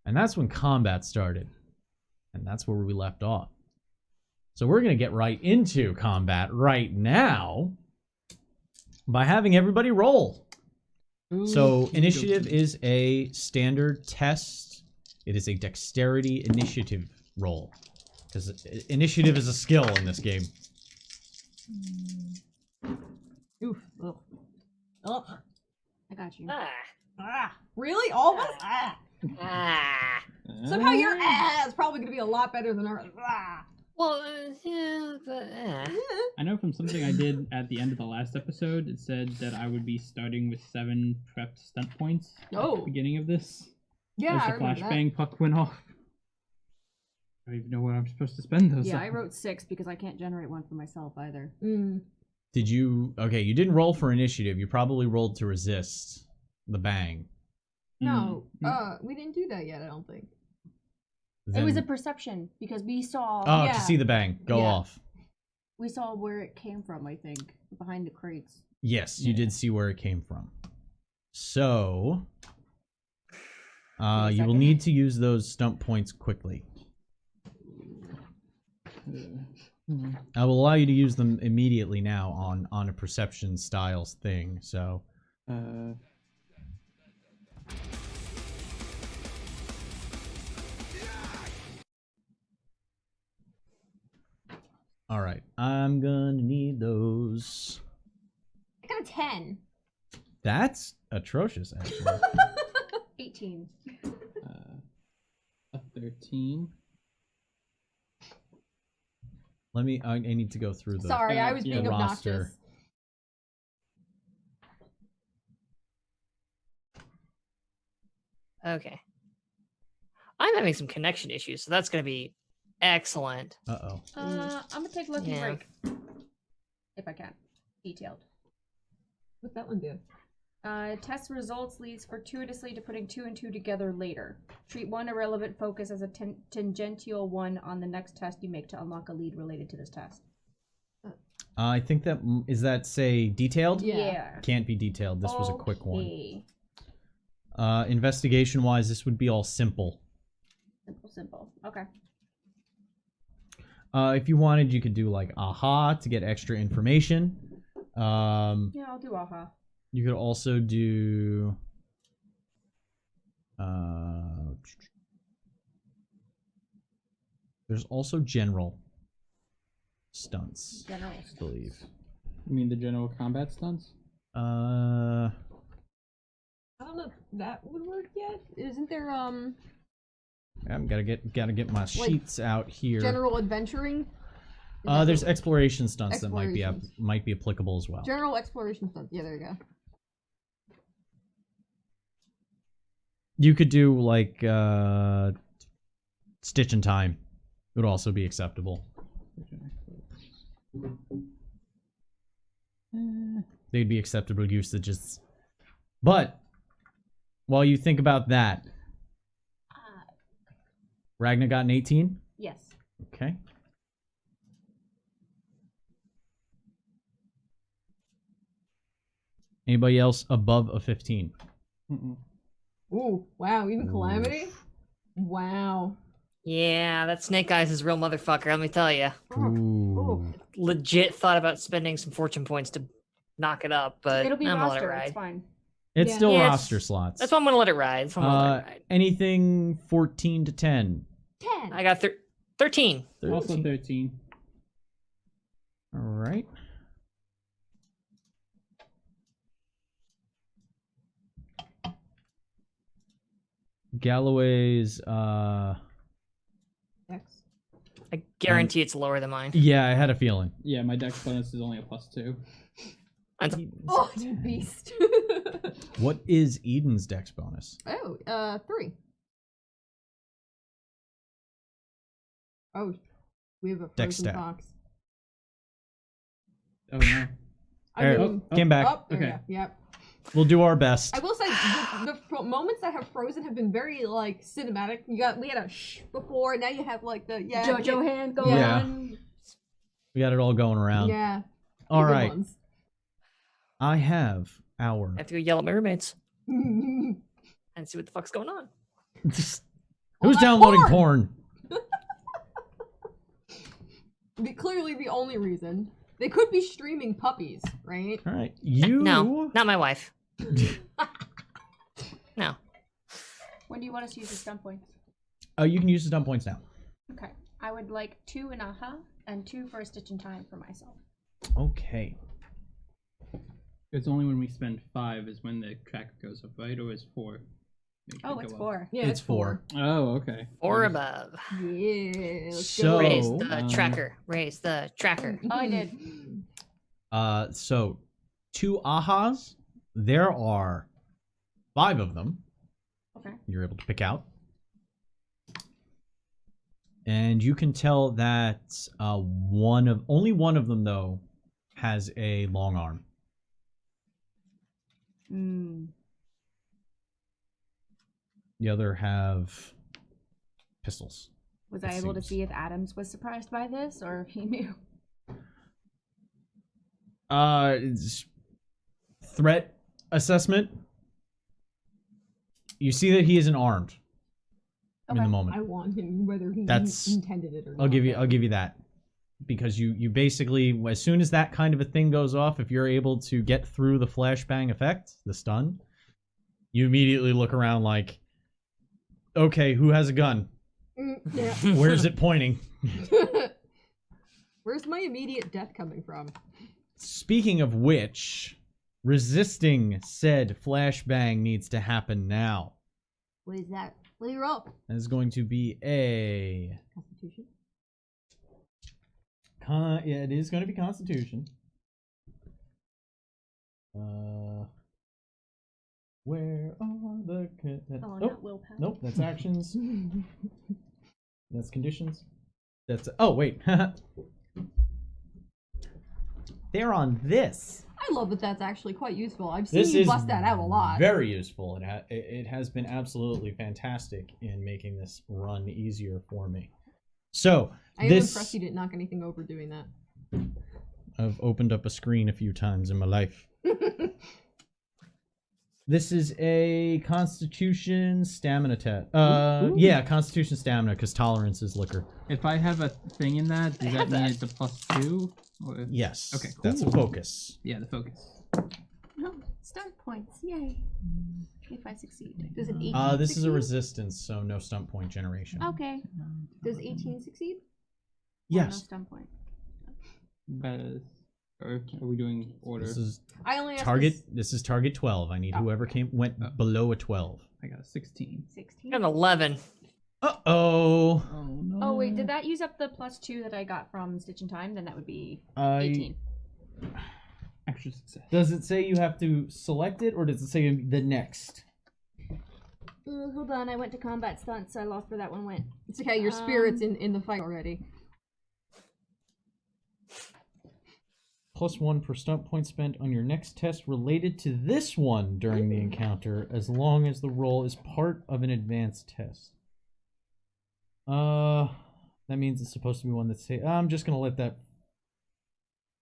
And that's when combat started. And that's where we left off. So we're going to get right into combat right now by having everybody roll. So initiative is a standard test. It is a dexterity initiative roll. Because initiative is a skill in this game. Oof. Ugh. Ugh. I got you. Really? All of us? Somehow your is probably going to be a lot better than ours. Well, yeah, but I know from something I did at the end of the last episode, it said that I would be starting with 7 prepped stunt points at the beginning of this. Yeah, I As the remember that. flashbang puck went off. I don't even know where I'm supposed to spend those. Yeah, on. I wrote 6 because I can't generate one for myself either. Did you... Okay, you didn't roll for initiative. You probably rolled to resist the bang. No, we didn't do that yet, I don't think. Then... It was a perception because we saw. Oh, to see the bang. Go off. We saw where it came from, I think, behind the crates. Yes, you did see where it came from. So... you will need to use those stump points quickly. I will allow you to use them immediately now on a perception styles thing, so... Alright, I'm gonna need those. I got a 10. That's atrocious, actually. 18. A 13. Let me, I need to go through the Sorry, I was yeah, being roster. obnoxious. Okay. I'm having some connection issues, so that's going to be excellent. Uh-oh. I'm gonna take lucky Yeah. break. If I can. Detailed. What's that one do? Test results leads fortuitously to putting 2 and 2 together later. Treat one irrelevant focus as a tangential one on the next test you make to unlock a lead related to this test. I think that... Is that, say, detailed? Yeah. Can't be detailed. This was a quick one. Okay. Investigation-wise, this would be all simple. Simple. Okay. If you wanted, you could do, like, aha to get extra information. Yeah, I'll do aha. You could also do... There's also general stunts, General. I believe. You mean the general combat stunts? I don't know if that would work yet. Isn't there, I'm gotta get my sheets out here. general adventuring? There's exploration stunts that Explorations. might be applicable as well. General exploration stuff. Yeah, there you go. You could do like Stitch in Time. Would also be acceptable. They'd be acceptable usages. But while you think about that, Ragnar got an 18? Yes. Okay. Anybody else above a 15? Ooh, wow, even Calamity? Wow. Yeah, that Snake Eyes is a real motherfucker, let me tell you. Ooh. Legit thought about spending some fortune points to knock it up, but It'll be I'm gonna let it roster. ride. It's fine. It's Yeah. still Yeah, roster slots. That's why I'm gonna let it ride. That's why I'm gonna let it ride. Anything 14 to 10. 10. I got 13. Also 13. All right. Galloway's, X. I guarantee it's lower than mine. yeah, I had a feeling. Yeah, my dex bonus is only a +2. Oh, you beast. What is Eden's dex bonus? Oh, 3. Oh, we have a Dex frozen stat. fox. Oh no. Came back. Oh, there we Okay. go. Yep. We'll do our best. I will say the moments that have frozen have been very like cinematic. We had a shh before, now you have like the JoJo hand going Yeah. on. We got it all going around. Yeah. All the good right. ones. I have our I have to go yell at my roommates and see what the fuck's going on. Who's downloading porn? Clearly the only reason. They could be streaming puppies, right? All right, you. No, not my wife. No. When do you want us to use the stun points? You can use the stun points now. Okay. I would like 2 in AHA and 2 for a stitch in time for myself. Okay. It's only when we spend 5 is when the tracker goes up, right? Or is 4? Oh, it's 4. Yeah, it's 4. Oh, okay. Or above. Yeah, let's So- go. Raise the tracker. Raise the tracker. Oh, I did. So 2 ahas. There are 5 of them. Okay. You're able to pick out. And you can tell that only one of them though has a long arm. Hmm. The other have pistols. Was It I able to seems. see if Adams was surprised by this or if he knew? It's threat assessment. You see that he isn't armed in the Okay. moment. I want him, whether he That's- intended it or not. I'll give you that. Because you basically, as soon as that kind of a thing goes off, if you're able to get through the flashbang effect, the stun, you immediately look around like, okay, who has a gun? Yeah. Where's it pointing? Where's my immediate death coming from? Speaking of which, resisting said flashbang needs to happen now. What is that? What do you roll? That is going to be a... Constitution. Yeah, it is going to be Constitution. Where are the... Oh, Nope. not willpower. Nope, that's actions. That's conditions. That's... Oh, wait. They're on this. I love that that's actually quite useful. I've seen This you is bust that out a lot. very useful. It has been absolutely fantastic in making this run easier for me. So, I am impressed you didn't knock anything over doing that. I've opened up a screen a few times in my life. This is a Constitution Stamina test. Yeah, Constitution Stamina, because tolerance is liquor. If I have a thing in that, does that mean it's a +2? Or... Yes. Okay, That's a cool. focus. Yeah, the focus. No, stunt points. Yay. If I succeed. Does an 18 This is a succeed? resistance, so no stunt point generation. Okay. Does 18 succeed? No Yes. stunt point. Or are we doing order? This is I only asked target. this- This is target 12. I need whoever went below a 12. I got a 16. 16. Got an 11. Uh-oh. Oh, no. Oh, wait, did that use up the +2 that I got from Stitch in Time? Then that would be I 18. Extra success. Does it say you have to select it, or does it say the next? Hold on, I went to combat stunts, so I lost where that one went. It's okay, your spirit's in the fight already. +1 per stunt point spent on your next test related to this one during the encounter, as long as the roll is part of an advanced test. That means it's supposed to be one that's... I'm just gonna let that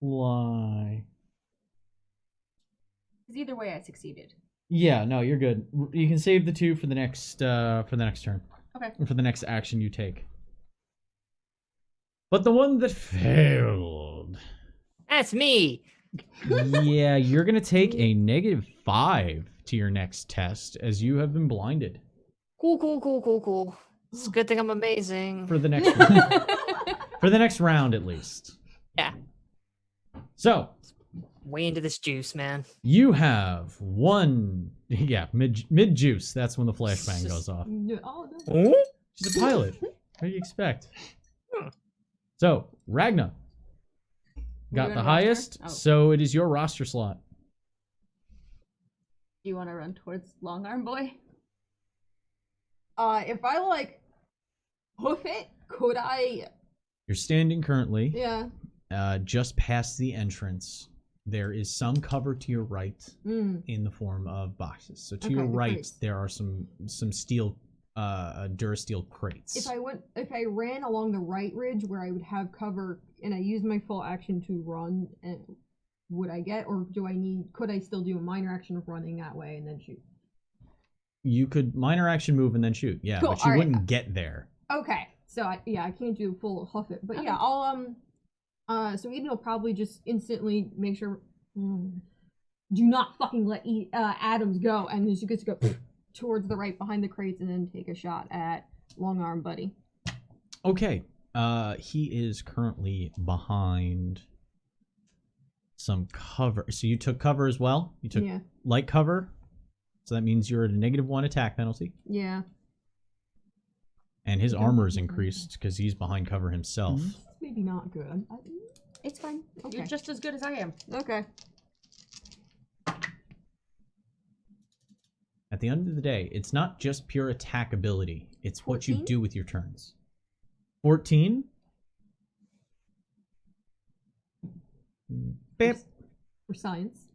fly. Because either way, I succeeded. Yeah, no, you're good. You can save the 2 for the next turn. Okay. Or for the next action you take. But the one that failed... That's me. Yeah, you're gonna take a -5 to your next test, as you have been blinded. Cool. It's a good thing I'm amazing. For the next round. For the next round, at least. Yeah. So, Way into this juice, man. you have one... Yeah, mid-juice. That's when the flashbang goes off. No, oh, no. She's a pilot. What do you expect? So, Ragna got doing the roster? highest, Oh. so it is your roster slot. Do you want to run towards Long Arm Boy? If I, like, hoof it, could I... You're standing currently Yeah. just past the entrance. There is some cover to your right in the form of boxes. So to your Okay, right, great. there are some steel, Durasteel crates. If I ran along the right ridge where I would have cover and I used my full action to run, and would I get, or could I still do a minor action of running that way and then shoot? You could minor action move and then shoot. Yeah, Cool, but you alright. wouldn't get there. Okay, so I can't do full huff it, but yeah, I'll so Eden will probably just instantly make sure. Do not fucking let Adams go, and then she gets to go towards the right behind the crates, and then take a shot at Long Arm Buddy. Okay. He is currently behind some cover. So you took cover as well? You took light cover? So that means you're at a -1 attack penalty. Yeah. And his armor is increased because he's behind cover himself. Maybe not good. It's fine. Okay. You're just as good as I am. Okay. At the end of the day, it's not just pure attack ability. It's 14? What you do with your turns. 14? Bip. For science.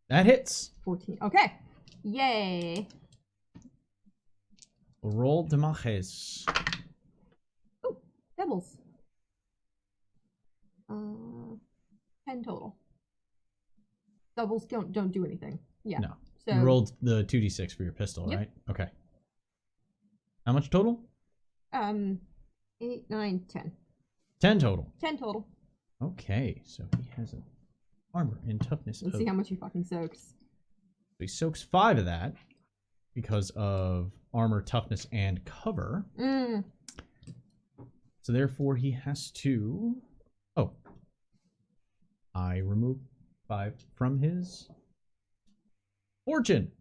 That hits. 14. Okay. Yay. Roll damages. Oh, devils. 10 total. Doubles don't do anything. Yeah. No. So you rolled the 2d6 for your pistol, right? Okay. How much total? 8, 9, 10. 10 total. 10 total. Okay, so he has an armor and toughness. Let's see how much he fucking soaks. So he soaks 5 of that because of armor, toughness, and cover. So therefore he has to... Oh. I remove 5 from his fortune.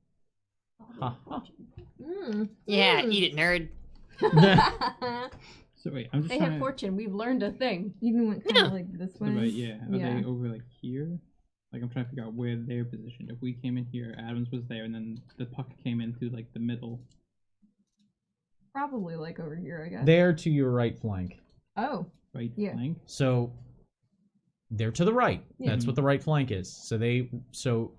Ha ha. Yeah, eat it, nerd. So wait, I'm just They trying have fortune. We've learned a thing. Even went kind of like this way. Right, yeah. Are they over like here? Like I'm trying to figure out where they're positioned. If we came in here, Adams was there, and then the puck came in through like the middle. Probably like over here, I guess. They're to your right flank. Oh. Right Yeah. flank? So they're to the right. Yeah. That's what the right flank is. So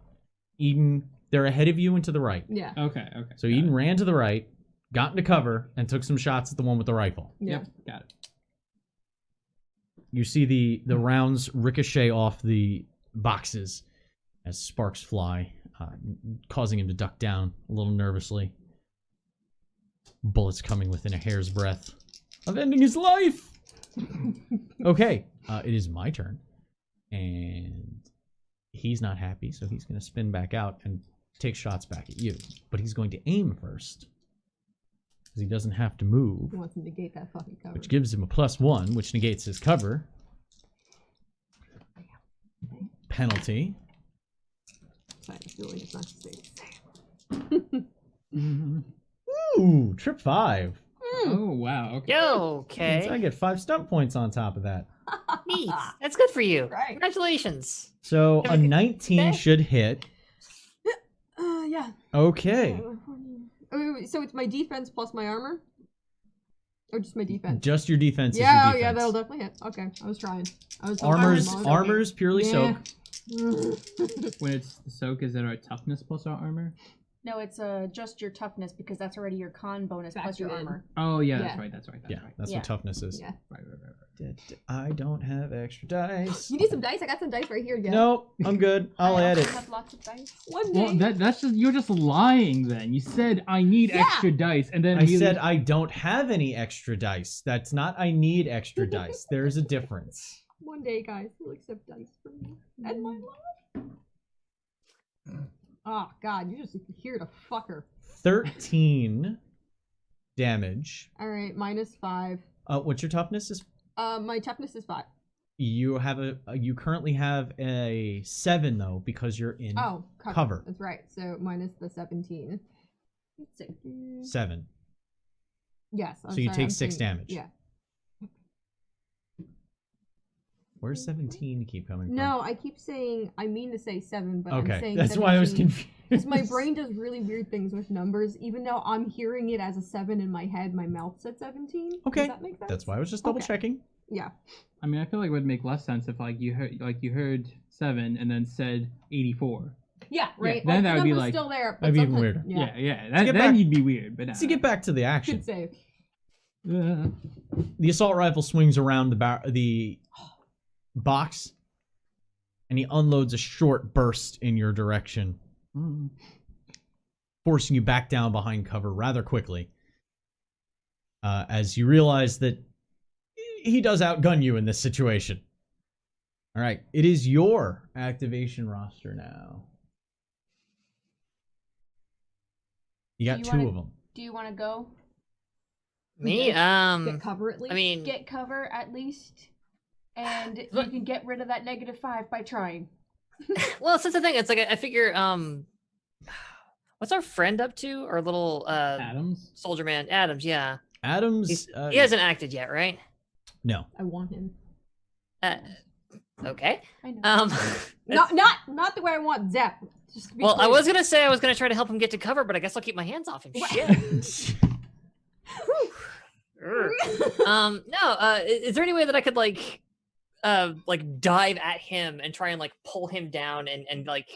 Eden, they're ahead of you and to the right. Yeah. Okay. So Eden ran to the right, got into cover, and took some shots at the one with the rifle. Yeah. Yep, got it. You see the rounds ricochet off the boxes as sparks fly, causing him to duck down a little nervously. Bullets coming within a hair's breadth of ending his life. Okay, it is my turn. And he's not happy, so he's going to spin back out and take shots back at you. But he's going to aim first. Because he doesn't have to move. He wants to negate that fucking cover. Which gives him a +1, which negates his cover. Penalty. I feel like it's not the same. Ooh, trip 5. Oh, wow. Okay. Okay. So I get 5 stump points on top of that. Neat. That's good for you. Right. Congratulations. So a 19 should hit. Yeah. Okay. Wait, so it's my defense plus my armor? Or just my defense? Just your defense is Yeah, your oh defense. yeah, that'll definitely hit. Okay, I was trying. Armor's purely soak. When it's the soak, is it our toughness plus our armor? No, it's just your toughness because that's already your con bonus plus your armor. Oh, yeah, Yeah. that's right. That's right. That's what toughness is. Yeah. Right. I don't have extra dice. You need some dice? I got some dice right here. Yeah. Nope, I'm good. I'll I add also it. have lots of dice. One day. Well, that's just you're just lying. Then you said I need extra dice, and then I said I don't have any extra dice. That's not I need extra dice. There's a difference. One day, guys, we'll accept dice from me and my love. Oh God, you're just here to fuck her. 13 damage. All right, -5. What's your toughness? Is My toughness is 5. you have you currently have a 7 though because you're in cover. That's right. So minus the 17. 7. Yes. So you take 6 damage. Yeah. Where's 17 keep coming from? No, I keep saying I mean to say 7, but Okay, I'm saying that's 17. why I was confused. Because my brain does really weird things with numbers. Even though I'm hearing it as a 7 in my head, my mouth said 17. Okay, Does that make sense? that's why I was just double checking. Yeah. I mean, I feel like it would make less sense if you heard 7 and then said 84. Yeah, right. then Like, that the would be number's like still there. But that'd be even sometimes- weirder. Yeah. get Then back- you'd be weird, but To get back to the action, Good save. the assault rifle swings around the box, and he unloads a short burst in your direction. forcing you back down behind cover rather quickly. As you realize that he does outgun you in this situation. All right, it is your activation roster now. You got two of them. Do you want to go? Me? Get cover at least. I mean, Get cover at least, and you can get rid of that -5 by trying. well, that's the thing. It's like I figure, what's our friend up to? Our little Adams? soldier man, Adams. Yeah, Adams. he hasn't acted yet, right? No. I want him. Okay. I know. Not the way I want Zep. Just to be Well, clear. I was gonna say I was gonna try to help him get to cover, but I guess I'll keep my hands off him. Shit. No. Is there any way that I could like dive at him and try and like pull him down and like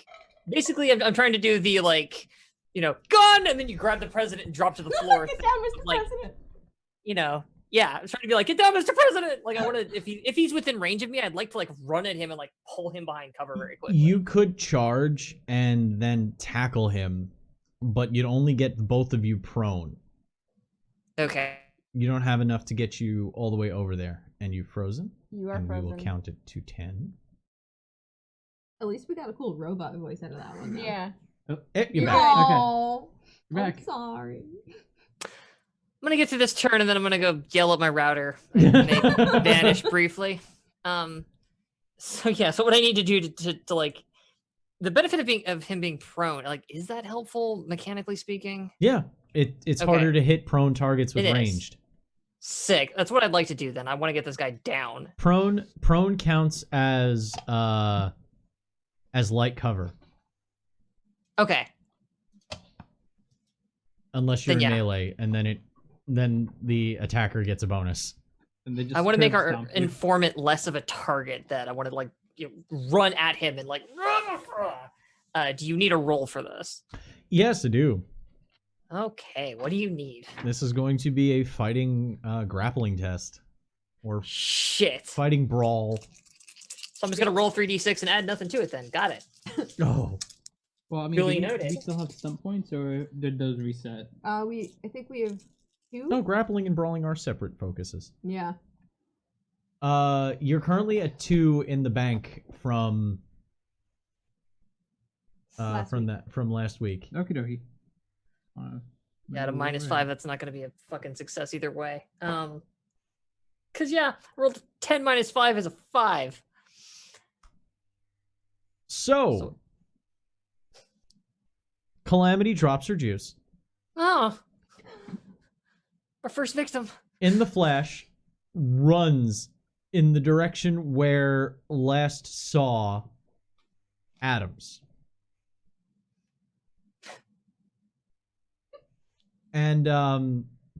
basically I'm trying to do the like, gun, and then you grab the president and drop to the floor. Get down, Mr. Like, President. Yeah, I was trying to be like, get down, Mr. President. Like I want to, if he's within range of me, I'd like to like run at him and like pull him behind cover very quickly. You could charge and then tackle him, but you'd only get both of you prone. Okay. You don't have enough to get you all the way over there, and you've frozen. You are and frozen. we will count it to 10. At least we got a cool robot voice out of that one. Though. Yeah. Oh, you're back. Oh, You're back. I'm sorry. I'm gonna get through this turn and then I'm gonna go yell at my router and make vanish briefly. So what I need to do to like the benefit of him being prone, like, is that helpful mechanically speaking? Yeah, it's Okay. harder to hit prone targets with It is. ranged. Sick. That's what I'd like to do then. I want to get this guy down. Prone counts as light cover Okay. unless you're Then, in yeah. melee, and then the attacker gets a bonus. And they just I want to make curb our stomp you. informant less of a target. That I want to like run at him and like. Do you need a roll for this? Yes, I do. Okay. What do you need? This is going to be a fighting grappling test or Shit. fighting brawl. So I'm just gonna roll 3d6 and add nothing to it. Then got it. Oh, Well, I mean, Duly do noted. we still have stump points, or did those reset? I think we have 2. no, grappling and brawling are separate focuses. Yeah. You're currently at 2 in the bank from Last from last week. Okie dokie. Yeah, at a -5, that's not gonna be a fucking success either way. Cause yeah, rolled 10 minus 5 is a 5. So Calamity drops her juice. Oh, our first victim. In the flash, runs in the direction where last saw Adams. And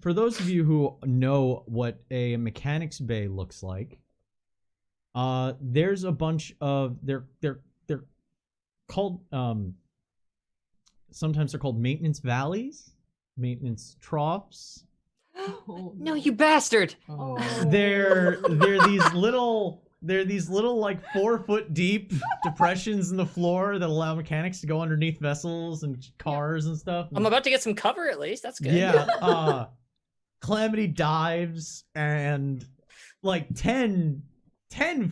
for those of you who know what a mechanics bay looks like, there's a bunch of they're called sometimes they're called maintenance valleys, maintenance troughs. Oh, No, you bastard! Oh. They're these little like 4-foot deep depressions in the floor that allow mechanics to go underneath vessels and cars and stuff. I'm about to get some cover at least. That's good. Yeah. Calamity dives and like 10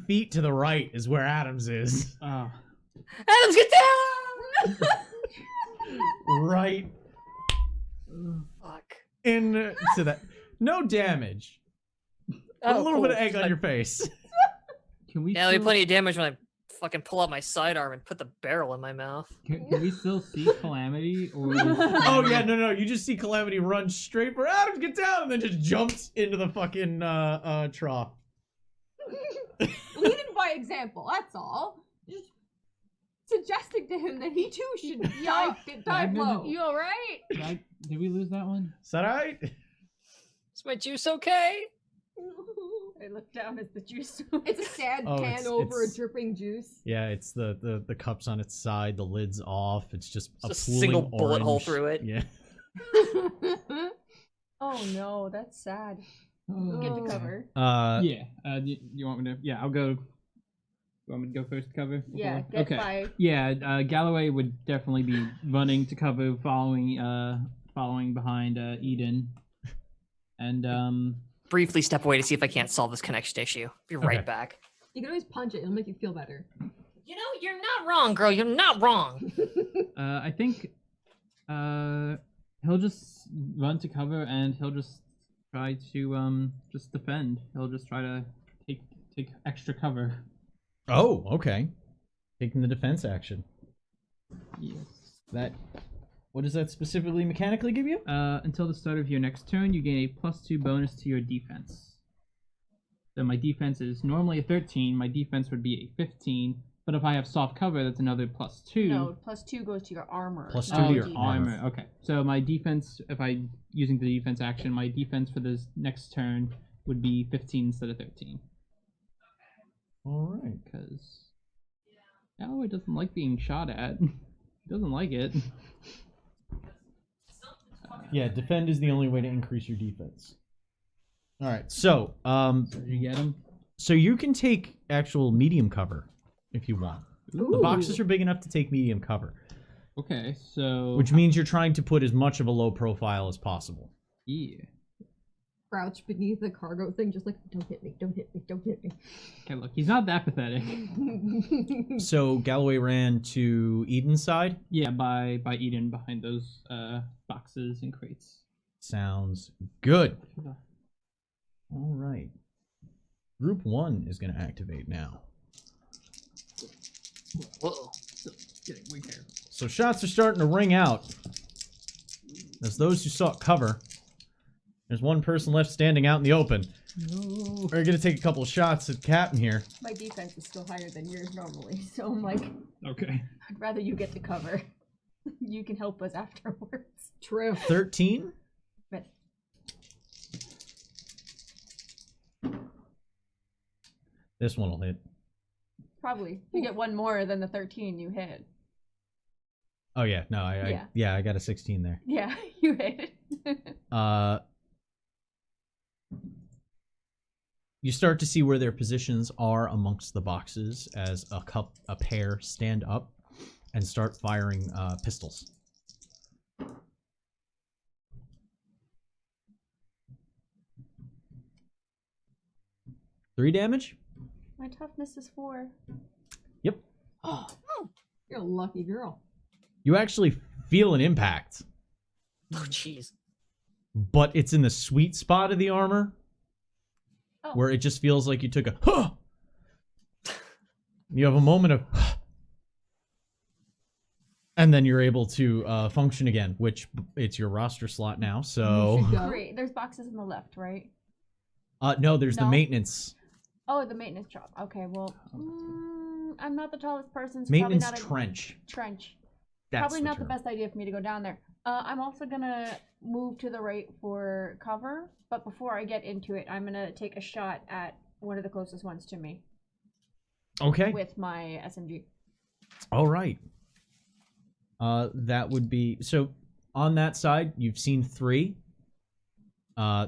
feet to the right is where Adams is. Adams, get down! Right Fuck. into that. No damage. But a little bit of egg on your face. Can we? Yeah, there'll be still, plenty of damage when I fucking pull out my sidearm and put the barrel in my mouth. can we still see Calamity? Or Oh yeah, no, you just see Calamity run straight for Adams, get down, and then just jumps into the fucking trough. Leading by example, that's all. Just suggesting to him that he too should dive low. You alright? Did we lose that one? Is that right? Is my juice okay? I look down at the juice. It's a sad Oh, can it's- over it's- a dripping juice. Yeah, it's the cup's on its side, the lid's off. It's just a Just a pooling single bullet hole orange. through it. Yeah. Oh no, that's sad. Oh. Get to cover. Yeah. You want me to? Yeah, I'll go. You want me to go first to cover? Yeah, before? get Okay. by. Yeah, Galloway would definitely be running to cover, following behind Eden, and Briefly step away to see if I can't solve this connection issue. Be right Okay. back. You can always punch it. It'll make you feel better. You know, you're not wrong, girl. You're not wrong. I think he'll just run to cover and he'll just try to just defend. He'll just try to take extra cover. Oh, okay. Taking the defense action. Yes. What does that specifically mechanically give you? Until the start of your next turn, you gain a +2 bonus to your defense. So my defense is normally a 13. My defense would be a 15. But if I have soft cover, that's another +2. No, +2 goes to your armor. Plus not two to your your defense. armor. Okay. So my defense, if I using the defense action, my defense for this next turn would be 15 instead of 13. All right. Because Galloway doesn't like being shot at. He doesn't like it. Yeah, defend is the only way to increase your defense. All right. So, Did you get him? so you can take actual medium cover if you want. The boxes are big enough to take medium cover, Okay, so which means you're trying to put as much of a low profile as possible. yeah. Crouch beneath the cargo thing, just like, don't hit me, don't hit me, don't hit me. Okay, look, he's not that pathetic. So Galloway ran to Eden's side. Yeah, by Eden behind those boxes and crates. Sounds good. All right. Group 1 is going to activate now. Whoa. Getting way careful. So shots are starting to ring out. As those who sought cover, there's one person left standing out in the open. No. We're going to take a couple of shots at Captain here. My defense is still higher than yours normally, so I'm like, Okay. I'd rather you get to cover. You can help us afterwards. True. 13. But This one will hit. probably. You get one more than the 13 you hit. Oh yeah, no, I got a 16 there. Yeah, you hit. You start to see where their positions are amongst the boxes as a pair stand up and start firing pistols. 3 damage. My toughness is 4. Yep. Oh, you're a lucky girl. You actually feel an impact, Oh, jeez. but it's in the sweet spot of the armor Oh. where it just feels like you took a huh. You have a moment of and then you're able to function again, which it's your roster slot now. You So should go. Great. There's boxes on the left, right? no, there's the No. maintenance Oh, the maintenance drop. Okay, well, I'm not the tallest person, so maintenance probably not trench. a trench. That's Probably the not term. the best idea for me to go down there. I'm also gonna move to the right for cover, but before I get into it, I'm gonna take a shot at one of the closest ones to me Okay. with my SMG. All right. That would be so. On that side, you've seen 3.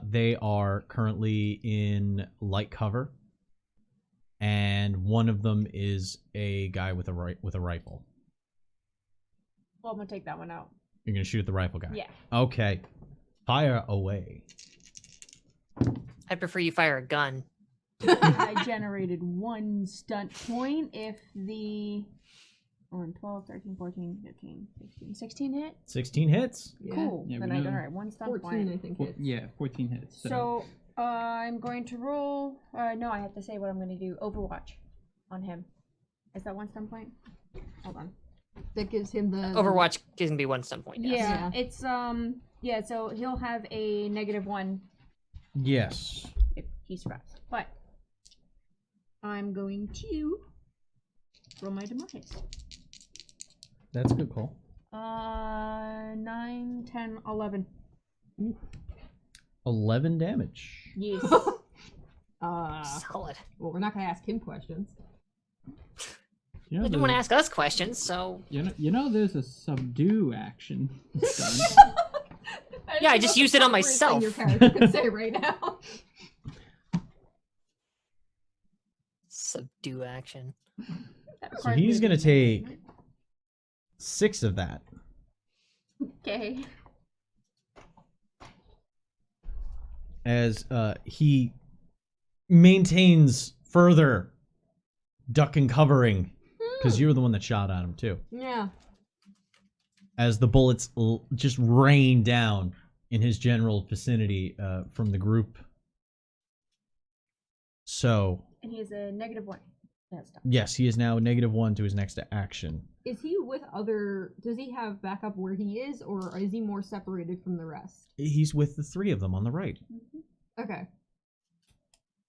They are currently in light cover, and one of them is a guy with a rifle. Well, I'm gonna take that one out. You're gonna shoot at the rifle guy. Yeah. Okay. Fire away. I prefer you fire a gun. I generated 1 stunt point if the 12, 13, 14, 15, 16, 16 hit. 16 hits. Yeah. Cool. Yeah, Then we I know. generate 1 stunt 14, I point. think. Well, Hits. yeah, 14 hits. So I'm going to roll. No, I have to say what I'm going to do. Overwatch on him. Is that 1 stun point? Hold on. That gives him the Overwatch can be 1 stun point. Yes. Yeah, it's yeah. So he'll have a -1 Yes. if he survives. But I'm going to roll my demise. That's a good call. 9, 10, 11. 11 damage. Yes. Solid. Well, we're not gonna ask him questions. you I know, didn't want to ask us questions, so you know, there's a subdue action. done. yeah, I just used it on Everything myself. your character could say right now. Subdue action. So he's gonna take 6 of that. Okay. As he maintains further duck and covering, because you were the one that shot at him too. Yeah. As the bullets just rain down in his general vicinity from the group. So. And he has a -1. That's done. Yes, he is now -1 to his next action. Is he with other... Does he have backup where he is, or is he more separated from the rest? He's with the 3 of them on the right. Okay.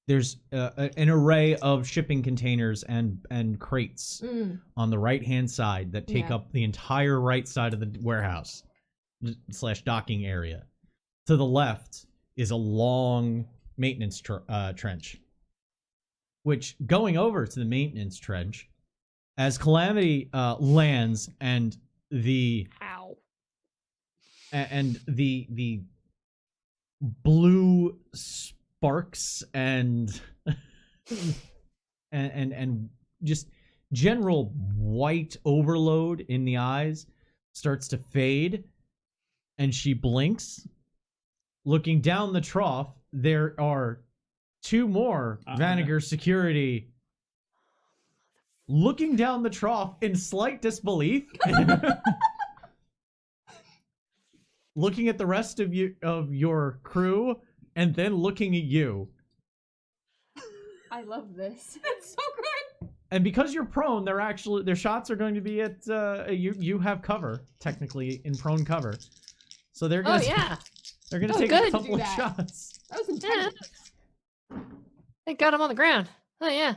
There's an array of shipping containers and crates on the right-hand side that take up the entire right side of the warehouse / docking area. To the left is a long maintenance trench. Which, going over to the maintenance trench, as Calamity lands and the blue sparks and just general white overload in the eyes starts to fade, and she blinks. Looking down the trough, there are 2 more Vanagar security looking down the trough in slight disbelief. Looking at the rest of your crew, and then looking at you. I love this. That's so good! And because you're prone, their shots are going to be at you have cover, technically in prone cover. So they're gonna they're gonna take a couple of shots. That was intense. They got him on the ground. Oh yeah.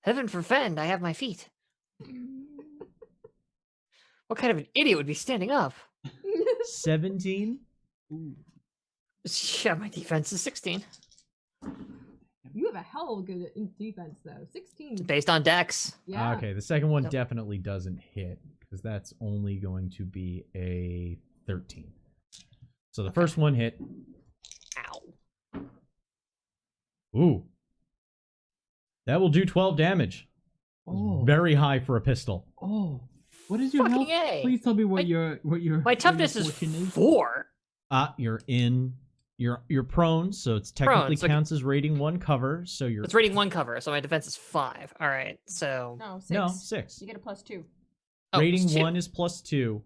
Heaven forfend, I have my feet. What kind of an idiot would be standing up? 17. Yeah, my defense is 16. You have a hell of a good defense, though. 16. Based on dex. Yeah. Okay, the second one definitely doesn't hit, because that's only going to be a 13. So the first one hit. Ow. Ooh. That will do 12 damage. Oh. Very high for a pistol. Oh. What is your Fucking health? A. Please tell me what your My toughness is 4. You're prone, so it's technically Prone, so counts as rating 1 cover, so you're... It's rating 1 cover, so my defense is 5. Alright, so... No, 6. No, 6. You get a +2. Oh, Rating it's 2. 1 is +2.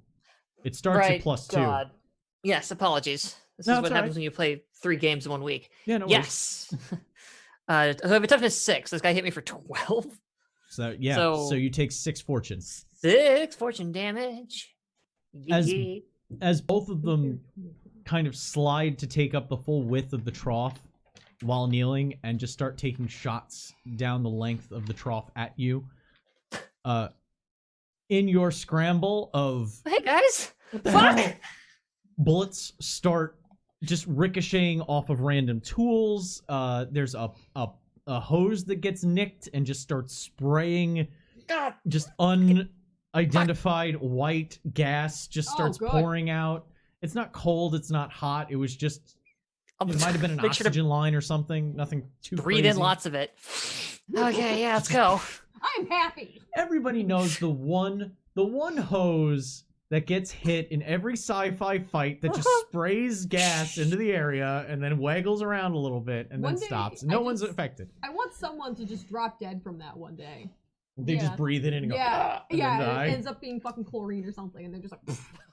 It starts at +2. God. Yes, apologies. This No, is what it's happens alright. when you play 3 games in 1 week. Yeah, no worries. Yes. So I have a toughness 6. This guy hit me for 12. So, yeah, So- so you take 6 fortune. 6 fortune damage. As- Yee. As both of them kind of slide to take up the full width of the trough while kneeling and just start taking shots down the length of the trough at you. In your scramble of Hey guys! what the Fuck! hell, bullets start just ricocheting off of random tools. There's a hose that gets nicked and just starts spraying God! just unidentified white gas just starts God. pouring out. It's not cold, it's not hot. It was just it might have been an Make sure to oxygen line or something. Nothing too breathe crazy. in lots of it. Okay, yeah, let's go. I'm happy. Everybody knows the one hose that gets hit in every sci-fi fight that just sprays gas into the area and then waggles around a little bit and One then day, stops. I No one's just- affected. I want someone to just drop dead from that one day. They just Yeah. breathe it in and go, Yeah, and yeah, then die. it ends up being fucking chlorine or something, and they're just like,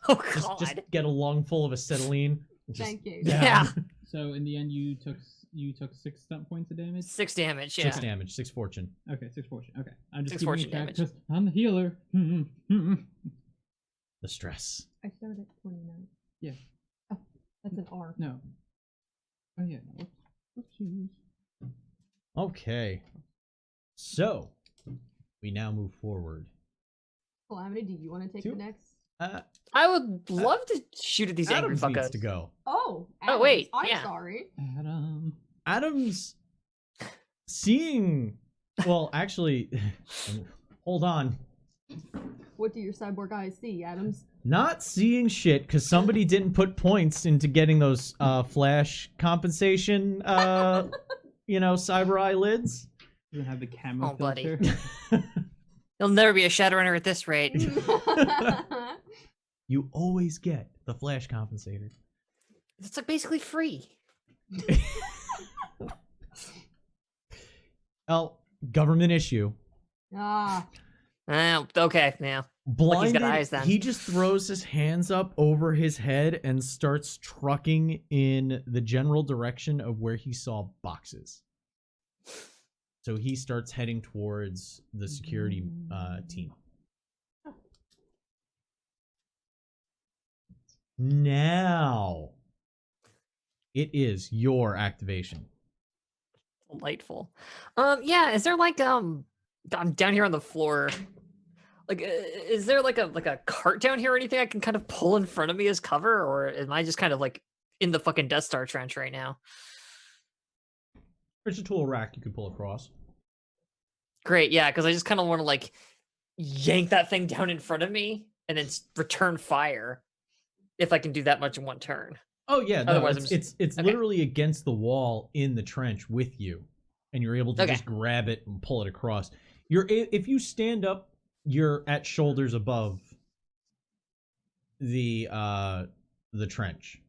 Oh god. Just get a lung full of acetylene. Just thank you. down. Yeah. So in the end, you took 6 stunt points of damage. 6 damage, yeah. 6 damage, 6 fortune. Okay, 6 fortune. Okay, I'm just 6 keeping fortune track damage. because I'm the healer. The stress. I started at 29. Yeah. Oh, that's an R. No. Oh yeah. No. Oopsies. Okay. So, we now move forward. Calamity, do you want to take the next? I would love to shoot at these angry Adams needs fuckers. to go. Oh, Oh, wait, I'm yeah. sorry. Adam. Adams seeing... Well, actually, hold on. What do your cyborg eyes see, Adams? Not seeing shit because somebody didn't put points into getting those flash compensation cyber eyelids. Doesn't have the camo Oh, buddy. filter. You'll never be a Shadowrunner at this rate. You always get the flash compensator. It's like basically free. Well, government issue. Ah. Okay, yeah. Blinded, got eyes then. he just throws his hands up over his head and starts trucking in the general direction of where he saw boxes. So he starts heading towards the security team. Now, it is your activation. Delightful. Yeah, is there like I'm down here on the floor. Like, is there like a cart down here or anything I can kind of pull in front of me as cover, or am I just kind of like in the fucking Death Star trench right now? There's a tool rack you can pull across. Great, yeah, because I just kind of want to like yank that thing down in front of me and then return fire, if I can do that much in one turn. Oh yeah, no, Otherwise it's okay. literally against the wall in the trench with you, and you're able to Okay. just grab it and pull it across. If you stand up, you're at shoulders above the trench.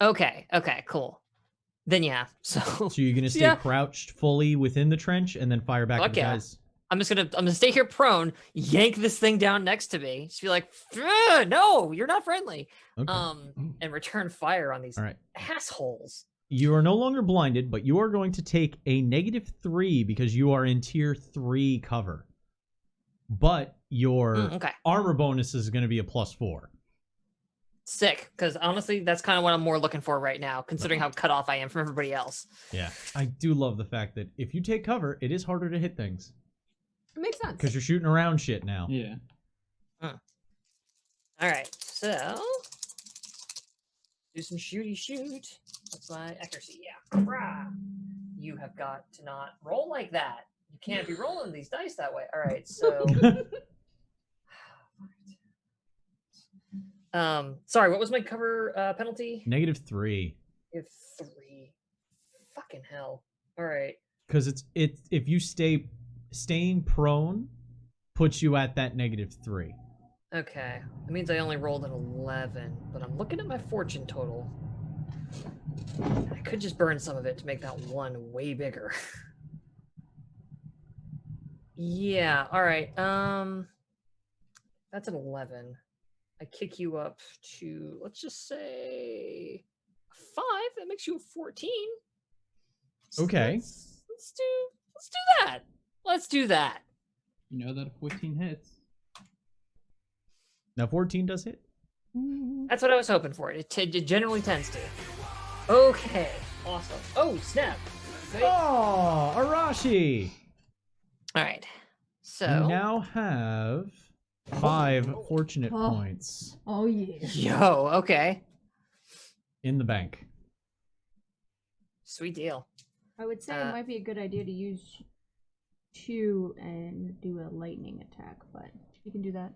Okay, cool. Then yeah, so So you're gonna stay Yeah. crouched fully within the trench and then fire back at Fuck the yeah. guys. I'm gonna stay here prone, yank this thing down next to me, just be like, no, you're not friendly. Okay. And return fire on these All right. assholes. You are no longer blinded, but you are going to take a -3 because you are in tier 3 cover. But your Okay, armor bonus is going to be a +4. sick. Because honestly, that's kind of what I'm more looking for right now, considering how cut off I am from everybody else. Yeah. I do love the fact that if you take cover, it is harder to hit things It makes sense. because you're shooting around shit now. Yeah. All right, so do some shooty shoot. What's my accuracy? Yeah. Rah. You have got to not roll like that. You can't be rolling these dice that way. All right, so sorry, what was my cover penalty? -3. If 3. Fucking hell. All right. Because it's if you staying prone puts you at that -3. Okay. That means I only rolled an 11, but I'm looking at my fortune total. I could just burn some of it to make that one way bigger. Yeah, all right. That's an 11. I kick you up to, let's just say 5. That makes you a 14. So Okay. Let's do that. Let's do that. You know that a 14 hits. Now 14 does hit. That's what I was hoping for. It generally tends to. Okay, awesome. Oh, snap. Great. Oh, Arashi! All right. So You now have 5 fortunate Oh. points Oh yeah. yo, okay. in the bank. Sweet deal. I would say Uh, it might be a good idea to use 2 and do a lightning attack, but you can do that.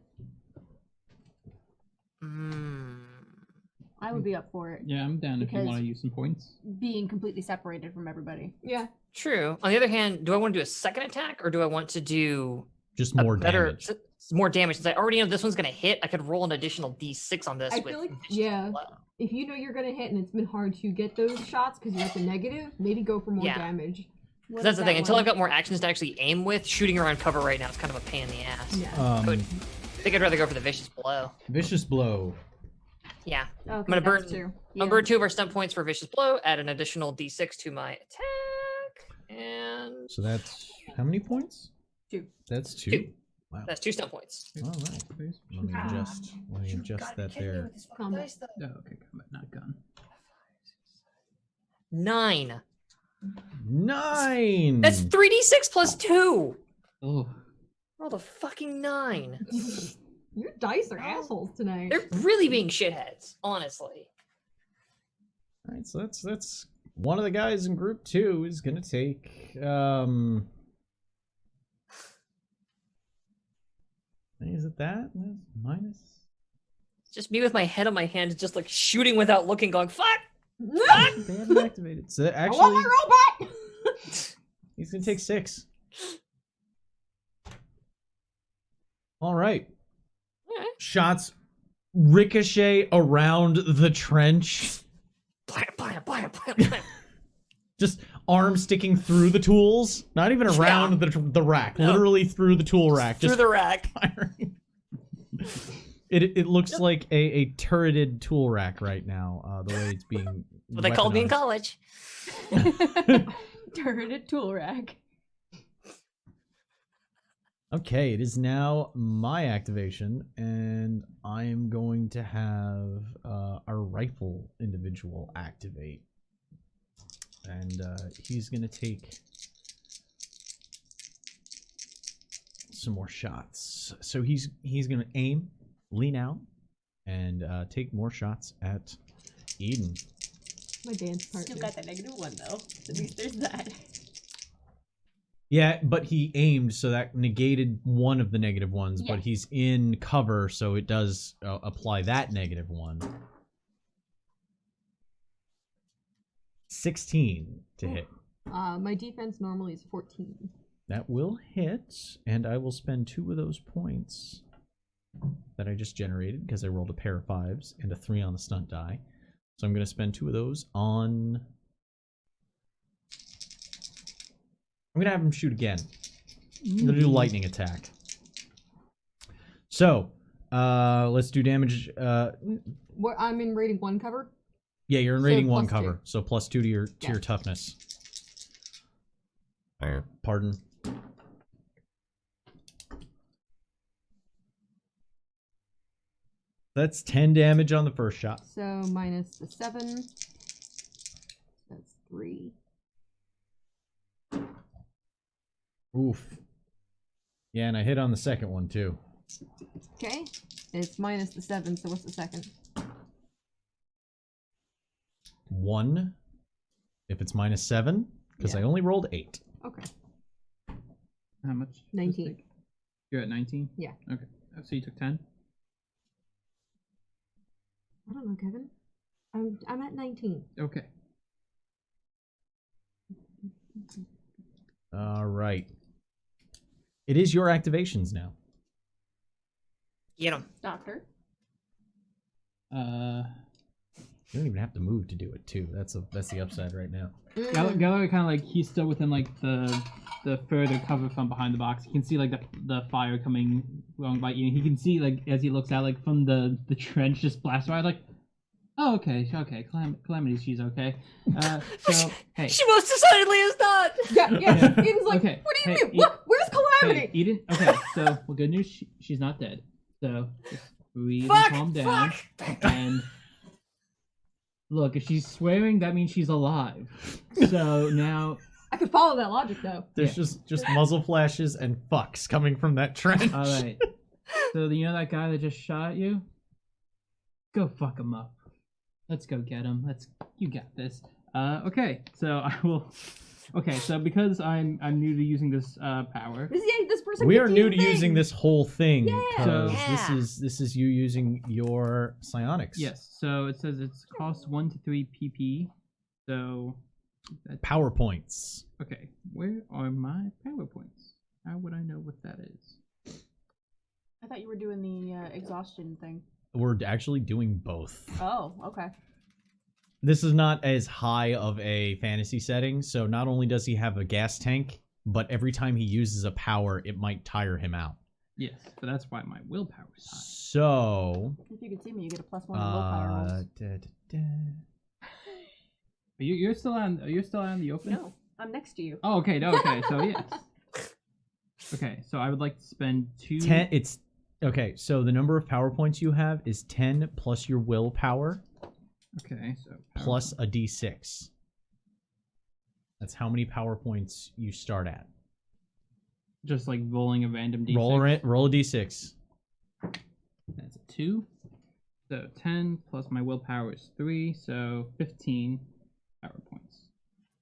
I would be up for it, Yeah, I'm down if you Because- want to use some points. being completely separated from everybody. Yeah. True. On the other hand, do I want to do a second attack or do I want to do Just a more better, damage. more damage? Since I already know this one's gonna hit, I could roll an additional D6 on this. I with feel like, vicious yeah. blow. If you know you're gonna hit and it's been hard to get those shots because you're at the negative, maybe go for more Yeah. damage. 'Cause that's the thing. Until I've got more actions to actually aim with, shooting around cover right now is kind of a pain in the ass. Yeah. I think I'd rather go for the vicious blow. Vicious blow. Yeah. Okay, gonna burn- that's 2. I'm burn 2 of our stun points for vicious blow. Add an additional D6 to my attack, and So that's how many points? 2. That's 2. 2. Wow. That's 2 stun points. All right. Let me adjust that there. Combat. Oh, okay, combat, not gun. 9. 9. That's 3d6 plus 2. Oh, Rolled a fucking 9. Your dice are assholes tonight. They're really being shitheads, honestly. All right, so that's one of the guys in group 2 is gonna take is it that? That's minus? Just me with my head on my hand, just like shooting without looking, going, fuck! They haven't activated. So I want actually my robot. He's gonna take 6. All right. Alright. Shots ricochet around the trench. Blam, blam, blam, blam, blam. Just arm sticking through the tools. Not even around the rack. No. Literally through the tool rack. Through Just the rack. firing. It looks like a turreted tool rack right now. The way it's being. What they called me in weaponized. college. Turreted tool rack. Okay, it is now my activation, and I am going to have our rifle individual activate. And he's going to take some more shots. So he's going to aim, lean out, and take more shots at Eden. My dance partner. Still got that -1 though. At least there's that. Yeah, but he aimed, so that negated one of the negative ones, but Yeah. he's in cover, so it does apply that -1. 16 to hit. My defense normally is 14. That will hit, and I will spend 2 of those points that I just generated because I rolled a pair of 5s and a 3 on the stunt die. So I'm going to spend 2 of those on... I'm going to have him shoot again. I'm going to do lightning attack. So, let's do damage. What? I'm in rating 1 cover. Yeah, you're in So rating 1 plus cover, 2. so plus 2 to your Yeah. toughness. Pardon. That's 10 damage on the first shot. So minus the 7. That's 3. Oof. Yeah, and I hit on the second one too. Okay. It's minus the 7, so what's the second? 1. If it's minus 7, because Yeah. I only rolled 8. Okay. How much? 19. You're at 19? Yeah. Okay. So you took 10? I don't know, Kevin. I'm at 19. Okay. All right. It is your activations now. Get him. Doctor. You don't even have to move to do it too. That's the upside right now. Gallery kind of like he's still within like the further cover from behind the box. You can see like the fire coming along by you. He can see like as he looks out like from the trench just blast by like, oh okay, Calamity, she's okay. So hey, She most decidedly is not. Yeah. Eden's like, Okay, what do you hey, mean? What? Where's Calamity? hey, Eden. Okay, so well, good news, she's not dead. So just breathe Fuck. and calm down. Fuck. And look, if she's swearing, that means she's alive. So now. I could follow that logic though. There's just muzzle flashes and fucks coming from that trench. All right. So you know that guy that just shot at you? Go fuck him up. Let's go get him. You got this. Okay. So I will. Okay. So because I'm new to using this power. This person. We are can new do to using things. this whole thing Yeah. because Yeah. this is you using your psionics. Yes. So it says it's cost 1 to 3 PP. So. That's, Power points. okay. Where are my power points? How would I know what that is? I thought you were doing the exhaustion thing. We're actually doing both. Oh, okay. This is not as high of a fantasy setting, so not only does he have a gas tank, but every time he uses a power, it might tire him out. Yes. So that's why my willpower is high. So, If you can see me, you get a +1 on willpower rolls. You're still on. You're still on the open. No, I'm next to you. Oh, okay. No, okay. So yes. Okay. So I would like to spend 2. 10. It's okay. So the number of power points you have is 10 plus your willpower Okay. So power plus a d6. That's how many power points you start at. just like rolling a random d6. Roll a d6. That's a 2. So 10 plus my willpower is 3, so 15 power points.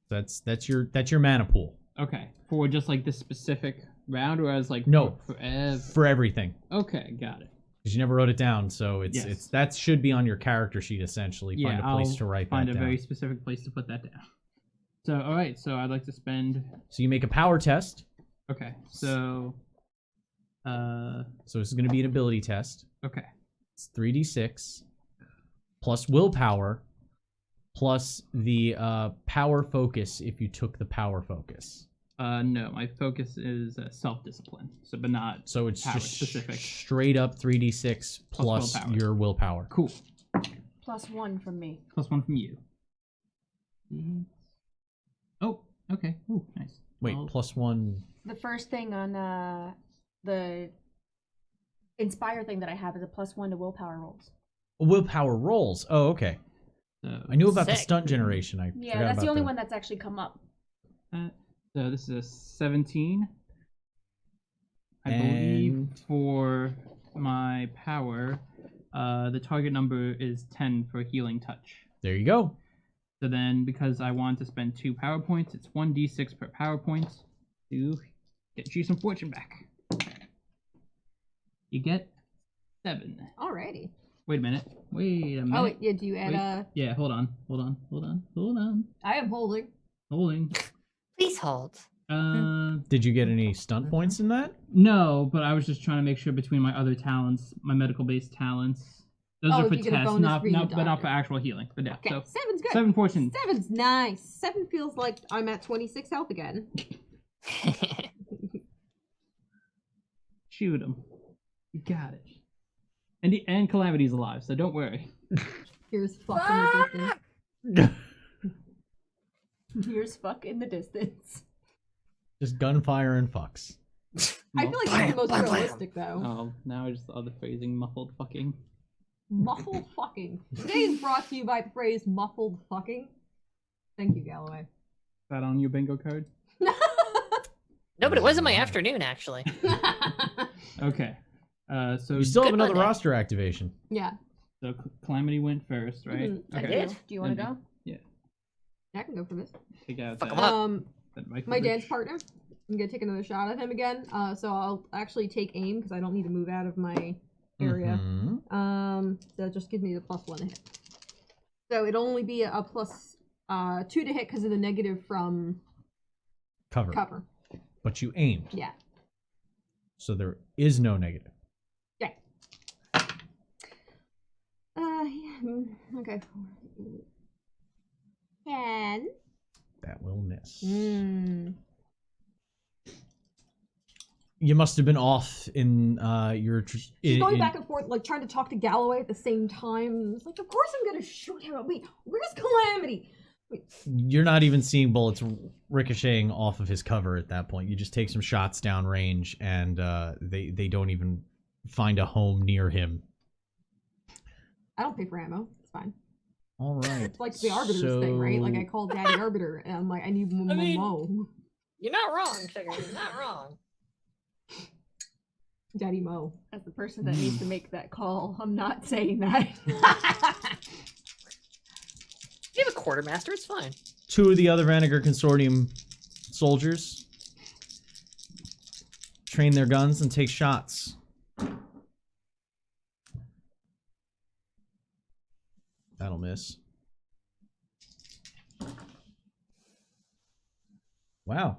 That's your mana pool Okay, for just like this specific round, or as like No. forever. for everything. Okay, got it. Because you never wrote it down, so Yes. it's that should be on your character sheet essentially. Yeah, Find a place I'll to write find that a down. very specific place to put that down. So, all right. So I'd like to spend. So you make a power test. Okay. So. So this is going to be an ability test. Okay. It's 3d6 plus willpower plus the power focus if you took the power focus. No, my focus is self-discipline. So, but not. So it's power just specific. straight up 3d6 plus willpower. your willpower. Cool. +1 from me. +1 from you. Oh, okay. Ooh, nice. Wait, Well, +1. The first thing on the Inspire thing that I have is a +1 to willpower rolls. Willpower rolls. Oh, okay. So, I knew about the Sick. stunt generation. I Yeah, forgot that's the about only that. one that's actually come up. so this is a 17. I believe And- for my power, the target number is 10 for healing touch. There you go. So then, because I want to spend 2 power points, it's 1d6 per power point to get you some fortune back. You get 7. Alrighty. Wait a minute. Wait a minute. Oh, wait, yeah, do you add Wait. Yeah, hold on. I am holding. Holding. Please hold. Did you get any stunt points in that? No, but I was just trying to make sure between my other talents, my medical-based talents, those Oh, are for you get a tests, bonus not, for your not but not for doctor. actual healing. But yeah, Okay, so 7's good. 7 fortune. 7's nice. 7 feels like I'm at 26 health again. Shoot him. You got it. And Calamity's alive, so don't worry. Here's fuck in the distance. Here's fuck in the distance. Just gunfire and fucks. I feel like that's the most realistic, though. Oh, now I just saw the phrasing muffled fucking. Muffled fucking. Today is brought to you by the phrase muffled fucking. Thank you, Galloway. Is that on your bingo card? No, but it was in my afternoon, actually. Okay. So You still have Good another Monday. roster activation. Yeah, so Calamity went first, right? Mhm. I Okay. did. did. Do you want to And- go? I can go for this. Take out Fuck 'em that, up. that rifle My bitch. dance partner. I'm gonna take another shot at him again. So I'll actually take aim because I don't need to move out of my area. Mhm. So that just gives me the +1 to hit. So it'll only be a plus 2 to hit because of the negative from Cover. cover. But you aimed. Yeah. So there is no negative. Yeah. Okay. 10. That will miss. Mm. You must have been off in your. She's going back and forth, like trying to talk to Galloway at the same time. It's like, of course I'm gonna shoot him. Wait, where's Calamity? You're not even seeing bullets ricocheting off of his cover at that point. You just take some shots down range, and they don't even find a home near him. I don't pay for ammo. It's fine. All right. It's like the Arbiter's thing, right? Like I called Daddy Arbiter, and I'm like, I need I mean- Mo. You're not wrong, Sugar. You're not wrong. Daddy Mo. As the person that needs to make that call, I'm not saying that. You have a quartermaster. It's fine. 2 of the other Vanagar Consortium soldiers train their guns and take shots. That'll miss. Wow.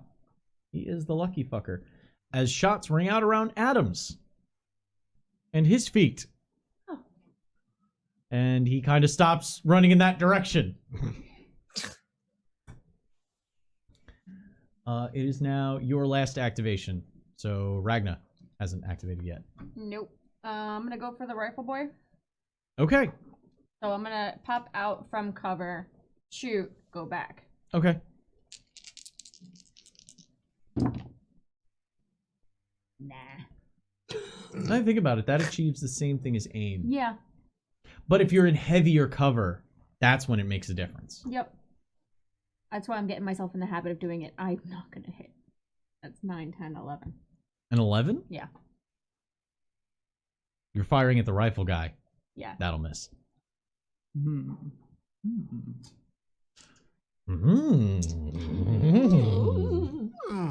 He is the lucky fucker. As shots ring out around Adams and his feet. Oh. And he kind of stops running in that direction. It is now your last activation. So Ragna hasn't activated yet. Nope. I'm gonna go for the rifle boy. Okay. So I'm gonna pop out from cover, shoot, go back. Okay. Nah. Now I think about it, that achieves the same thing as aim. Yeah. But if you're in heavier cover, that's when it makes a difference. Yep. That's why I'm getting myself in the habit of doing it. I'm not gonna hit. That's 9, 10, 11. An 11? Yeah. You're firing at the rifle guy. Yeah. That'll miss. Hmm.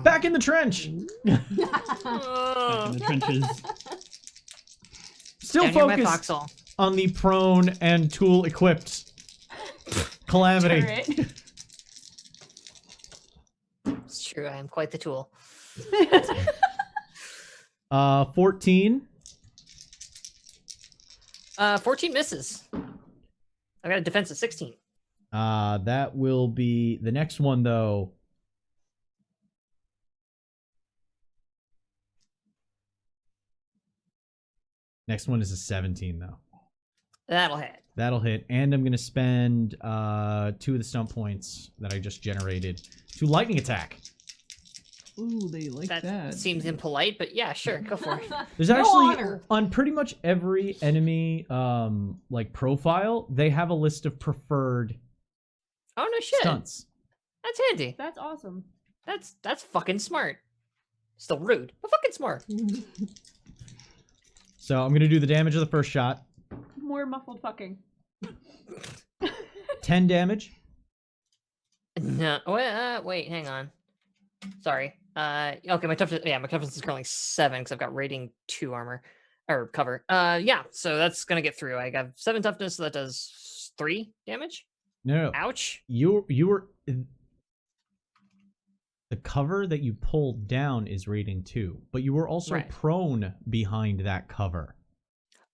Back in the trench. Back in the trenches. Still Down near my focused foxhole. on the prone and tool equipped Calamity. Turret. true. I am quite the tool. 14. 14 misses. I got a defense of 16. That will be the next one, though. Next one is a 17, though. That'll hit. That'll hit. And I'm going to spend 2 of the stump points that I just generated to lightning attack. Ooh, they like that. Seems impolite, but yeah, sure, go for it. There's No actually, honor. on pretty much every enemy like profile, they have a list of preferred Oh no shit. stunts. That's handy. That's awesome. That's fucking smart. Still rude, but fucking smart. So I'm going to do the damage of the first shot. More muffled fucking. 10 damage. No, wait, hang on. Sorry. Okay, my toughness is currently 7 because I've got rating 2 armor or cover. Yeah, so that's gonna get through. I got 7 toughness, so that does 3 damage. No. Ouch. You were the cover that you pulled down is rating 2, but you were also Right. prone behind that cover.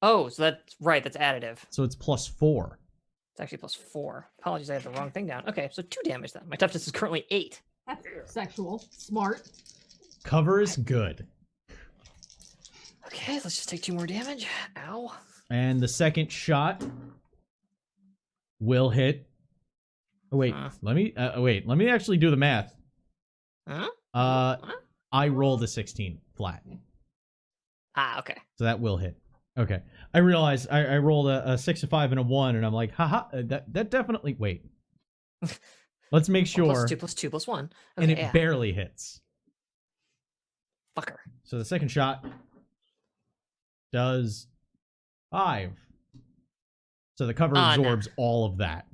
Oh, so that's right. That's additive. So it's +4. It's actually +4. Apologies, I had the wrong thing down. Okay, so 2 damage then. My toughness is currently 8. That's sexual. Smart. Cover is good. Okay, let's just take 2 more damage. Ow. And the second shot will hit. Oh wait, let me actually do the math. Huh? I rolled a 16 flat. Ah, okay. So that will hit. Okay. I realized I rolled a 6, a 5, and a 1, and I'm like, haha, that definitely wait. Let's make sure. +2 +2 +1. Okay, And it yeah. barely hits. Fucker. So the second shot does 5. So the cover Nah. absorbs all of that.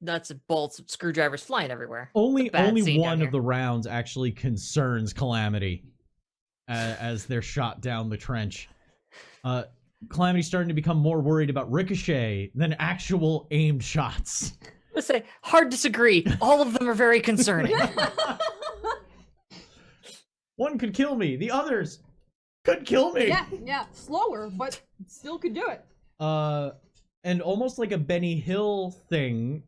Nuts and bolts, screwdrivers flying everywhere. Only It's a bad scene one down of the rounds actually concerns Calamity as they're shot down the trench. Calamity's starting to become more worried about ricochet than actual aimed shots. Let's say, hard disagree. All of them are very concerning. One could kill me. The others could kill me. Yeah. Slower, but still could do it. And almost like a Benny Hill thing,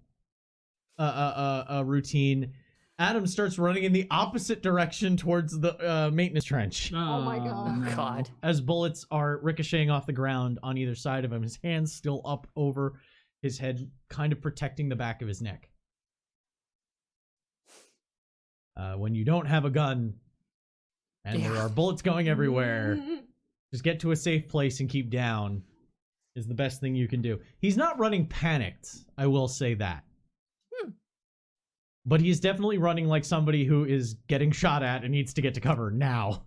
a routine, Adam starts running in the opposite direction towards the maintenance trench. Oh my God. Oh, God. As bullets are ricocheting off the ground on either side of him, his hands still up over his head, kind of protecting the back of his neck. When you don't have a gun and there are bullets going everywhere, just get to a safe place and keep down is the best thing you can do. He's not running panicked, I will say that. But he's definitely running like somebody who is getting shot at and needs to get to cover now.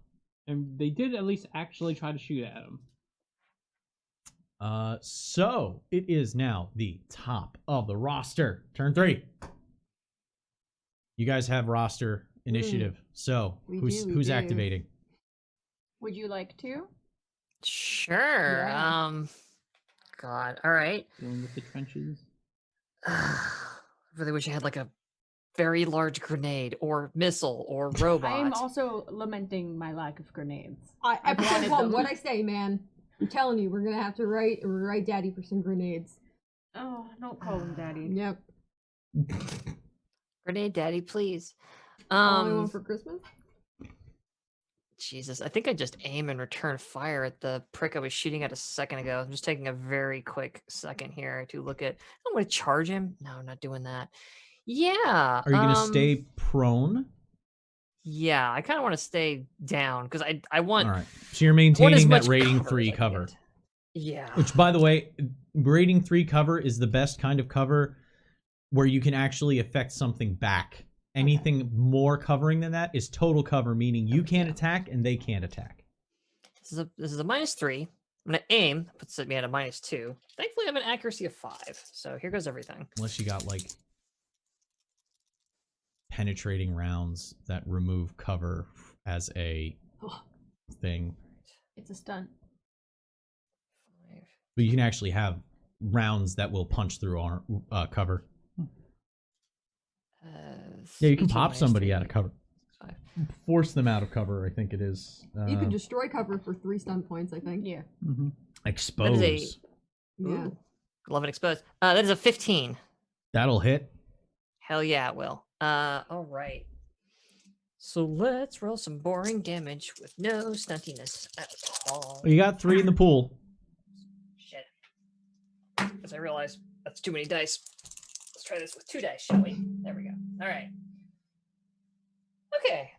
And they did at least actually try to shoot at him. So it is now the top of the roster. Turn 3. You guys have roster initiative. So We who's do. activating? Would you like to? Sure. Yeah. God. All right. Dealing with the trenches. Really wish I had like a very large grenade or missile or robot. I am also lamenting my lack of grenades. I I've wanted them. what I say, man. I'm telling you, we're gonna have to write Daddy for some grenades. Oh, don't call him daddy. Yep. Grenade daddy, please. All I want for Christmas. Jesus, I think I just aim and return fire at the prick I was shooting at a second ago. I'm just taking a very quick second here to look at. I'm going to charge him. No, I'm not doing that. Yeah. Are you going to stay prone? Yeah, I kind of want to stay down because I want. All right. So you're I want as maintaining that much rating cover 3 as I cover. can. Yeah. Which, by the way, rating 3 cover is the best kind of cover where you can actually affect something back. Anything more covering than that is total cover, meaning you can't attack and they can't attack. This is a -3. I'm gonna aim. Puts me at a -2. Thankfully, I have an accuracy of 5. So here goes everything. Unless you got like penetrating rounds that remove cover as a thing. It's a stunt. 5. But you can actually have rounds that will punch through cover. Yeah, you can 18 pop minus somebody 3, out of cover. 5. Force them out of cover, I think it is. You can destroy cover for 3 stun points, I think. Yeah. Expose. That is Yeah. Ooh, love it exposed. That is a 15. That'll hit. Hell yeah, it will. All right. So let's roll some boring damage with no stuntiness at all. You got 3 in the pool. Shit. As I realize that's too many dice. Let's try this with 2 dice, shall we? There we go. All right. Okay.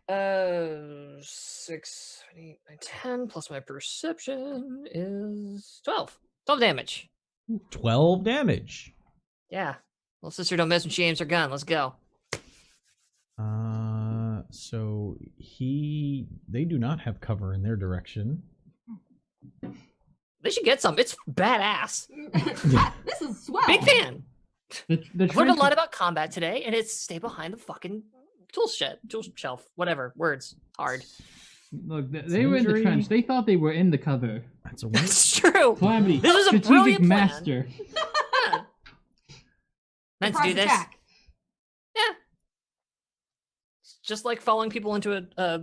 6, 7, 8, 9, 10 plus my perception is 12. 12 damage. 12 damage. Yeah. Little sister don't mess when she aims her gun. Let's go. So they do not have cover in their direction. They should get some. It's badass. This is swell. Big fan. The I've learned a trench- lot about combat today, and it's stay behind the fucking tool shelf, whatever. Words. Hard. Look, they were in the Injury. trench. They thought they were in the cover. That's a win. It's true. Calamity, This is a strategic brilliant plan. master. Yeah. Meant to do Surprise this. attack. Yeah. It's just like following people into a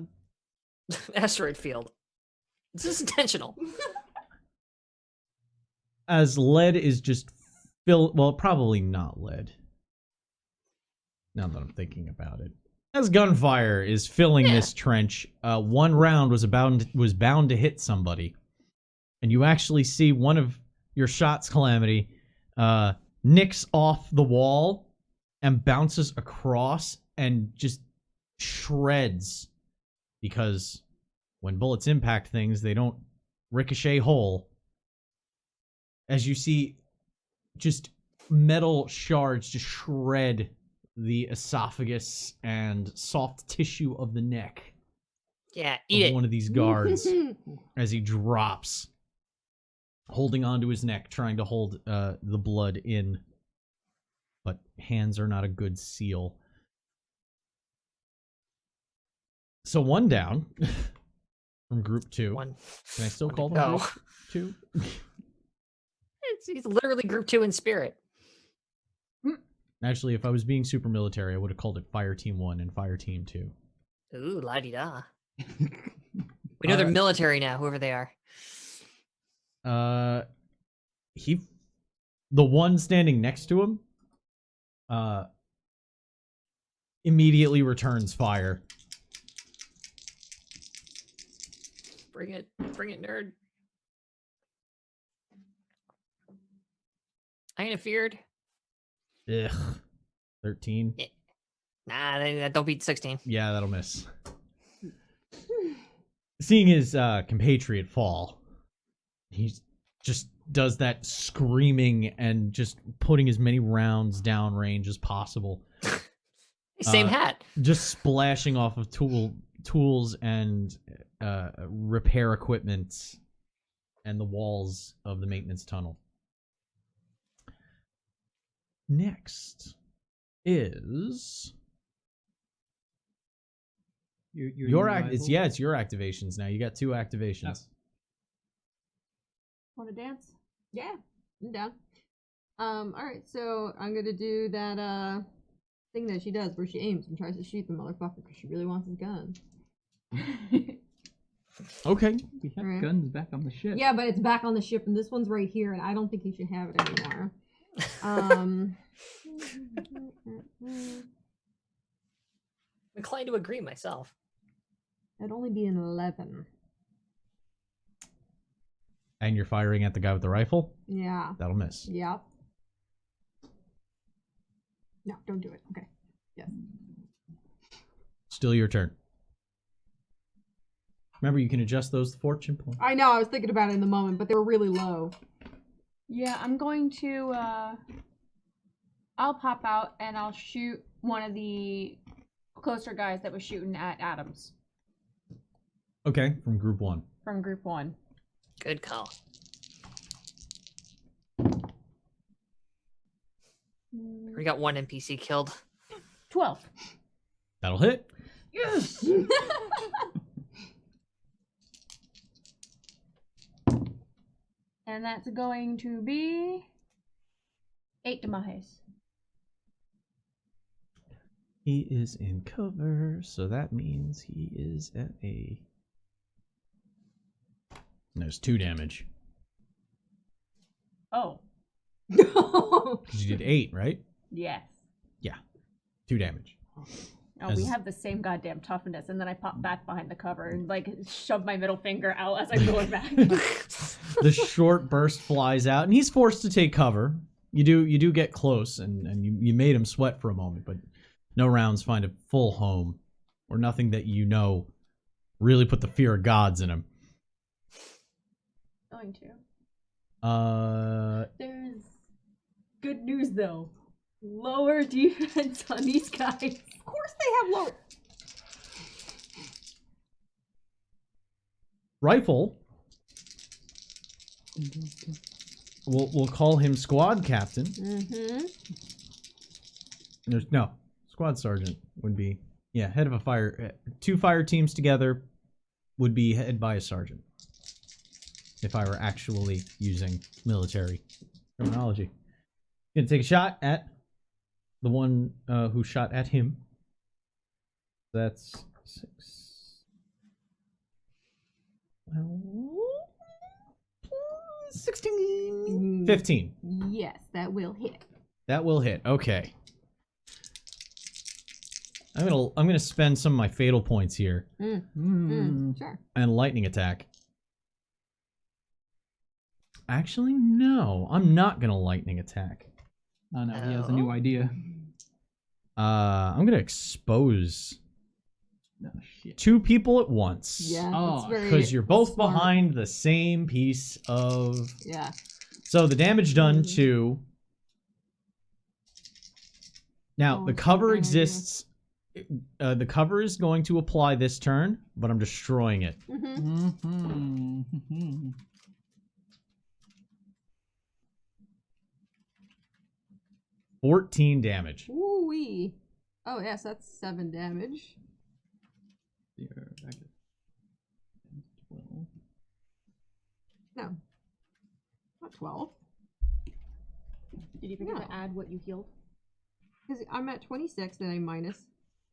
asteroid field. This is intentional. As lead is just well, probably not lead. Now that I'm thinking about it. As gunfire is filling this trench, one round was bound to hit somebody. And you actually see one of your shots, Calamity, nicks off the wall and bounces across and just shreds. Because when bullets impact things, they don't ricochet whole. As you see just metal shards just shred the esophagus and soft tissue of the neck Yeah, of eat it. one of these guards as he drops, holding onto his neck, trying to hold the blood in. But hands are not a good seal. So 1 down from group 2. One. Can I still One to call them go. group 2? He's literally group 2 in spirit. Actually, if I was being super military, I would have called it Fire Team 1 and Fire Team 2. Ooh, la-di-da. We know they're military now, whoever they are. The one standing next to him, immediately returns fire. Bring it, nerd. I interfered. Ugh. 13. Nah, that don't beat 16. Yeah, that'll miss. Seeing his compatriot fall, he just does that screaming and just putting as many rounds downrange as possible. Same hat. Just splashing off of tools and repair equipment and the walls of the maintenance tunnel. Next is your it's your activations now. You got 2 activations. Want to dance? Yeah, I'm down. Alright, so I'm gonna do that thing that she does where she aims and tries to shoot the motherfucker because she really wants his gun. Okay. We have Alright. guns back on the ship. Yeah, but it's back on the ship and this one's right here and I don't think he should have it anymore. I'm Inclined to agree myself. It'd only be an 11. And you're firing at the guy with the rifle? Yeah. That'll miss. Yep. No, don't do it. Okay. Yes. Still your turn. Remember, you can adjust those fortune points. I know, I was thinking about it in the moment, but they were really low. Yeah, I'm going to, I'll pop out and I'll shoot one of the closer guys that was shooting at Adams Okay, from group 1. from group 1. Good call. We got 1 NPC killed. 12. That'll hit. Yes! And that's going to be 8 to my haste. He is in cover, so that means he is at a... There's 2 damage. Oh. 'Cause you did 8, right? Yes. Yeah. 2 damage. Oh, we have the same goddamn toughness, and then I pop back behind the cover and like shove my middle finger out as I'm going back. The short burst flies out, and he's forced to take cover. You do get close, and you made him sweat for a moment, but no rounds find a full home, or nothing that you know really put the fear of gods in him. Going to. Uh, There's good news though. Lower defense on these guys. Of course they have lower. Rifle. We'll call him squad captain. Mm-hmm. There's no squad sergeant would be head of a fire. 2 fire teams together would be headed by a sergeant. If I were actually using military terminology, gonna take a shot at the one who shot at him. That's 6. Well, 16, 15. Yes, that will hit. That will hit. Okay. I'm gonna spend some of my fatal points here Sure. and lightning attack. Actually, no. I'm not gonna lightning attack. Oh no, he has a new idea. I'm gonna expose No shit. 2 people at once. Yeah. Oh, that's very Because you're both smart. behind the same piece of... Yeah. So the damage done to... Now, Oh, the that's a cover good idea. exists... the cover is going to apply this turn, but I'm destroying it. Mm-hmm. Mm-hmm. 14 damage. Ooh-wee. Oh, yes, that's 7 damage. No. Not 12. Did you forget No. to add what you healed? Because I'm at 26, then I minus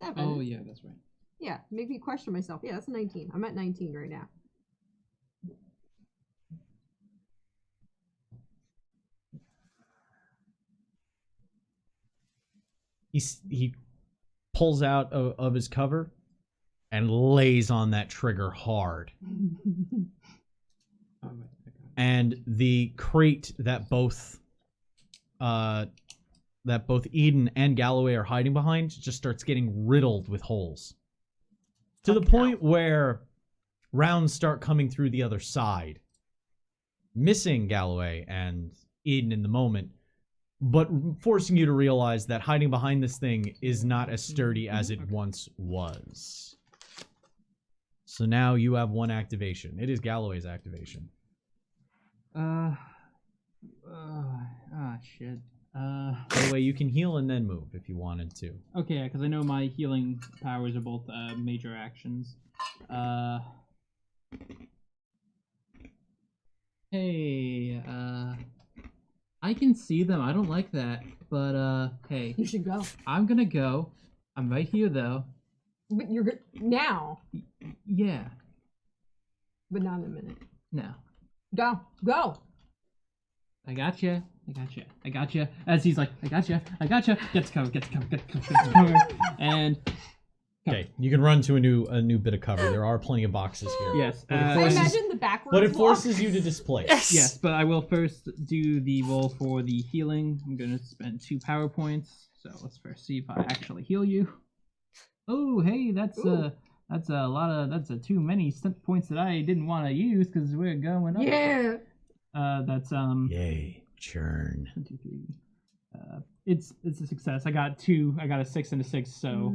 7. Oh yeah, that's right. Yeah, make me question myself. Yeah, that's 19. I'm at 19 right now. He pulls out of his cover and lays on that trigger hard. Oh, right. And the crate that both Eden and Galloway are hiding behind just starts getting riddled with holes. To the point where rounds start coming through the other side, missing Galloway and Eden in the moment, but forcing you to realize that hiding behind this thing is not as sturdy as it once was. So now you have 1 activation. It is Galloway's activation. Shit. By the way, you can heal and then move if you wanted to. Okay, because I know my healing powers are both major actions. Hey, I can see them. I don't like that, but hey, You should go. I'm gonna go. I'm right here though. But you're good now, Yeah. but not in a minute. No. Go. Go. I gotcha. I gotcha. As he's like, I gotcha. Gets cover. And Okay, you can run to a new bit of cover. There are plenty of boxes here. yes, But it I forces- imagine the backwards But it walk. forces you to displace. yes, but I will first do the roll for the healing. I'm gonna spend 2 power points. So let's first see if I actually heal you. Oh, hey, that's a lot of too many step points that I didn't want to use because we're going up. Yeah. That's Yay, churn. 1, 2, 3. It's a success. I got 2. I got a 6 and a 6, so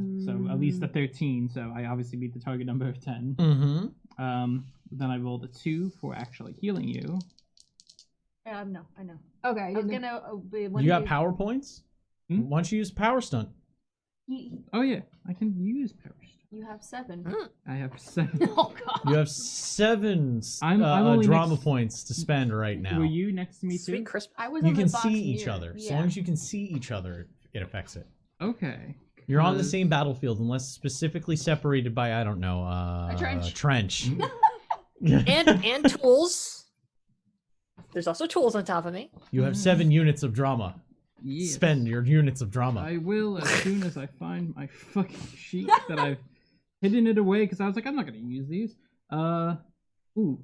at least a 13. So I obviously beat the target number of 10. Mm-hmm. Then I rolled a 2 for actually healing you. No, I know. Okay. I was gonna. You got power points? Hmm? Why don't you use power stunt? Oh yeah, I can use power. You have 7. I have 7. Oh god. You have 7 I'm only drama next- points to spend right now. Were you next to me too? Sweet Christmas. I was. You on can the box see each near- other. Yeah. So long as you can see each other, it affects it. Okay. Because You're on the because- same battlefield unless specifically separated by, I don't know, A trench. trench. And tools. There's also tools on top of me. You have 7 units of drama. Yes. Spend your units of drama. I will as soon as I find my fucking sheet that I've hidden it away because I was like, I'm not gonna use these. Ooh.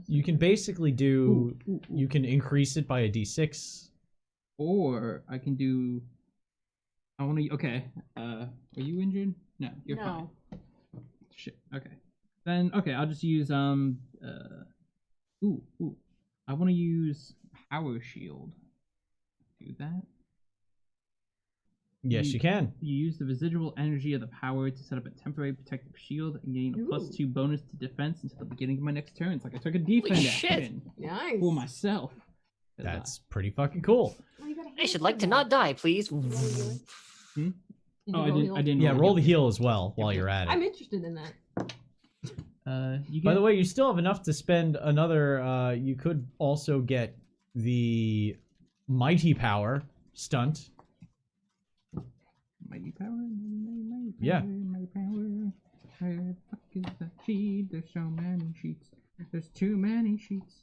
You can basically do. Ooh. You can increase it by a d6. Or I can do. I want to. Okay. Are you injured? No, you're fine. Shit. Okay. Then okay, I'll just use Ooh. I want to use power shield. Do that. Yes, you can. You use the residual energy of the power to set up a temporary protective shield and gain a +2 bonus to defense until the beginning of my next turn. It's like I took a defense shit. action Nice. for myself. That's pretty fucking cool. I should like to not die, please. Oh, I roll didn't. Yeah, roll the heal. heal as well while you're at I'm it. interested in that. You By get, the way, you still have enough to spend another. You could also get the mighty power stunt. mighty power, mighty Yeah. mighty power. Where the fuck is that sheet? There's so many sheets. There's too many sheets.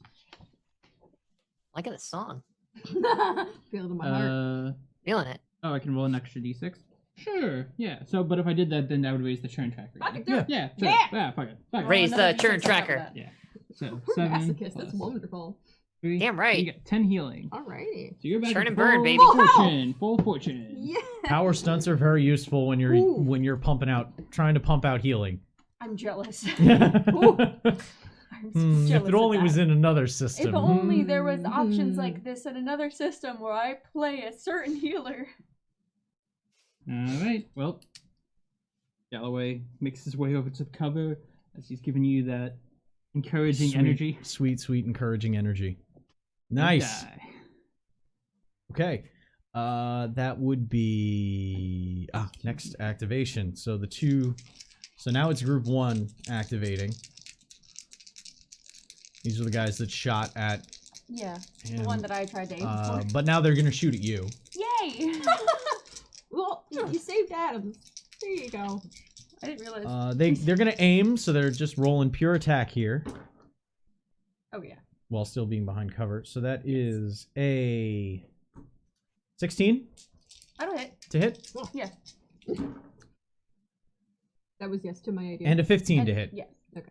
Liking the song. Feel it in my heart. Feeling it. Oh, I can roll an extra d6. Sure. Yeah. So, but if I did that, then that would raise the turn tracker. Fuck it, again. do it. Yeah. Sure. Yeah. Yeah. Fuck it. Fuck it. Raise Another the turn D6 on top of tracker. that. Yeah. So 7 Masochist, that's plus wonderful. 3. Damn right. You get 10 healing. Alrighty. So you're back Churn to and burn, full baby. fortune. Full fortune. Yeah. Power stunts are very useful when you're Ooh. trying to pump out healing. I'm jealous. Ooh. I'm so If jealous it only of was that. in another If system. only there was options like this in another system where I play a certain healer. All right. Well, Galloway makes his way over to the cover as he's giving you that encouraging Sweet, energy. Sweet, encouraging energy. You Nice. die. Okay. That would be next activation. So the two. So now it's group 1 activating. These are the guys that shot at Yeah, him. the one that I tried to aim for. But now they're gonna shoot at you. Yay! Well, you saved Adams. There you go. I didn't realize. They're gonna aim, so they're just rolling pure attack here Oh yeah. while still being behind cover. So that is a 16 I don't hit. to hit Yeah. That was yes to my idea. and a 15 to And- hit. Yes. Okay.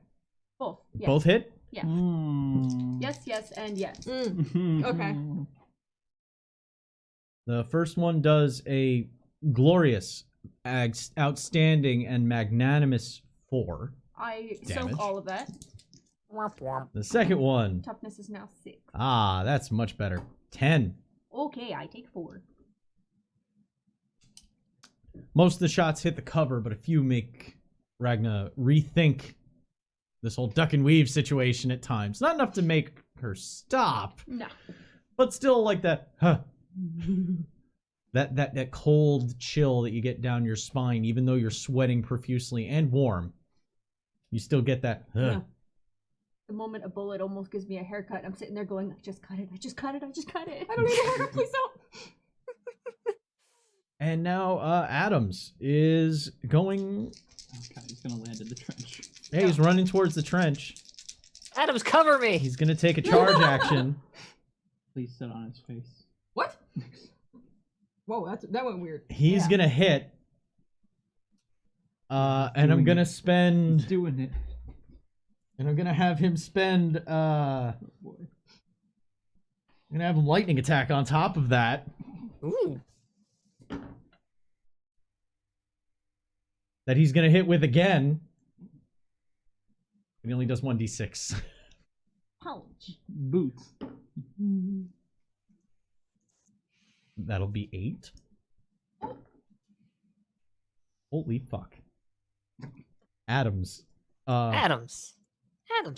Both. Yes. Both hit. Yeah. Mm. Yes, and yes. Okay. The first one does a glorious, outstanding, and magnanimous 4. I Damage. soak all of that. The second one, Toughness is now 6. that's much better. 10. Okay, I take 4. Most of the shots hit the cover, but a few make Ragna rethink this whole duck and weave situation at times. Not enough to make her stop, No. but still like that, that cold chill that you get down your spine, even though you're sweating profusely and warm. You still get that, Yeah. The moment a bullet almost gives me a haircut, I'm sitting there going, I just cut it. I just cut it. I don't need a haircut, please don't. And now Adams is going. Oh god, he's gonna land in the trench. Hey, he's running towards the trench. Adams, cover me! He's gonna take a charge action. Please sit on his face. What? Whoa, that went weird. He's Yeah. gonna hit. And I'm doing gonna it. spend. He's doing it. And I'm gonna have him spend. I'm Boy. gonna have him lightning attack on top of that. Ooh. That he's gonna hit with again. And he only does 1d6. Punch. Boots. That'll be 8. Holy fuck. Adams. Adams.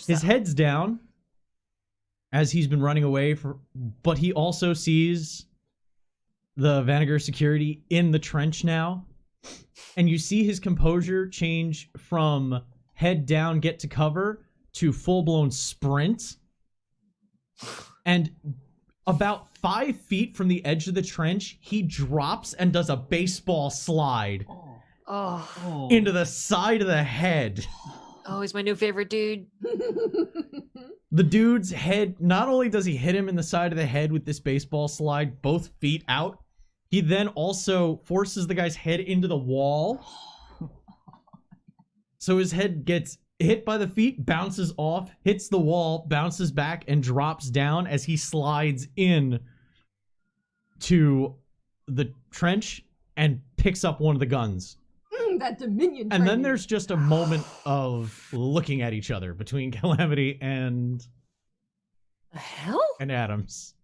His stop. head's down as he's been running away but he also sees the Vanagar security in the trench now. And you see his composure change from head down, get to cover, to full-blown sprint. And About 5 feet from the edge of the trench, he drops and does a baseball slide Oh, into the side of the head. oh, he's my new favorite dude. The dude's head, not only does he hit him in the side of the head with this baseball slide, both feet out, he then also forces the guy's head into the wall. So his head gets hit by the feet, bounces off, hits the wall, bounces back, and drops down as he slides in to the trench and picks up one of the guns. That Dominion. And then training. there's just a moment of looking at each other between Calamity and The hell? Adams.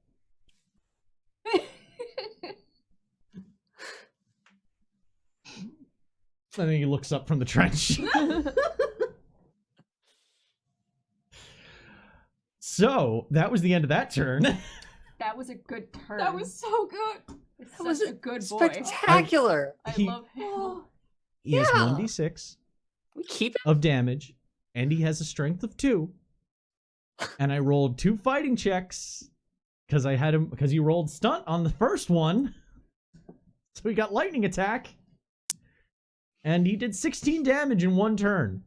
And then he looks up from the trench. So, that was the end of that turn. That was a good turn. That was so good. It's That was such a good boy. Spectacular. I He- love him. He has Yeah. 1d6 We keep it. of damage, and he has a strength of 2. And I rolled 2 fighting checks because I had him because he rolled stunt on the first one. So he got lightning attack. And he did 16 damage in 1 turn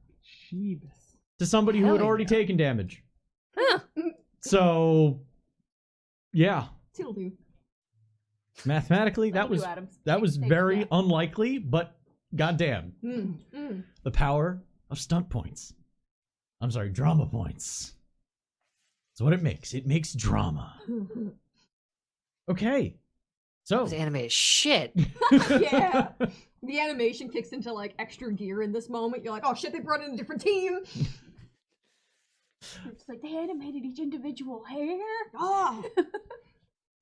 Jeebus. to somebody who had Hell already yeah. taken damage. Huh. So yeah, Still do. mathematically that Thank you, was Adams. that was Thank very you. unlikely, but goddamn, the power of stunt points. I'm sorry, drama points. That's what it makes. It makes drama. Okay, so This anime is shit. Yeah. The animation kicks into like extra gear in this moment. You're like, oh shit, they brought in a different team. It's like they animated each individual hair. Oh,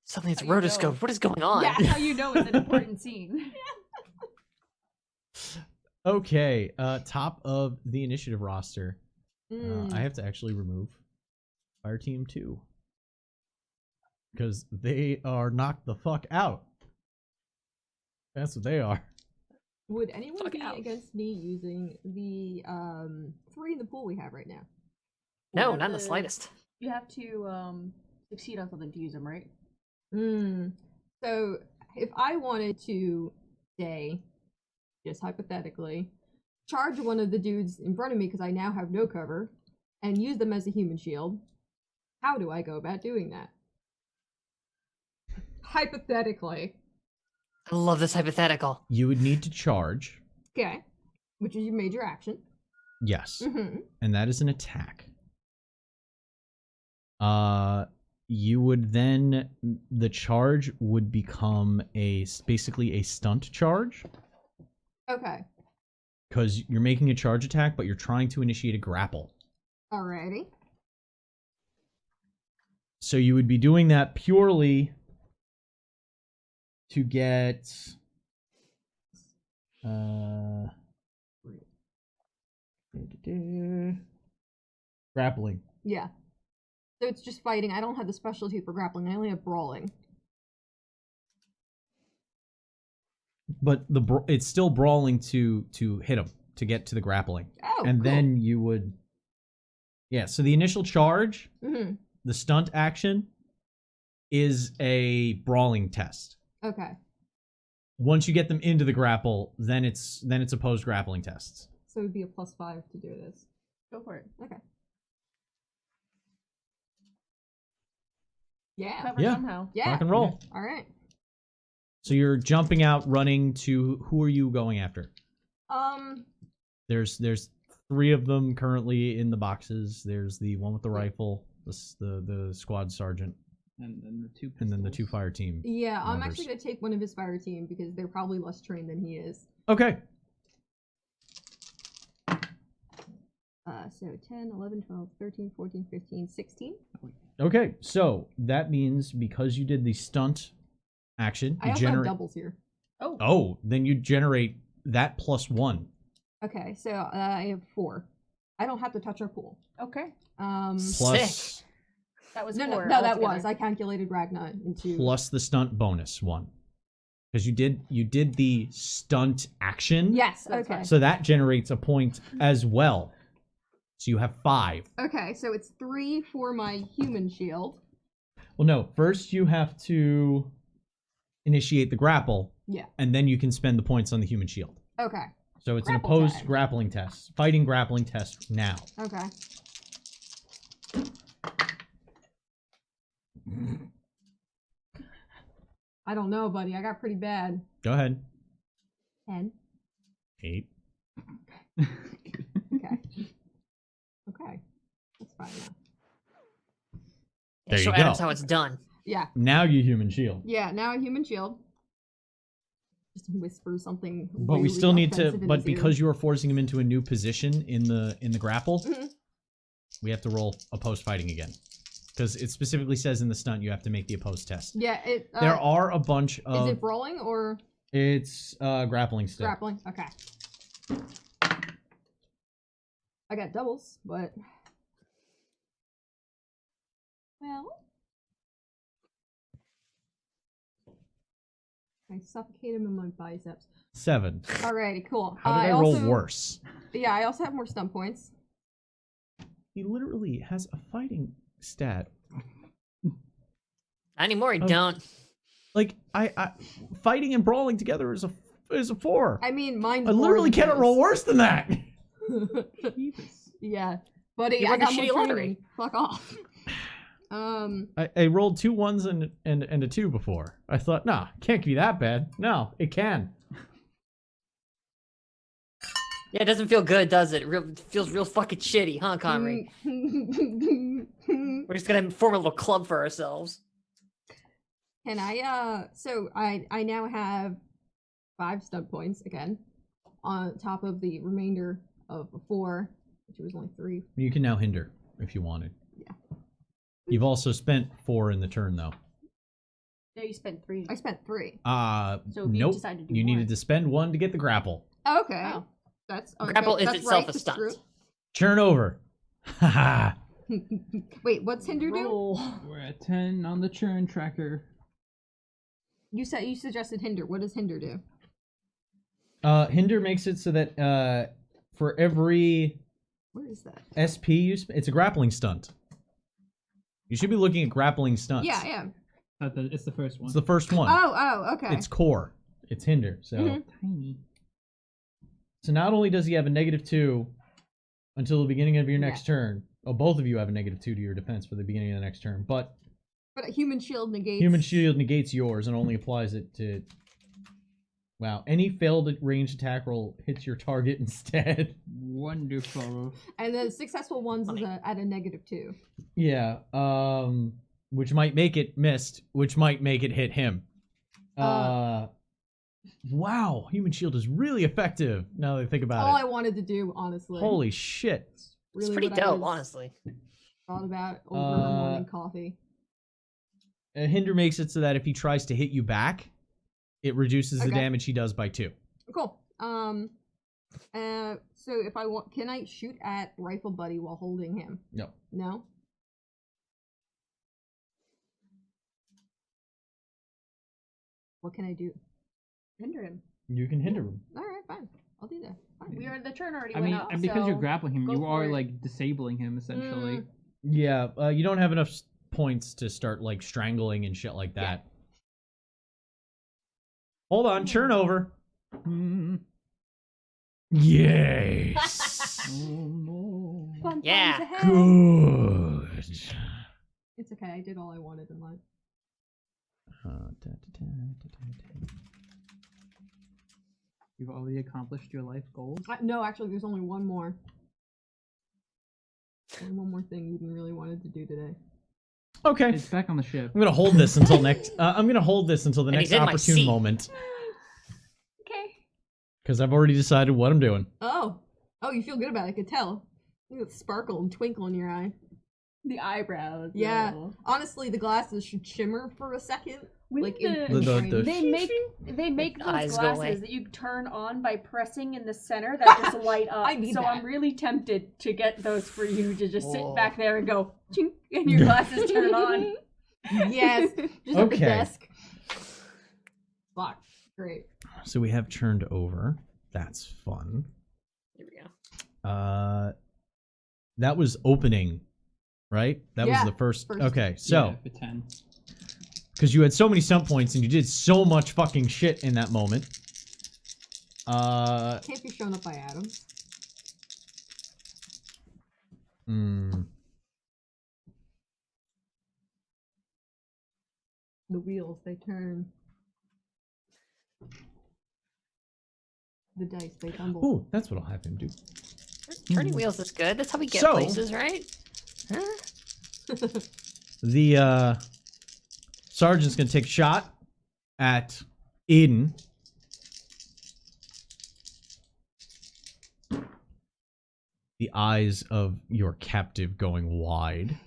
Suddenly it's How you know. rotoscope. What is going on? Yeah, that's how you know it's an important scene. okay, top of the initiative roster. Mm. I have to actually remove Fire Team 2 because they are knocked the fuck out. That's what they are. Would anyone Fuck be out. against me using the 3 in the pool we have right now? No, Yeah, not in the slightest. You have to succeed on something to use them, right? So if I wanted to, say, just hypothetically, charge one of the dudes in front of me because I now have no cover, and use them as a human shield, how do I go about doing that? Hypothetically. I love this hypothetical. You would need to charge. Okay. Which is your major action. Yes. Mm-hmm. And that is an attack. You would then the charge would become basically a stunt charge Okay. because you're making a charge attack, but you're trying to initiate a grapple. Alrighty. So you would be doing that purely to get grappling. Yeah. So it's just fighting. I don't have the specialty for grappling. I only have brawling. But it's still brawling to hit him, to get to the grappling. Oh, and cool. then you would so the initial charge, Mm-hmm. the stunt action, is a brawling test. Okay. Once you get them into the grapple, then it's a post grappling test. So it would be a +5 to do this. Go for it. Okay. Yeah. Clever Yeah. somehow. Yeah. Rock and roll. All right. So you're jumping out, running to who are you going after? There's There's 3 of them currently in the boxes. There's the one with the rifle, the squad sergeant, And then the 2 pistols. and then the 2 fire team. Yeah, I'm members. actually gonna take one of his fire team because they're probably less trained than he is. Okay. So 10, 11, 12, 13, 14, 15, 16. Okay. So that means because you did the stunt action, I you also have generate. doubles here. Oh. Oh, then you generate that +1. Okay, so I have 4. I don't have to touch our pool. Okay. Plus That was No, no, 4 that altogether. was. I calculated Ragnar into. plus the stunt bonus 1. Because you did the stunt action. Yes. That's Okay. fine. So that generates a point as well. So you have 5. Okay, so it's 3 for my human shield. Well, no. First, you have to initiate the grapple, Yeah. and then you can spend the points on the human shield. Okay. So it's Grapple an opposed tag. grappling test. Fighting grappling test now. Okay. I don't know, buddy. I got pretty bad. Go ahead. 10. 8. Okay. Okay. That's fine now. There Show you Adams go. how it's done. Yeah. Now you human shield. Yeah, now a human shield. Just whisper something. But we really still need to. offensive in But his ear. because you are forcing him into a new position in the grapple, Mhm. we have to roll opposed fighting again. Because it specifically says in the stunt you have to make the opposed test. Yeah, it. There are a bunch Is of. it brawling or It's grappling still. grappling? Okay. I got doubles, but. Well. I suffocate him in my biceps. 7. Alrighty, cool. How did I roll also, worse? Yeah, I also have more stun points. He literally has a fighting stat. Not anymore, I Oh. don't. Like I fighting and brawling together is a 4. I mean, mine's I literally more than cannot roll worse than that. yours. Yeah, buddy, You I won the got more shitty lottery. training. Fuck off. I rolled 2 1s and a 2 before. I thought, nah, can't be that bad. No, it can. Yeah, it doesn't feel good, does it? It feels real fucking shitty, huh, Connery? We're just gonna form a little club for ourselves. Can I? So I now have 5 stun points again, on top of the remainder of 4, which was only 3. You can now hinder if you wanted. Yeah. You've also spent 4 in the turn though. No, you spent 3. I spent 3. So if you nope. decide to do You more. needed to spend 1 to get the grapple. Okay. Oh. That's Grapple is that's itself right, a that's stunt. true. Turn over. Haha. Wait, what's hinder do? Roll. We're at 10 on the churn tracker. You suggested hinder. What does hinder do? Hinder makes it so that for every Where is that? SP it's a grappling stunt. You should be looking at grappling stunts. Yeah, yeah. It's the first one. It's the first one. Oh, okay. It's core. It's hinder. So Mhm. Tiny. so not only does he have a -2 until the beginning of your next turn. Oh, both of you have a -2 to your defense for the beginning of the next turn, but But a human shield negates. human shield negates yours and only applies it to. Wow, any failed ranged attack roll hits your target instead. Wonderful. And the successful ones is at a -2. Yeah, which might make it missed, which might make it hit him. Wow, human shield is really effective now that I think about All it. I wanted to do, honestly. Holy shit. Really It's pretty what I dope, was honestly. Thought about over my morning coffee. Hinder makes it so that if he tries to hit you back, it reduces the Okay. damage he does by 2. Cool. So if I want, can I shoot at Rifle Buddy while holding him? No. No. What can I do? Hinder him. You can hinder him. All right, fine. I'll do that. Fine. We are the turn already I went mean, up, and because you're so grappling him, go you for are it. like disabling him essentially. Mm. Yeah, you don't have enough points to start like strangling and shit like that. Hold on, churn over. Mm. Yes. Oh no. Fun Yeah. times ahead. Good. It's okay. I did all I wanted in life. You've already accomplished your life goals. No, actually, there's only one more. Only one more thing Eden really wanted to do today. Okay. It's back on the ship. I'm gonna hold this until next. I'm gonna hold this until the And next he's in my opportune seat. moment Okay. because I've already decided what I'm doing. Oh, you feel good about it. I could tell. Look at the sparkle and twinkle in your eye. The eyebrows. Yeah. though. Honestly, the glasses should shimmer for a second. When Like the- in The- frame. the- They make those eyes go away. glasses that you turn on by pressing in the center that just light up. I need so that. I'm really tempted to get those for you to just Whoa. sit back there and go chink and your glasses turn on. Yes, just at the Okay. desk. Fuck. Great. So we have turned over. That's fun. Here we go. That was opening, right? That Yeah, was the first. first. Okay, so Yeah, for 10. because you had so many stunt points and you did so much fucking shit in that moment. Can't be shown up by Adams. The wheels, they turn. The dice, they tumble. Ooh, that's what I'll have him do. Turning wheels is good. That's how we get So- places, right? Huh? The sergeant's gonna take a shot at Eden. The eyes of your captive going wide.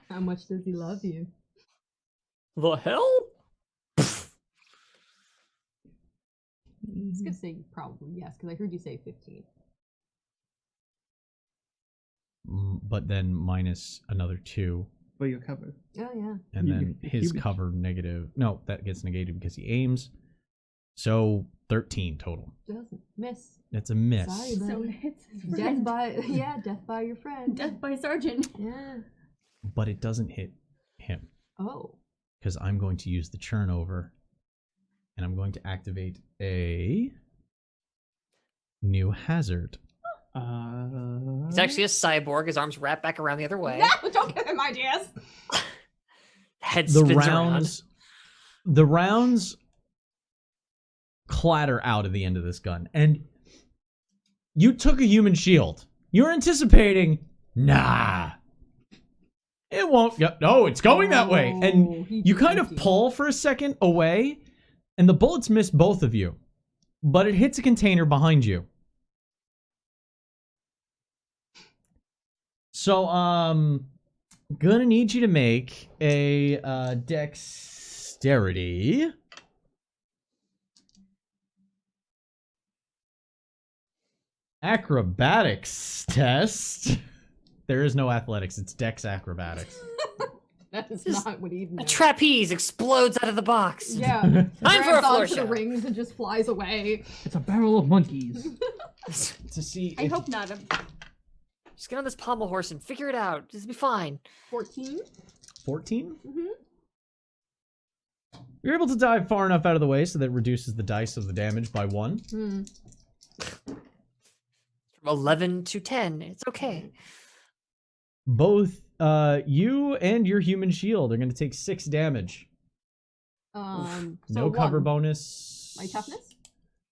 How much does he love you? The hell? I was gonna say probably yes, because I heard you say 15. But then minus another 2. For your cover. Oh yeah. And then You- his you- cover negative. No, that gets negated because he aims. So 13 total. Doesn't miss. That's a miss. Sorry, So buddy. it's his Death friend. by death by your friend. Death by Sergeant. Yeah. But it doesn't hit him Oh. because I'm going to use the churn over and I'm going to activate a new hazard. He's actually a cyborg. His arms wrap back around the other way. No, don't give him ideas. Head The spins rounds clatter out of the end of this gun, and you took a human shield. You're anticipating, nah, it won't go. No, it's going that way, Oh, and he you kind of did. pull for a second away, and the bullets miss both of you, but it hits a container behind you. So, gonna need you to make a dexterity. Acrobatics test. There is no athletics, it's dex acrobatics. That is Just not what Eden A knows. trapeze explodes out of the box. Yeah. Time for a Grabs floor onto the show. rings and just flies away. It's a barrel of monkeys. To see I if hope not. Just get on this pommel horse and figure it out. Just be fine. 14? 14? Mm-hmm. You're able to dive far enough out of the way so that it reduces the dice of the damage by 1. Hmm. From 11 to 10. It's okay. Both you and your human shield are going to take 6 damage. So No cover 1. bonus. My toughness?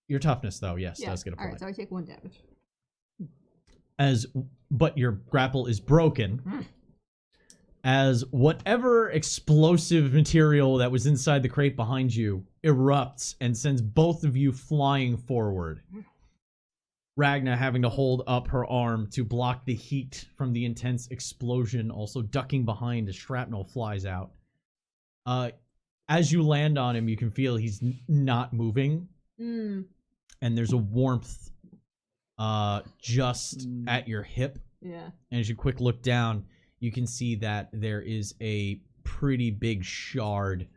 Your toughness, though, yes, Yeah. does get applied. Alright, so I take 1 damage. But your grapple is broken. As whatever explosive material that was inside the crate behind you erupts and sends both of you flying forward. Ragna having to hold up her arm to block the heat from the intense explosion, also ducking behind as shrapnel flies out. As you land on him, you can feel he's not moving, Mm. and there's a warmth just at your hip. Yeah. And as you quick look down, you can see that there is a pretty big shard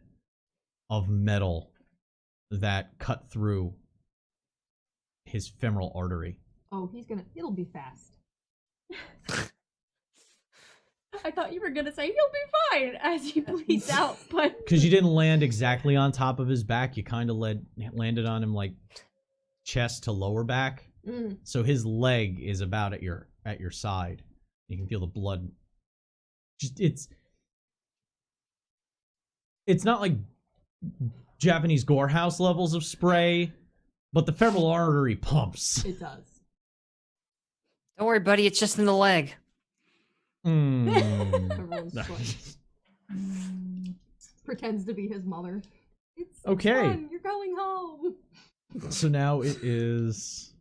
of metal that cut through his femoral artery. Oh, it'll be fast. I thought you were gonna say he'll be fine as he bleeds out, but Because you didn't land exactly on top of his back, you kind of landed on him like chest to lower back. Mm. So his leg is about at your side. You can feel the blood. It's not like Japanese gore house levels of spray, but the femoral artery pumps. It does. Don't worry, buddy. It's just in the leg. Everyone's just like, pretends to be his mother. It's Okay. fun. You're going home. So now it is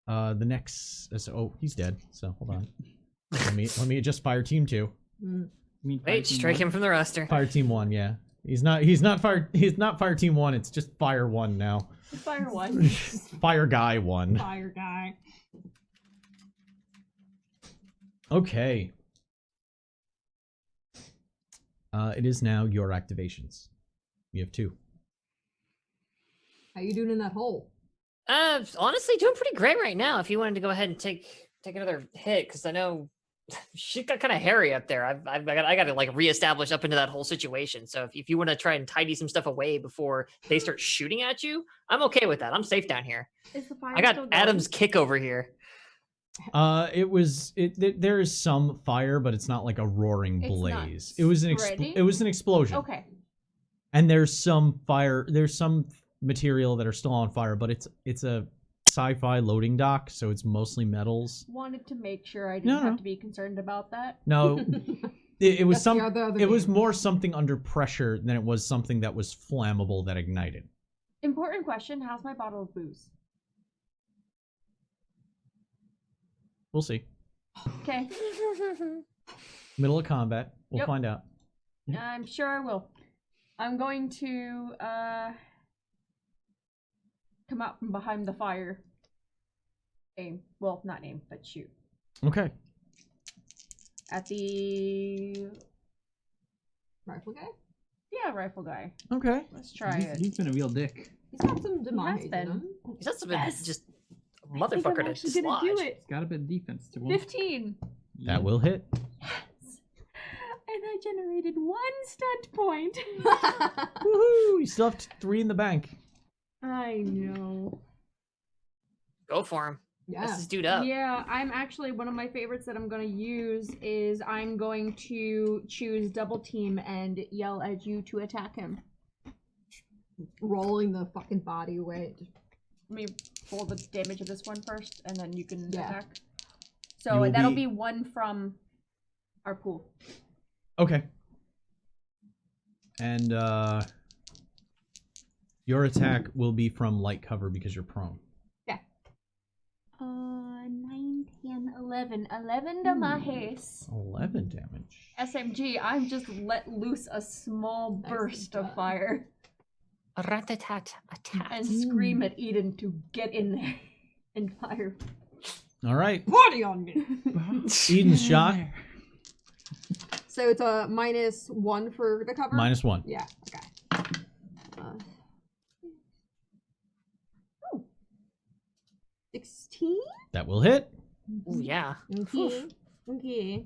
the next. Oh, he's dead. So hold on. Let me adjust fire team 2. Mm. Wait, strike him from the roster. Fire team 1, yeah. He's not fire team 1. It's just fire 1 now. fire one. Fire guy 1. Fire guy. Okay. It is now your activations. You have 2. How you doing in that hole? Honestly, doing pretty great right now. If you wanted to go ahead and take another hit, because I know shit got kind of hairy up there. I got to like reestablish up into that whole situation. So if you want to try and tidy some stuff away before they start shooting at you, I'm okay with that. I'm safe down here. Is the fire I got still going? Adam's kick over here. There is some fire, but it's not like a roaring It's not blaze. It was spreading? it was an explosion. Okay. And there's some fire. There's some material that are still on fire, but it's a sci-fi loading dock, so it's mostly metals. Wanted to make sure I didn't No. have to be concerned about that. No, it was That's the other It was game. more something under pressure than it was something that was flammable that ignited. Important question, how's my bottle of booze? We'll see. Okay. Middle of combat, we'll Yep. find out. I'm sure I will. I'm going to come out from behind the fire. Aim. Well, not aim, but shoot. Okay. At the Rifle guy? yeah, rifle guy. Okay. Let's try He's- it. He's been a real dick. He's got some has demise in been. him. He's not some Yes. just I think motherfucker I'm to actually gonna dislodge. do it. He's got a bit of defense to him. 15. That will hit. Yes. And I generated 1 stunt point. Woohoo! You still have 3 in the bank. I know. Go for him. Yeah. Mess this dude up. Yeah, I'm actually one of my favorites that I'm gonna use is I'm going to choose double team and yell at you to attack him. Rolling the fucking body away. Let me roll the damage of this one first, and then you can Yeah. attack. You So will that'll be- be 1 from our pool. Okay. And your attack will be from light cover because you're prone. 9, 10, 11. 11 to my haze. 11 damage. SMG, I'm just let loose a small burst of fire Rat-a-tat, attack. and scream at Eden to get in there and fire. All right. Party on me! Eden's shot. So it's a -1 for the cover? -1. Yeah, okay. Ooh. 16? That will hit. Ooh, yeah. Okay. Okay.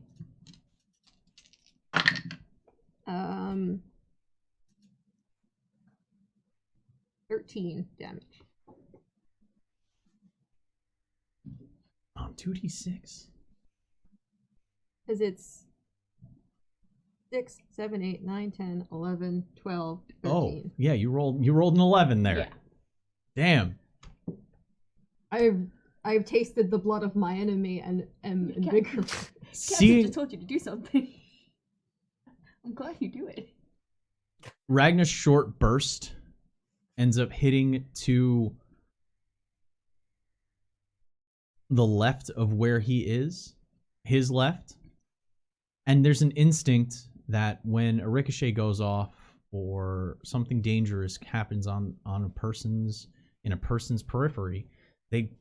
13 damage. 2d6. Because it's 6, 7, 8, 9, 10, 11, 12, 13. Oh, yeah, you rolled an 11 there. Yeah. Damn. I've tasted the blood of my enemy and am Yeah. invigorated. Cassie See, just told you to do something. I'm glad you do it. Ragnar's short burst ends up hitting to the left of where he is, his left. And there's an instinct that when a ricochet goes off or something dangerous happens in a person's periphery, they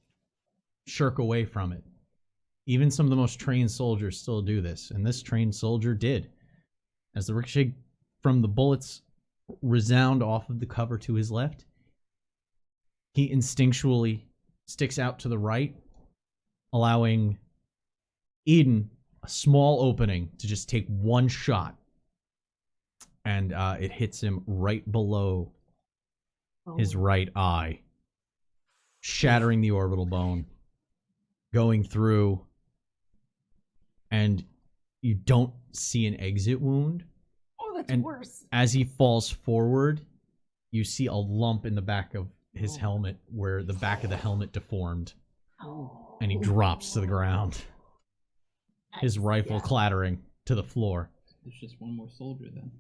shirk away from it. Even some of the most trained soldiers still do this, and this trained soldier did. As the ricochet from the bullets resound off of the cover to his left, he instinctually sticks out to the right, allowing Eden a small opening to just take one shot. And it hits him right below his right eye, shattering the orbital bone, going through, and you don't see an exit wound. Oh, that's And worse. as he falls forward, you see a lump in the back of his helmet where the back of the helmet deformed, Oh. and he drops to the ground, his rifle clattering to the floor. There's just one more soldier then.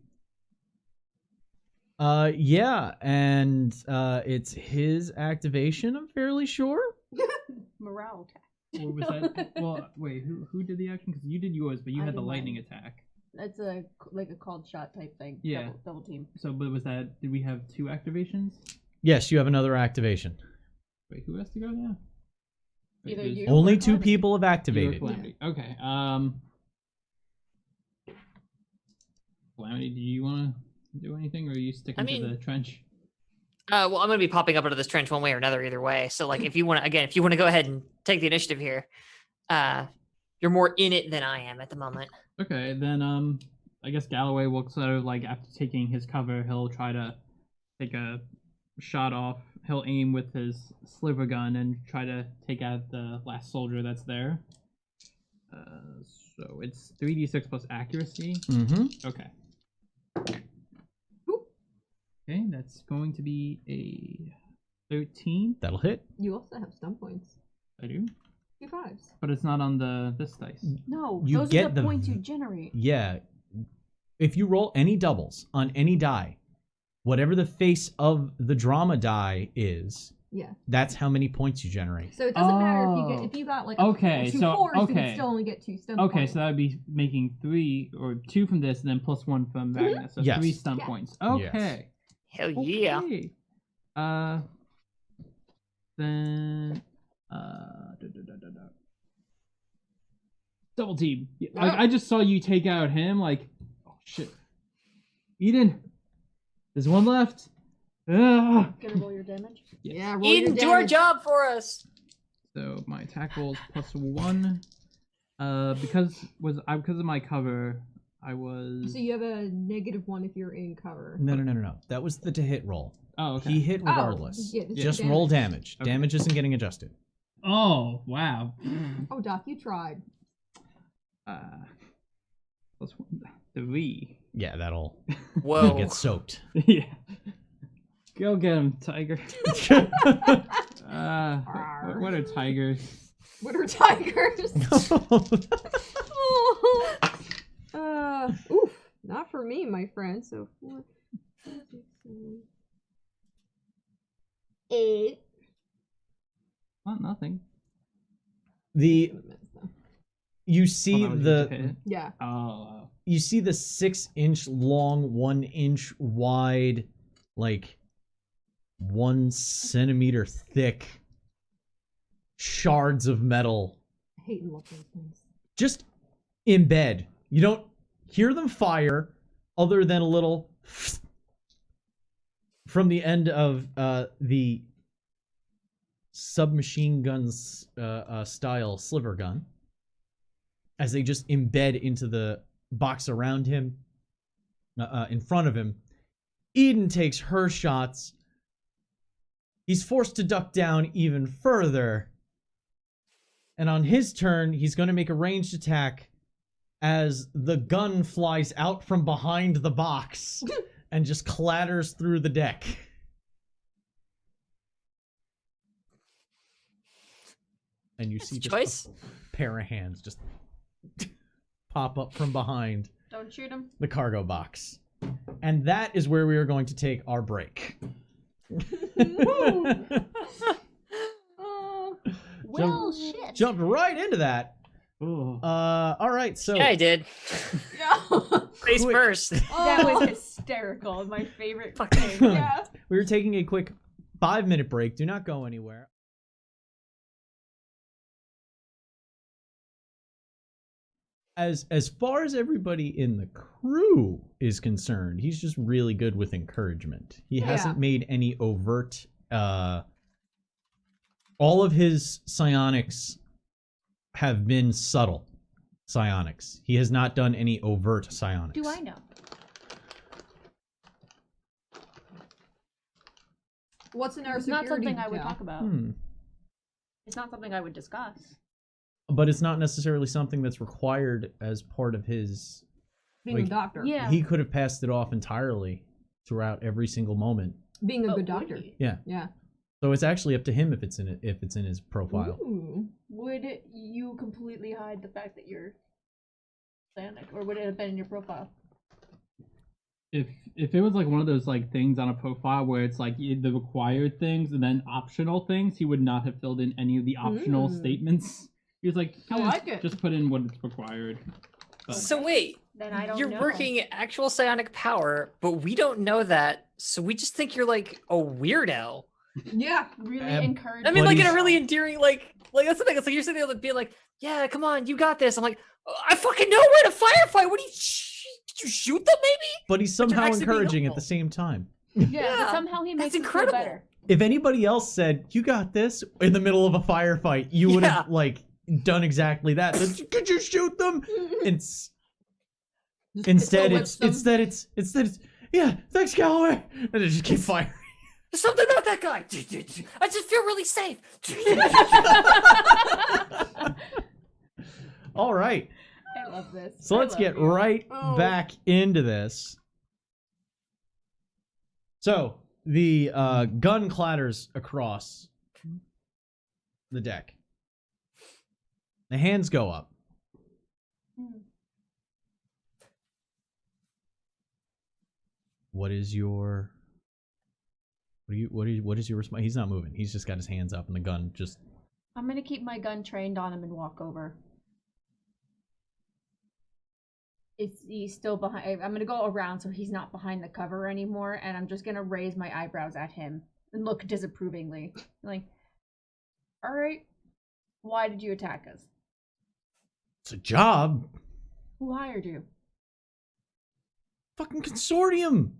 Yeah, and it's his activation, I'm fairly sure. Morale attack. Or was that? Well, wait. Who did the action? Because you did yours, but you I had the did lightning mine. attack. That's a called shot type thing. Yeah. Double team. So, but was that? Did we have 2 activations? Yes, you have another activation. Wait, who has to go now? Wait, Either there's- you- Only or 2 Calamity. people have you or activated. Calamity. Okay. Calamity, do you want to do anything, or are you sticking to mean- the trench? Well, I'm gonna be popping up into this trench one way or another, either way. So, like, if you want to go ahead and take the initiative here, you're more in it than I am at the moment. Okay, then I guess Galloway will sort of like after taking his cover, he'll try to take a shot off. He'll aim with his sliver gun and try to take out the last soldier that's there. So it's 3d6 plus accuracy. Mm-hmm. Okay. Okay, that's going to be a 13. That'll hit. You also have stun points. I do, 2 5s. but it's not on this dice. No, You those get are the the points you v- generate. Yeah. If you roll any doubles on any die, whatever the face of the drama die is, Yeah. that's how many points you generate. So it doesn't matter Oh. if you got like Okay, 2 so- 4s, you okay. can still only get 2 stun Okay, points. so that would be making 3 or 2 from this, and then plus 1 from Wagner. So Yes. 3 stun Yeah. points. Okay. Hell yeah. Okay. Then double team. Yeah, like I just saw you take out him. Like, oh shit. Eden, there's one left. Ugh. Gonna roll your damage. Yeah, roll your Eden, do our damage. job for us. So my attack roll is plus 1. Because of my cover, I was. So you have a -1 if you're in cover. No. That was the to hit roll. Oh, okay. He hit regardless. yeah, this is Just damage. roll damage. Okay. Damage isn't getting adjusted. Oh wow. Oh, Doc, you tried. Plus 1, 3. Yeah, that'll Whoa. get soaked. Yeah. Go get him, tiger. What are tigers? What are tigers? Oof, not for me, my friend. So 4, 5, 6, 7, 8. Well, nothing. You see Oh, that was the your hit? Yeah. Oh. you see the 6-inch long, 1-inch wide, like 1 centimeter thick shards of metal I hate and love those things. just in bed. You don't hear them fire other than a little from the end of the submachine guns style sliver gun as they just embed into the box around him, in front of him. Eden takes her shots. He's forced to duck down even further. And on his turn, he's going to make a ranged attack as the gun flies out from behind the box and just clatters through the deck. And you see just Choice? a pair of hands just pop up from behind Don't shoot him. the cargo box. And that is where we are going to take our break. Well, shit. Jumped right into that. Oh. All right, so Yeah, I did. Face Quick. first. That was hysterical. My favorite Fucking thing. Yeah. we were taking a quick 5-minute break. Do not go anywhere. As far as everybody in the crew is concerned, he's just really good with encouragement. He hasn't made any overt all of his psionics have been subtle psionics. He has not done any overt psionics. Do I know? What's in our It's not security something I would detail? talk about. It's not something I would discuss. But it's not necessarily something that's required as part of his. Being like, a doctor. Yeah. He could have passed it off entirely throughout every single moment. Being a But good would doctor. he? Yeah. Yeah. So it's actually up to him if it's in his profile. Ooh. Would you completely hide the fact that you're psionic, or would it have been in your profile? If it was like one of those like things on a profile where it's like the required things and then optional things, he would not have filled in any of the optional statements. He was like, I like it. Just put in what it's required. But So wait, Then I don't you're know. working actual psionic power, but we don't know that, so we just think you're like a weirdo. Yeah. Really Um, encouraging. I mean, like in a Buddies. really endearing, like that's the thing. It's like you're sitting there like, being like, "Yeah, come on, you got this." I'm like, I fucking know we're in a firefight. What do you? Did you shoot them? Maybe. But he's somehow actually being encouraging at helpful. the same time. Yeah, but somehow he makes that's it feel incredible. better. If anybody else said, "You got this," in the middle of a firefight, you would have Yeah. like done exactly that. Could you shoot them? It's Just instead pistol it's whips them. instead it's yeah, thanks Galloway, and they just keep firing. There's something about that guy. I just feel really safe. All right, I love this. so let's get right Oh. back into this. So the gun clatters across the deck. The hands go up. What is your what is your response? He's not moving. He's just got his hands up and the gun just I'm gonna keep my gun trained on him and walk over. He's still behind. I'm gonna go around so he's not behind the cover anymore, and I'm just gonna raise my eyebrows at him and look disapprovingly. Like, all right, why did you attack us? it's a job. Who hired you? Fucking consortium.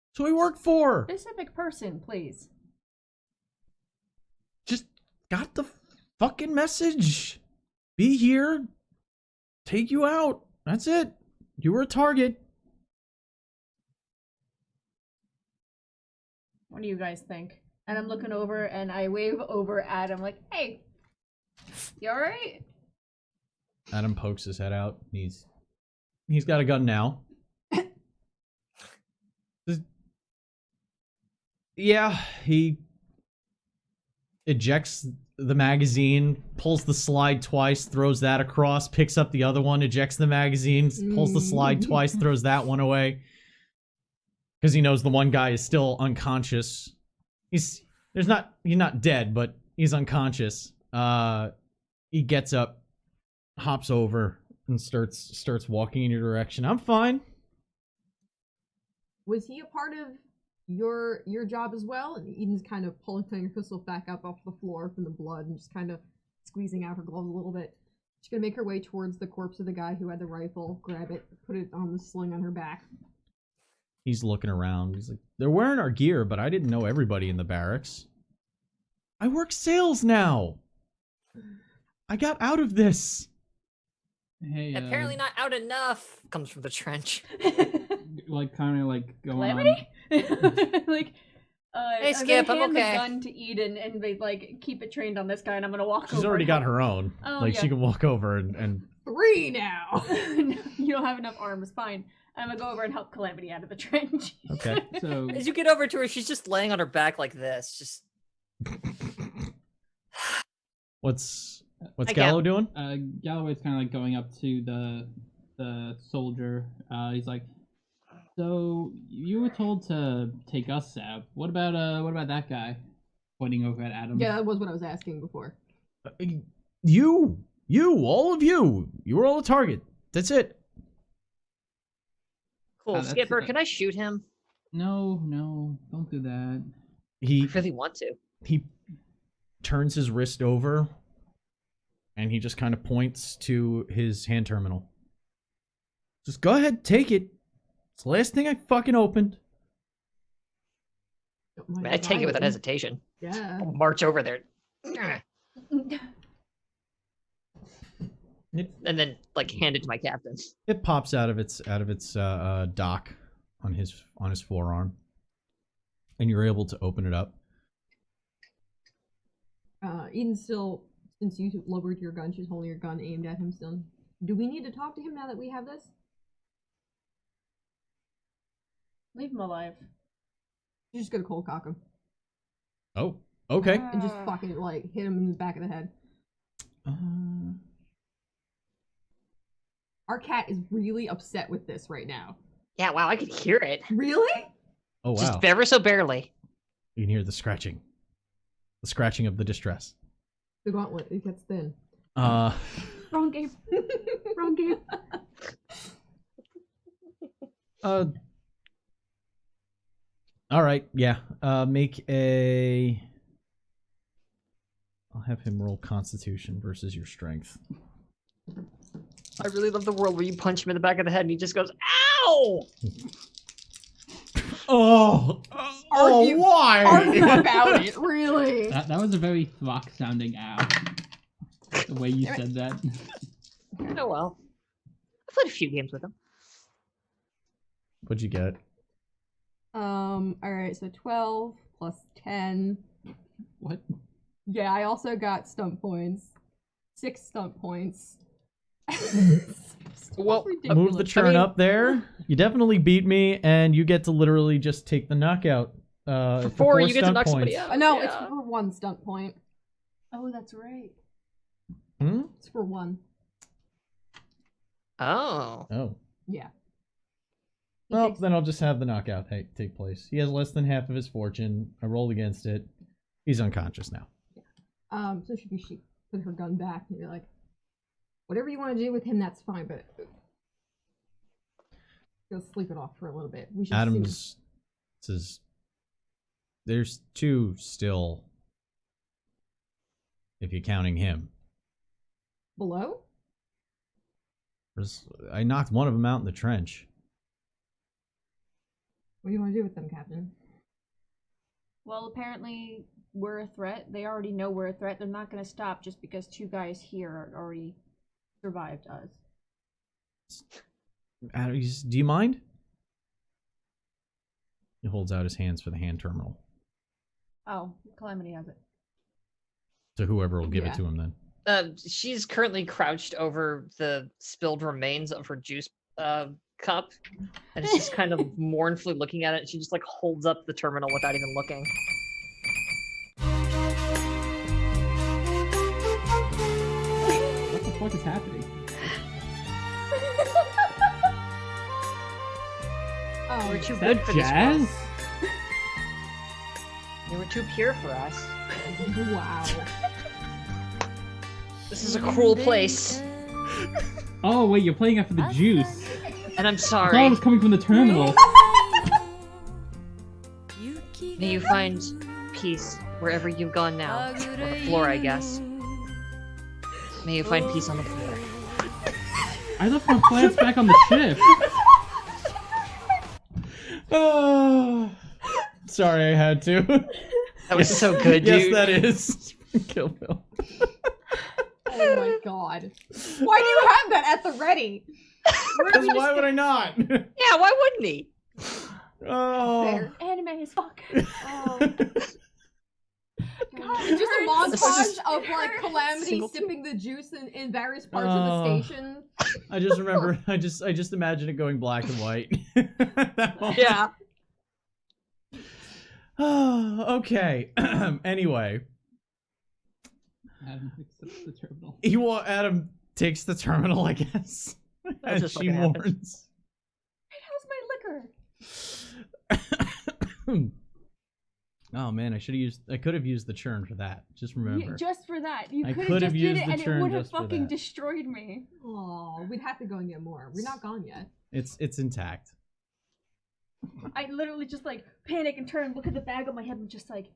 That's what we work for. Specific person, please. Just got the fucking message. Be here. Take you out. That's it. You were a target. What do you guys think? And I'm looking over and I wave over at him like, hey, you alright? Adam pokes his head out. He's got a gun now. Yeah, he ejects the magazine, pulls the slide twice, throws that across, picks up the other one, ejects the magazine, pulls the slide twice, throws that one away. Because he knows the one guy is still unconscious. He's not dead, but he's unconscious. He gets up, hops over, and starts walking in your direction. I'm fine. Was he a part of your job as well? And Eden's kind of pulling herself back up off the floor from the blood and just kind of squeezing out her gloves a little bit. She's gonna make her way towards the corpse of the guy who had the rifle, grab it, put it on the sling on her back. He's looking around. He's like, they're wearing our gear, but I didn't know everybody in the barracks. I work sales now. I got out of this. Hey, Apparently not out enough. Comes from the trench. like kind of like going Calamity? Like, Hey, I'm Skip, gonna I'm hand okay. the gun to Eden and they like keep it trained on this guy, and I'm gonna walk She's over. already and got help- her own. Oh, Like, yeah. she can walk over and 3 now! You don't have enough arms. Fine. I'm gonna go over and help Calamity out of the trench. okay. So As you get over to her, she's just laying on her back like this. Just What's I Gallo doing? Galloway's kind of like going up to the soldier. He's like, "So you were told to take us out. What about that guy?" Pointing over at Adam. Yeah, that was what I was asking before. You, all of you were all a target. That's it. cool. that's- Skipper, can I shoot him? No, don't do that. I He really want to. turns his wrist over, and he just kind of points to his hand terminal. Just go ahead, take it. It's the last thing I fucking opened. Don't I mind mean, I take it without violence. hesitation. Yeah. I'll march over there. And then like hand it to my captain. It pops out of its dock on his forearm, and you're able to open it up. Eden still, since you lowered your gun, she's holding your gun aimed at him still. Do we need to talk to him now that we have this? Leave him alive. She's just gonna cold cock him Oh, okay. and just fucking like hit him in the back of the head. Our cat is really upset with this right now. Yeah, wow, I could hear it. Really? Oh wow. Just ever so barely. You can hear the scratching of the distress. The gauntlet, it gets thin. Wrong game. Wrong game. All right, yeah. Make a. I'll have him roll Constitution versus your Strength. I really love the world where you punch him in the back of the head and he just goes, "Ow!" Oh, Argue- why? Argue about it, really. That was a very Throck sounding ow. The way you said that. Oh well. I've played a few games with him. What'd you get? Alright, so 12 plus 10. What? Yeah, I also got stunt points. 6 stunt points. Well, Move the churn up there. You definitely beat me, and you get to literally just take the knockout. For 4 you get to stunt knock somebody points. out. No, Yeah. it's for 1 stunt point. Oh, that's right. Hmm? It's for 1. Oh. Oh. Yeah. Well, then I'll just have the knockout take place. He has less than half of his fortune. I rolled against it. He's unconscious now. So she put her gun back and you're like, whatever you want to do with him, that's fine, but go sleep it off for a little bit. We should Adams says, "There's 2 still, if you're counting him. below? I knocked one of them out in the trench." What do you want to do with them, Captain? Well, apparently we're a threat. They already know we're a threat. They're not going to stop just because 2 guys here already survived us. Adams, do you mind? He holds out his hands for the hand terminal. Oh, Calamity has it. To whoever will give Yeah. it to him then. She's currently crouched over the spilled remains of her juice cup, and is just kind of mournfully looking at it. She just like holds up the terminal without even looking. What the fuck is happening? Oh, We're too Is good that for this jazz? world. They were too pure for us. wow. This is a cruel place, Oh wait, you're playing after the juice. and I'm I thought it sorry. was coming from the terminal. May you find peace wherever you've gone now. On the floor, I guess. May you find peace on the floor. I left my plants back on the ship. Oh, sorry, I had to. That was so good, dude. Yes, that is. Kill Bill. Oh my god. Why do you have that at the ready? Because why would I not? Yeah, why wouldn't he? Oh. Fair. Anime as fuck. Oh. It's just a montage of like Calamity Single sipping the juice in various parts of Oh. the station. I just remember. I just imagine it going black and white. Yeah. Oh, okay. Anyway, Adam picks up the terminal. Adam takes the terminal, I guess, as just she fucking happens. mourns. How's my liquor? Oh man, I could have used the churn for that. Just remember. Just for that. You I could could have have just did used it the and it churn would have just for fucking that. destroyed me. Oh, we'd have to go and get more. We're not gone yet. It's intact. I literally just like panic and turn and look at the bag on my head and just like,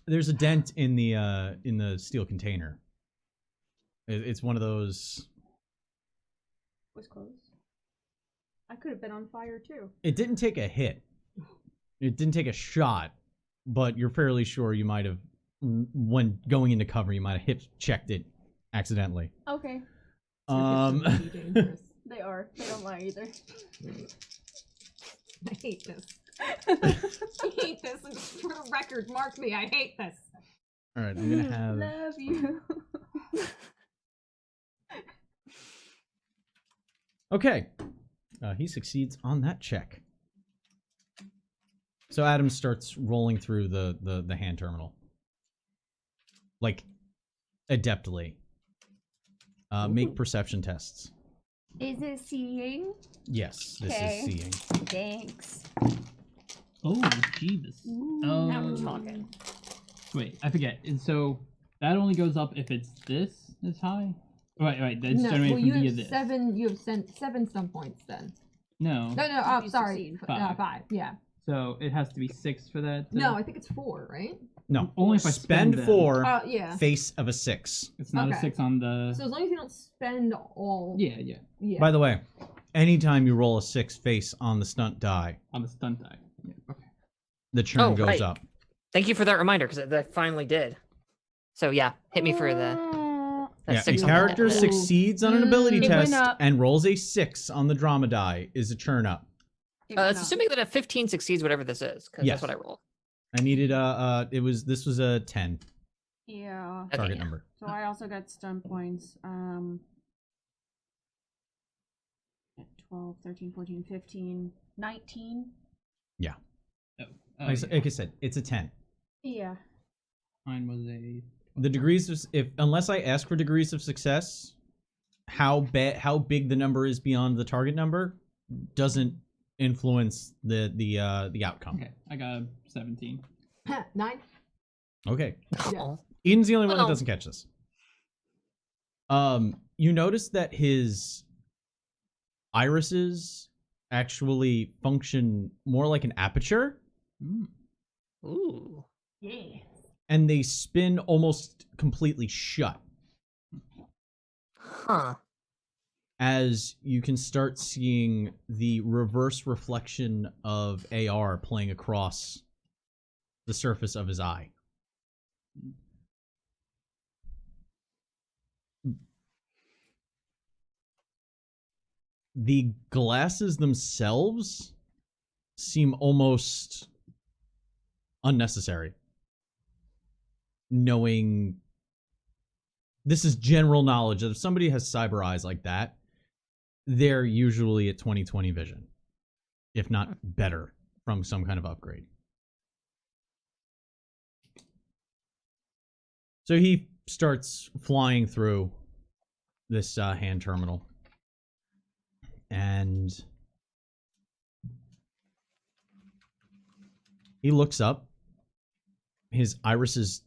There's a dent in the steel container. It's one of those. was closed. I could have been on fire too. It didn't take a hit. It didn't take a shot, but you're fairly sure you might have, when going into cover, you might have hip checked it accidentally. Okay. Really dangerous. They are. They don't lie either. I hate this. I hate this. And just for the record, mark me. I hate this. All right, I'm gonna have. Love you. Okay, he succeeds on that check. So Adam starts rolling through the hand terminal, like adeptly. Make perception tests. Is it seeing? Yes, this Okay. is seeing. Thanks. Oh, Jeebus. Now we're talking. Wait, I forget. And so that only goes up if it's this high? Right. That's No, generated well, from you via have this. 7. You have 7 stun points then. No. No. Oh, You sorry. succeed. 5. Yeah. So it has to be 6 for that. No, I think it's 4, right? No, Only if I spend them. 4. Yeah. Face of a 6. It's not Okay. a 6 on the. So as long as you don't spend all. Yeah. Yeah. By the way, anytime you roll a 6 face on the stunt die, On the stunt die. Yeah. Okay. the churn goes right. up. Thank you for that reminder, because that finally did. So yeah, hit me for the. Yeah, six a on the character die. succeeds on an ability It went test up. and rolls a 6 on the drama die is a churn up. It's assuming that a 15 succeeds whatever this is, because Yes. that's what I roll. I needed this was a 10 Yeah. Okay, target yeah. number. So I also got stun points. 12, 13, 14, 15, 19. Like I said, it's a 10. Yeah. Mine was a. The degrees of unless I ask for degrees of success, how big the number is beyond the target number doesn't influence the outcome. Okay, I got a 17. 9. Okay. Yeah. Oh. Eden's the only one that Well. doesn't catch this. You notice that his irises actually function more like an aperture, Ooh. Yeah. and they spin almost completely shut. Huh. As you can start seeing the reverse reflection of AR playing across the surface of his eye. The glasses themselves seem almost unnecessary. Knowing this is general knowledge that if somebody has cyber eyes like that, they're usually at 20/20 vision, if not better, from some kind of upgrade. So he starts flying through this hand terminal, and he looks up. His irises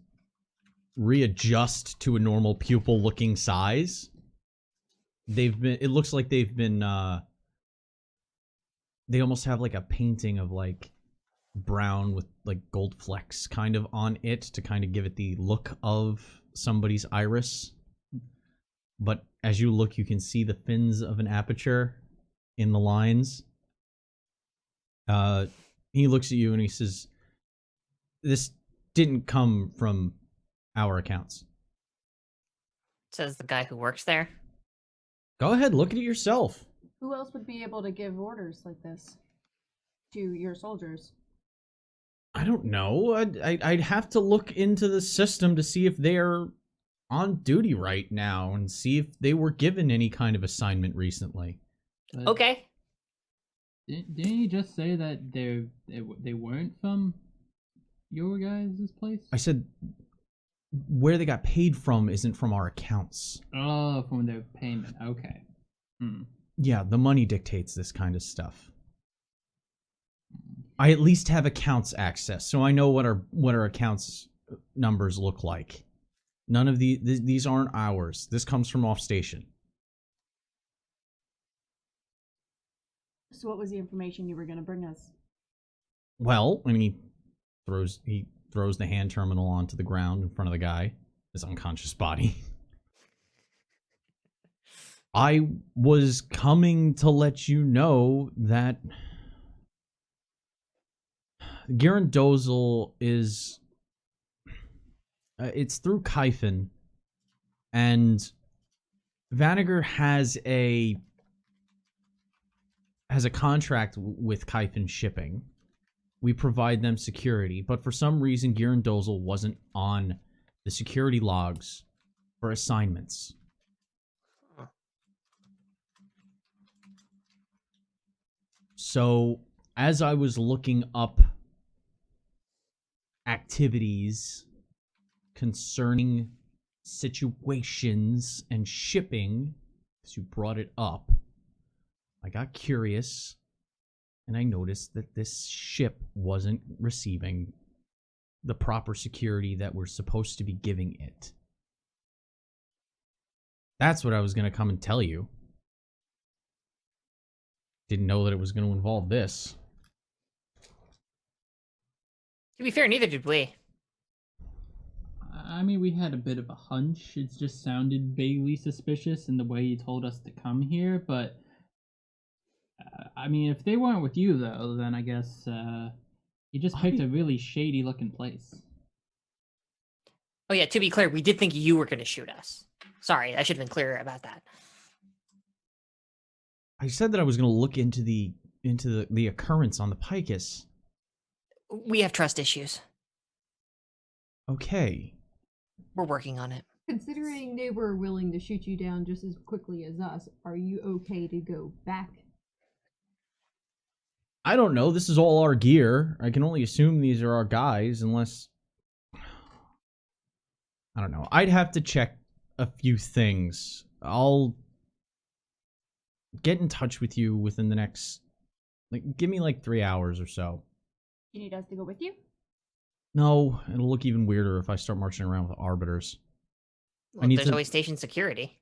readjust to a normal pupil-looking size. It looks like they've been, they almost have like a painting of like brown with like gold flecks kind of on it to kind of give it the look of somebody's iris. But as you look, you can see the fins of an aperture in the lines. He looks at you and he says, "This didn't come from our accounts." Says the guy who works there. Go ahead, look at it yourself. Who else would be able to give orders like this to your soldiers? I don't know. I'd have to look into the system to see if they're on duty right now and see if they were given any kind of assignment recently. But Okay. Didn't you just say that they weren't from your guys' place? I said where they got paid from isn't from our accounts. Oh, from their payment. Okay. Yeah, the money dictates this kind of stuff. I at least have accounts access, so I know what our accounts numbers look like. None of these aren't ours. This comes from off station. So what was the information you were going to bring us? Well, I mean, he throws the hand terminal onto the ground in front of the guy, his unconscious body. I was coming to let you know that Girandozel is it's through Kyphon, and Vanager has a contract with Kyphon Shipping. We provide them security, but for some reason Girandozel wasn't on the security logs for assignments. So, as I was looking up activities concerning situations and shipping, as you brought it up, I got curious and I noticed that this ship wasn't receiving the proper security that we're supposed to be giving it. That's what I was going to come and tell you. Didn't know that it was going to involve this. To be fair, neither did we. I mean, we had a bit of a hunch. It just sounded vaguely suspicious in the way you told us to come here, but I mean, if they weren't with you, though, then I guess you just picked a really shady-looking place. Oh yeah, to be clear, we did think you were going to shoot us. Sorry, I should have been clearer about that. I said that I was going to look into the occurrence on the Picus. We have trust issues. Okay. We're working on it. Considering they were willing to shoot you down just as quickly as us, are you okay to go back? I don't know. This is all our gear. I can only assume these are our guys, unless... I don't know. I'd have to check a few things. I'll get in touch with you within the next... give me 3 hours or so. You need us to go with you? No, it'll look even weirder if I start marching around with arbiters. Well, need there's to- always station security.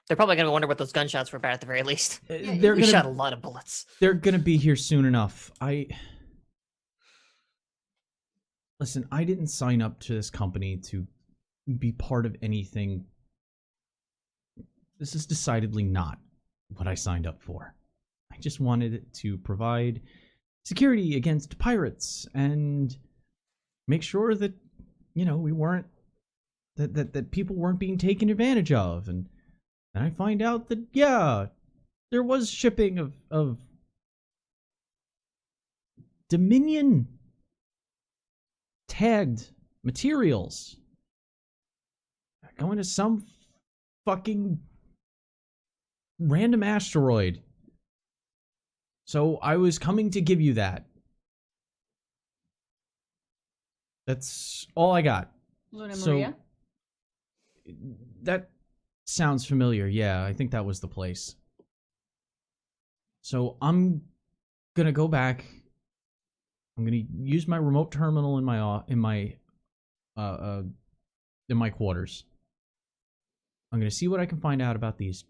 They're probably going to wonder what those gunshots were about at the very least. They're We gonna, shot a lot of bullets. they're gonna be here soon enough. Listen, I didn't sign up to this company to be part of anything. This is decidedly not what I signed up for. I just wanted it to provide security against pirates and make sure that, we weren't, that people weren't being taken advantage of. And then I find out that, yeah, there was shipping of Dominion tagged materials going to some fucking random asteroid. So I was coming to give you that. That's all I got. Luna So- Maria? That sounds familiar. Yeah, I think that was the place. So I'm gonna go back. I'm gonna use my remote terminal in my quarters. I'm gonna see what I can find out about these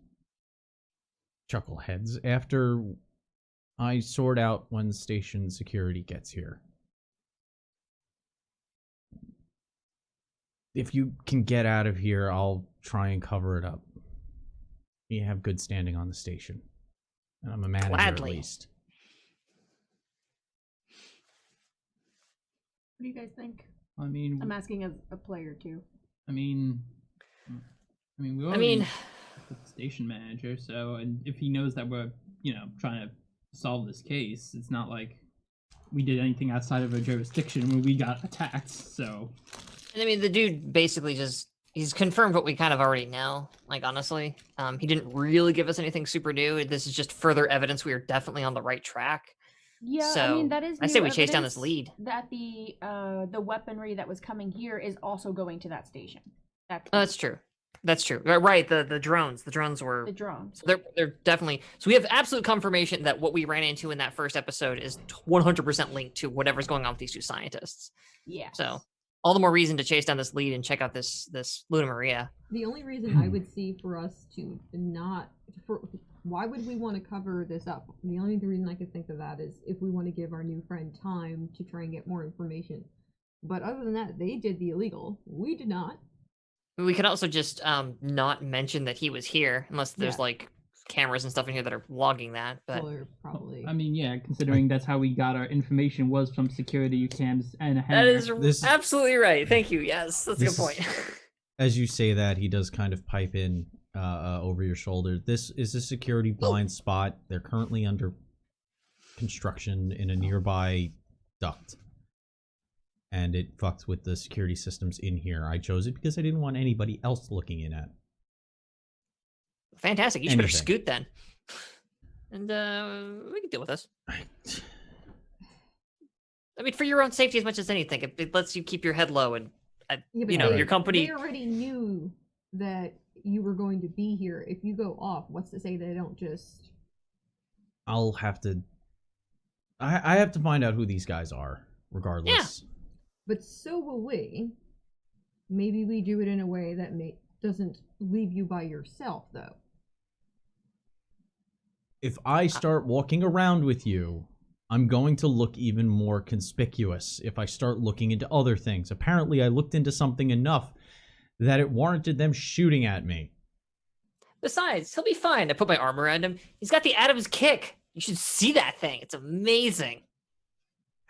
chuckleheads after I sort out when station security gets here. If you can get out of here, I'll try and cover it up. You have good standing on the station. And I'm a manager Gladly. at least. What do you guys think? I mean, I'm asking as a player too. I mean, we I already mean, the station manager, so and if he knows that we're trying to solve this case, it's not like we did anything outside of our jurisdiction when we got attacked. So I mean, the dude basically he's confirmed what we kind of already know. Like, honestly, he didn't really give us anything super new. This is just further evidence we are definitely on the right track. Yeah, I So, mean that is. I say new we chase down this evidence lead. That the weaponry that was coming here is also going to that station. That's true. That's true. Right. The drones. The drones were. The drones. So they're definitely. So we have absolute confirmation that what we ran into in that first episode is 100% linked to whatever's going on with these two scientists. Yeah. So all the more reason to chase down this lead and check out this Luna Maria. The only reason I would see for us to not... why would we want to cover this up? The only reason I could think of that is if we want to give our new friend time to try and get more information. But other than that, they did the illegal. We did not. We could also just not mention that he was here, unless there's Yeah. like cameras and stuff in here that are logging that. But Well, they're probably... I mean, yeah, considering that's how we got our information was from security cams and a that hangar. is This- absolutely right. Thank you. Yes, that's a good This point. As you say that, he does kind of pipe in over your shoulder. This is a security blind spot. They're currently under construction in a nearby duct. And it fucked with the security systems in here. I chose it because I didn't want anybody else looking in at. Fantastic. You should better Anything. scoot then. And we can deal with this. I mean, for your own safety as much as anything, it lets you keep your head low and Yeah, but you know, they- your company. They already knew that you were going to be here. If you go off, what's to say they don't just... I'll have to... I have to find out who these guys are, regardless. But so will we. Maybe we do it in a way that doesn't leave you by yourself, though. If I start walking around with you, I'm going to look even more conspicuous if I start looking into other things. Apparently, I looked into something enough that it warranted them shooting at me. Besides, he'll be fine. I put my arm around him. He's got the Adam's kick. You should see that thing. It's amazing.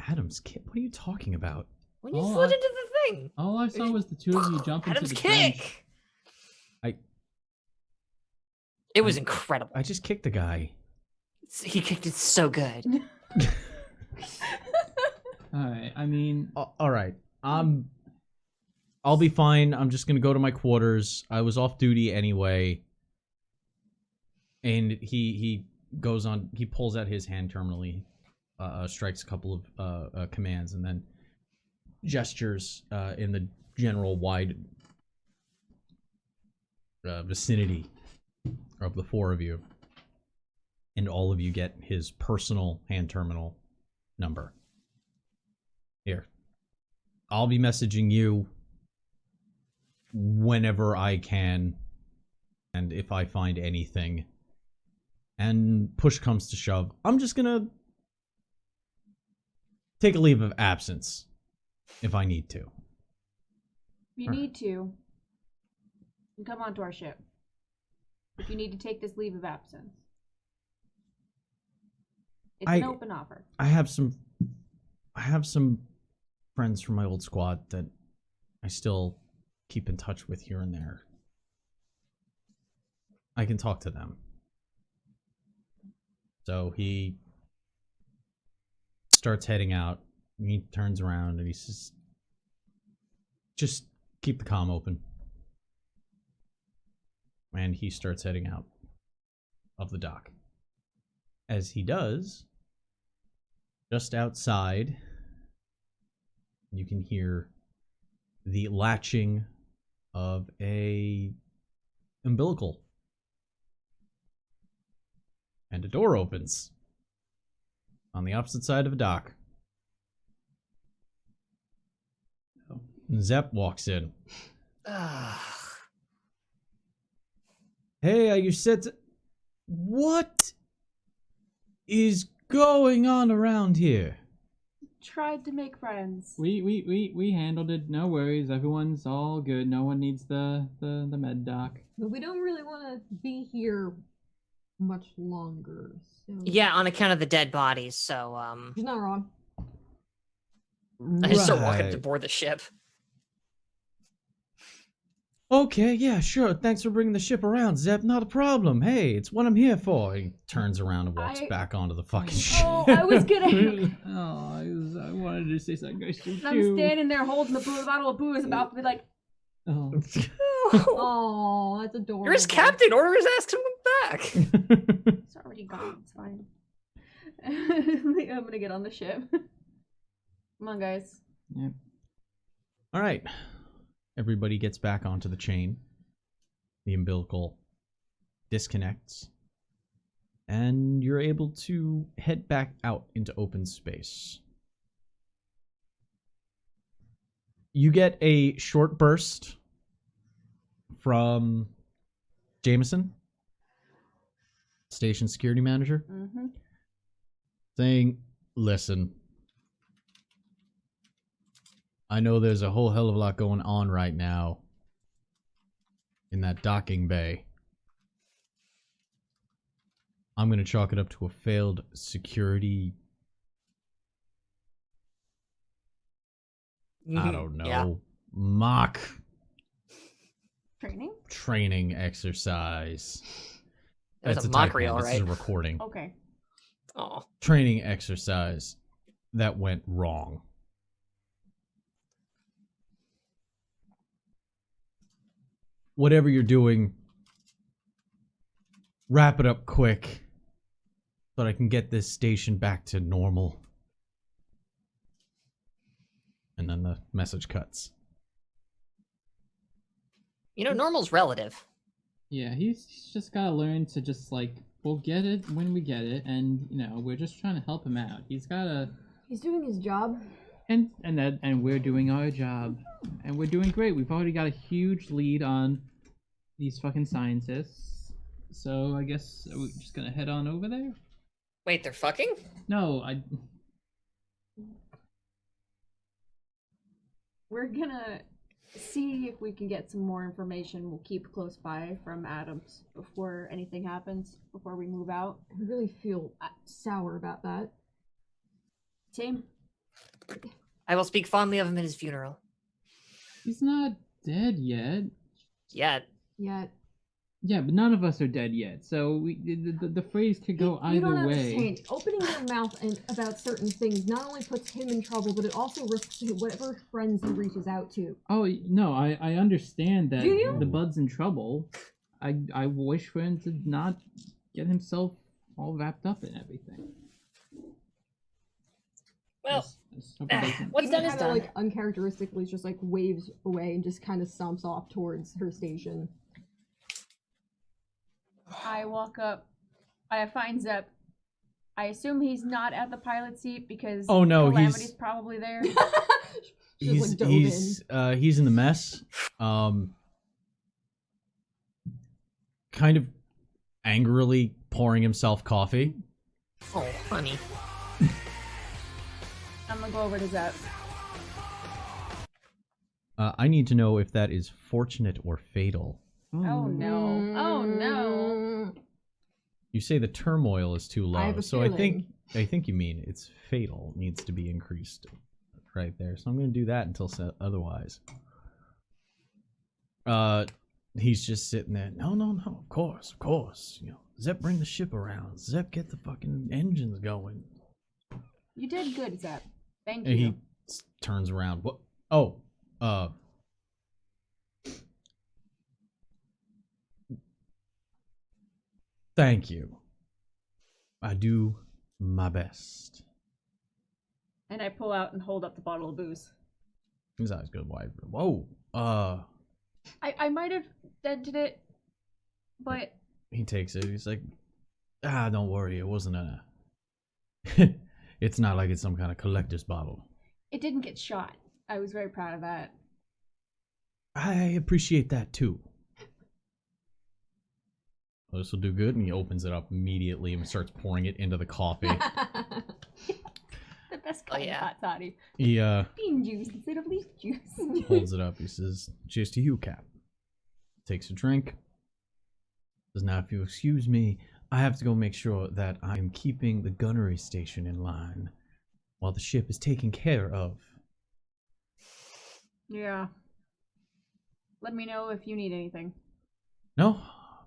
Adam's kid? What are you talking about? When you Oh, slid I- into the thing. All I saw was the two of you jump into Adam's the trench. kick. It was incredible. I just kicked the guy. He kicked it so good. Alright, I mean, All right. I'll be fine. I'm just gonna go to my quarters. I was off duty anyway. And he goes on. He pulls out his hand terminally, strikes a couple of commands, and then gestures in the general wide vicinity of the four of you, and all of you get his personal hand terminal number. Here, I'll be messaging you whenever I can, and if I find anything. And push comes to shove, I'm just gonna take a leave of absence if I need to. If you need to, you can come onto our ship. If you need to take this leave of absence. It's an open offer. I have some friends from my old squad that I still keep in touch with here and there. I can talk to them. So he starts heading out. And he turns around and he says, just keep the comm open. And he starts heading out of the dock. As he does, just outside, you can hear the latching of a umbilical. And a door opens on the opposite side of a dock. Zep walks in. Hey, are you set to... What is going on around here? Tried to make friends. we handled it. No worries. Everyone's all good. No one needs the med doc. But we don't really want to be here much longer. So. Yeah, on account of the dead bodies. So He's not wrong. I just start walking to board the ship. Okay, yeah, sure. Thanks for bringing the ship around, Zep. Not a problem. Hey, it's what I'm here for. He turns around and walks back onto the fucking ship. Oh, I was gonna. I wanted to say something nice to you. I'm standing there holding the bottle of booze, about to be like, Oh. Oh, that's adorable. You're his captain. Order his ass to come back. it's already gone. It's fine. I'm gonna get on the ship. Come on, guys. Yep. All right. Everybody gets back onto the chain. The umbilical disconnects. And you're able to head back out into open space. You get a short burst from Jameson, station security manager, saying, listen, I know there's a whole hell of a lot going on right now in that docking bay. I'm going to chalk it up to a failed security... I don't know. Yeah. Mock Training It exercise. was That's a mockery, typo. all This is right. a recording. Okay. Oh, Training exercise that went wrong. Whatever you're doing, wrap it up quick so that I can get this station back to normal. And then the message cuts. Normal's relative. Yeah, he's just gotta learn to just like, we'll get it when we get it, and we're just trying to help him out. He's gotta. He's doing his job. And we're doing our job, and we're doing great. We've already got a huge lead on these fucking scientists. So I guess we're just gonna head on over there. Wait, they're fucking? No, We're gonna see if we can get some more information. We'll keep close by from Adams before anything happens, before we move out. I really feel sour about that. Same. I will speak fondly of him at his funeral. he's not dead yet. Yet. Yet. Yeah, but none of us are dead yet, so the phrase could go You don't either way. understand. Opening your mouth about certain things not only puts him in trouble, but it also risks whatever friends he reaches out to. Oh no, I understand that Do you? the bud's in trouble. I wish for him to not get himself all wrapped up in everything. Well, Just hope he doesn't- what's done is Kinda, done. like uncharacteristically just like waves away and just kind of stomps off towards her station. I walk up. I find Zep. I assume he's not at the pilot seat because Oh, no, Calamity's probably there. Just, like, dove He's in the mess. Kind of angrily pouring himself coffee. Oh, honey. I'm gonna go over to Zep. I need to know if that is fortunate or fatal. Oh no! Oh no! You say the turmoil is too low, I have a so feeling. I think you mean it's fatal. Needs to be increased right there. So I'm going to do that until otherwise. He's just sitting there. No, of course. You know, Zep, bring the ship around. Zep, get the fucking engines going. You did good, Zep. Thank And you. he turns around. What? Oh, thank you. I do my best. And I pull out and hold up the bottle of booze. His eyes go wide. Whoa. I might have dented it, but He takes it. He's like, don't worry. It wasn't a. It's not like it's some kind of collector's bottle. it didn't get shot. I was very proud of that. I appreciate that too. Well, this will do good. And he opens it up immediately and starts pouring it into the coffee. The best kind yeah. of hot toddy. He Bean juice instead of leaf juice. holds it up. He says, "Cheers to you, Cap." Takes a drink. Says, "Now, if you excuse me, I have to go make sure that I am keeping the gunnery station in line while the ship is taken care of." Yeah. Let me know if you need anything. No,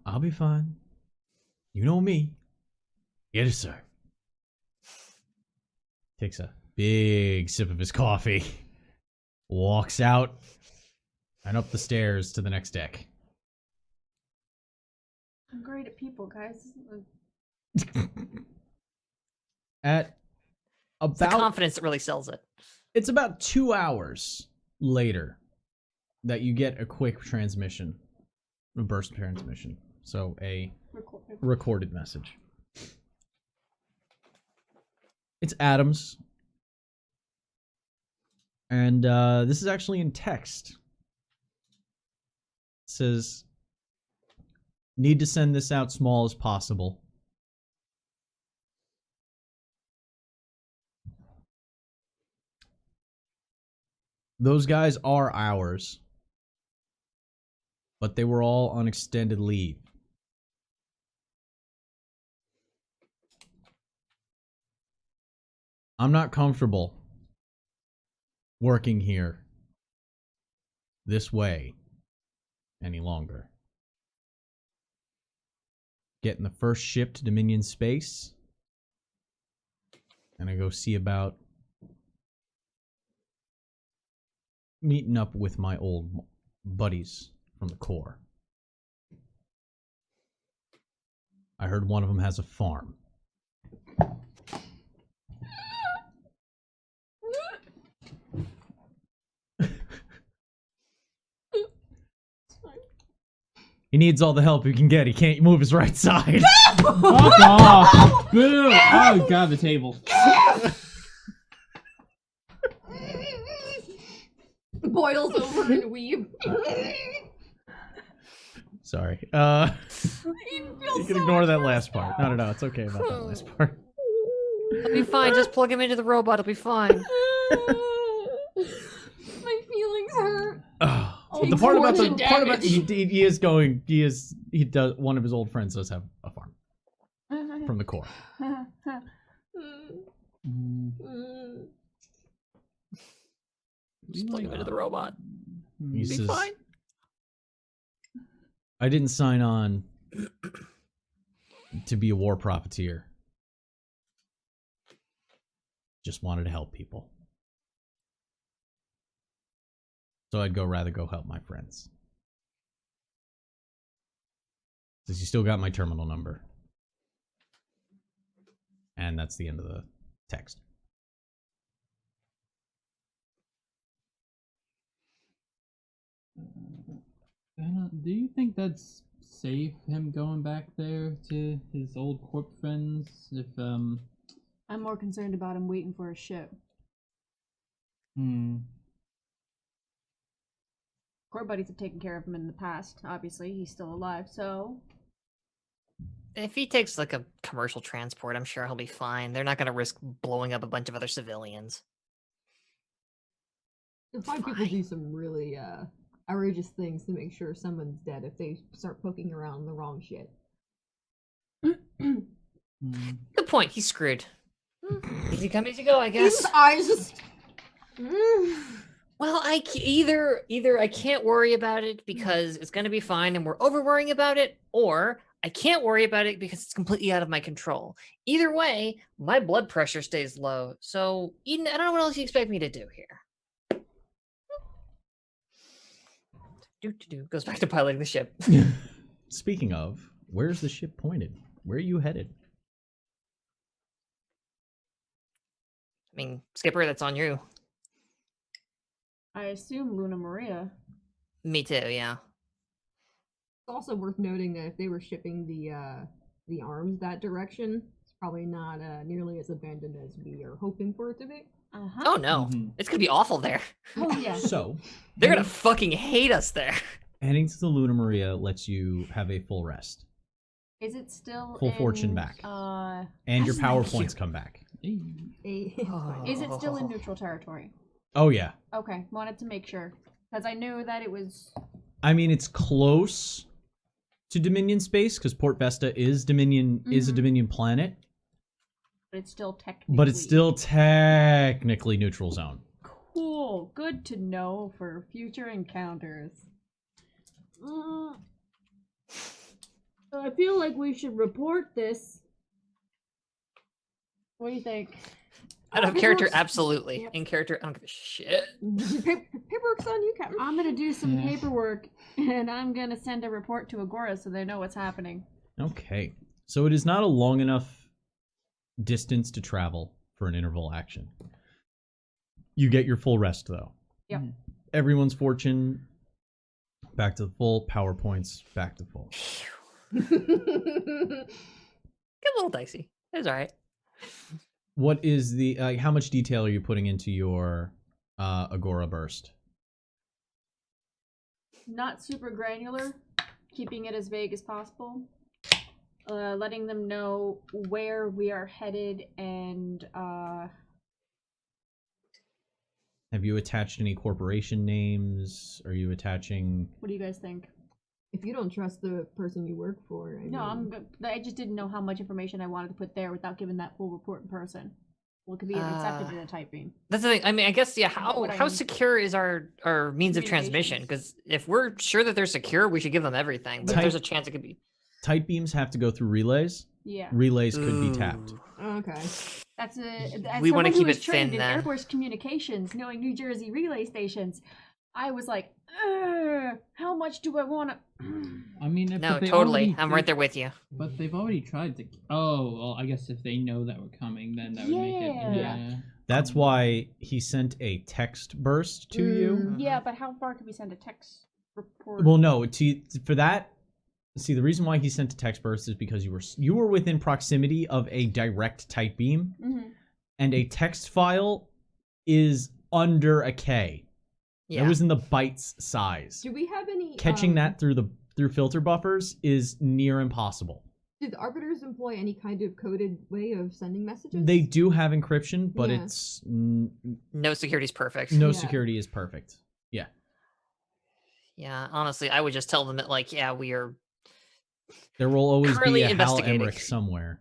I'll be fine. You know me. Yes, sir. Takes a big sip of his coffee. Walks out and up the stairs to the next deck. I'm great at people, guys. At It's the about confidence that really sells it. it's about 2 hours later that you get a quick transmission, a burst transmission. So a recorded message. It's Adams. And this is actually in text. It says, "Need to send this out small as possible. Those guys are ours, but they were all on extended leave. I'm not comfortable working here this way any longer. Getting the first ship to Dominion space, and I go see about meeting up with my old buddies from the Corps. I heard one of them has a farm. He needs all the help he can get. He can't move his right side." Fuck off! Boo! Oh god, the table. Boils over and weeb. Sorry. You You can ignore that last part. No, it's okay about that last part. It'll be fine. Just plug him into the robot. It'll be fine. My feelings hurt. But the part about fortune he does, one of his old friends does have a farm from the Corps. Just plug him into the robot. He Be says, fine. I didn't sign on to be a war profiteer. Just wanted to help people. So I'd rather go help my friends. Since you still got my terminal number. And that's the end of the text. Anna, do you think that's safe, him going back there to his old corp friends? If, I'm more concerned about him waiting for a ship. Core buddies have taken care of him in the past. Obviously, he's still alive, so... If he takes like a commercial transport, I'm sure he'll be fine. They're not going to risk blowing up a bunch of other civilians. You'll find people do some really outrageous things to make sure someone's dead if they start poking around the wrong shit. Good point. He's screwed. Easy come, easy go, I guess. His eyes just... Well, either I can't worry about it because it's going to be fine and we're over worrying about it, or I can't worry about it because it's completely out of my control. Either way, my blood pressure stays low. So, Eden, I don't know what else you expect me to do here. Goes back to piloting the ship. Speaking of, where's the ship pointed? Where are you headed? I mean, Skipper, that's on you. I assume Luna Maria. Me too, yeah. It's also worth noting that if they were shipping the arms that direction, it's probably not nearly as abandoned as we are hoping for it to be. Uh-huh. Oh no, it's gonna be awful there. Oh yeah. So, They're gonna fucking hate us there. heading to the Luna Maria lets you have a full rest. Is it still Full in, fortune back. And your That's power nice. points come back. Is it still in neutral territory? Oh, yeah. Okay, wanted to make sure. Because I knew that it was... I mean, it's close to Dominion space, because Port Vesta is Dominion is a Dominion planet. But it's still technically... But it's still technically neutral zone. Cool. Good to know for future encounters. I feel like we should report this. What do you think? Out of character, absolutely. In character, I don't give a shit. Paperwork's on you, Captain. I'm gonna do some paperwork, and I'm gonna send a report to Agora so they know what's happening. Okay. So it is not a long enough distance to travel for an interval action. You get your full rest, though. Yep. Everyone's fortune back to full, power points back to full. Get a little dicey. It's alright. What is the how much detail are you putting into your Agora burst? Not super granular, keeping it as vague as possible. Letting them know where we are headed and Have you attached any corporation names? Are you attaching... what do you guys think? If you don't trust the person you work for, I just didn't know how much information I wanted to put there without giving that full report in person. Well, it could be accepted in a type beam. That's the thing. I mean, I guess, yeah, how secure is our means of transmission? Because if we're sure that they're secure, we should give them everything. But if there's a chance it could be... Tight beams have to go through relays. Yeah. Relays could be tapped. Okay. That's we want to keep it trained thin in then. Air Force communications, knowing New Jersey relay stations. I was like, how much do I want to... I mean, if No, they totally. already- I'm right there with you. But they've already tried to. Oh, well, I guess if they know that we're coming, then that would make it. Yeah. Yeah. That's why he sent a text burst to you. Yeah, but how far could we send a text report? Well, no, for that. See, the reason why he sent a text burst is because you were within proximity of a direct tight beam, and a text file is under a K. Yeah. It was in the bytes size. Do we have any... Catching that through filter buffers is near impossible. Did the Arbiters employ any kind of coded way of sending messages? They do have encryption, but Yeah. it's... No security's perfect. No Yeah. security is perfect. Yeah. Yeah, honestly, I would just tell them that, like, yeah, we are... There will always Currently be a Hal investigating. Emmerich somewhere.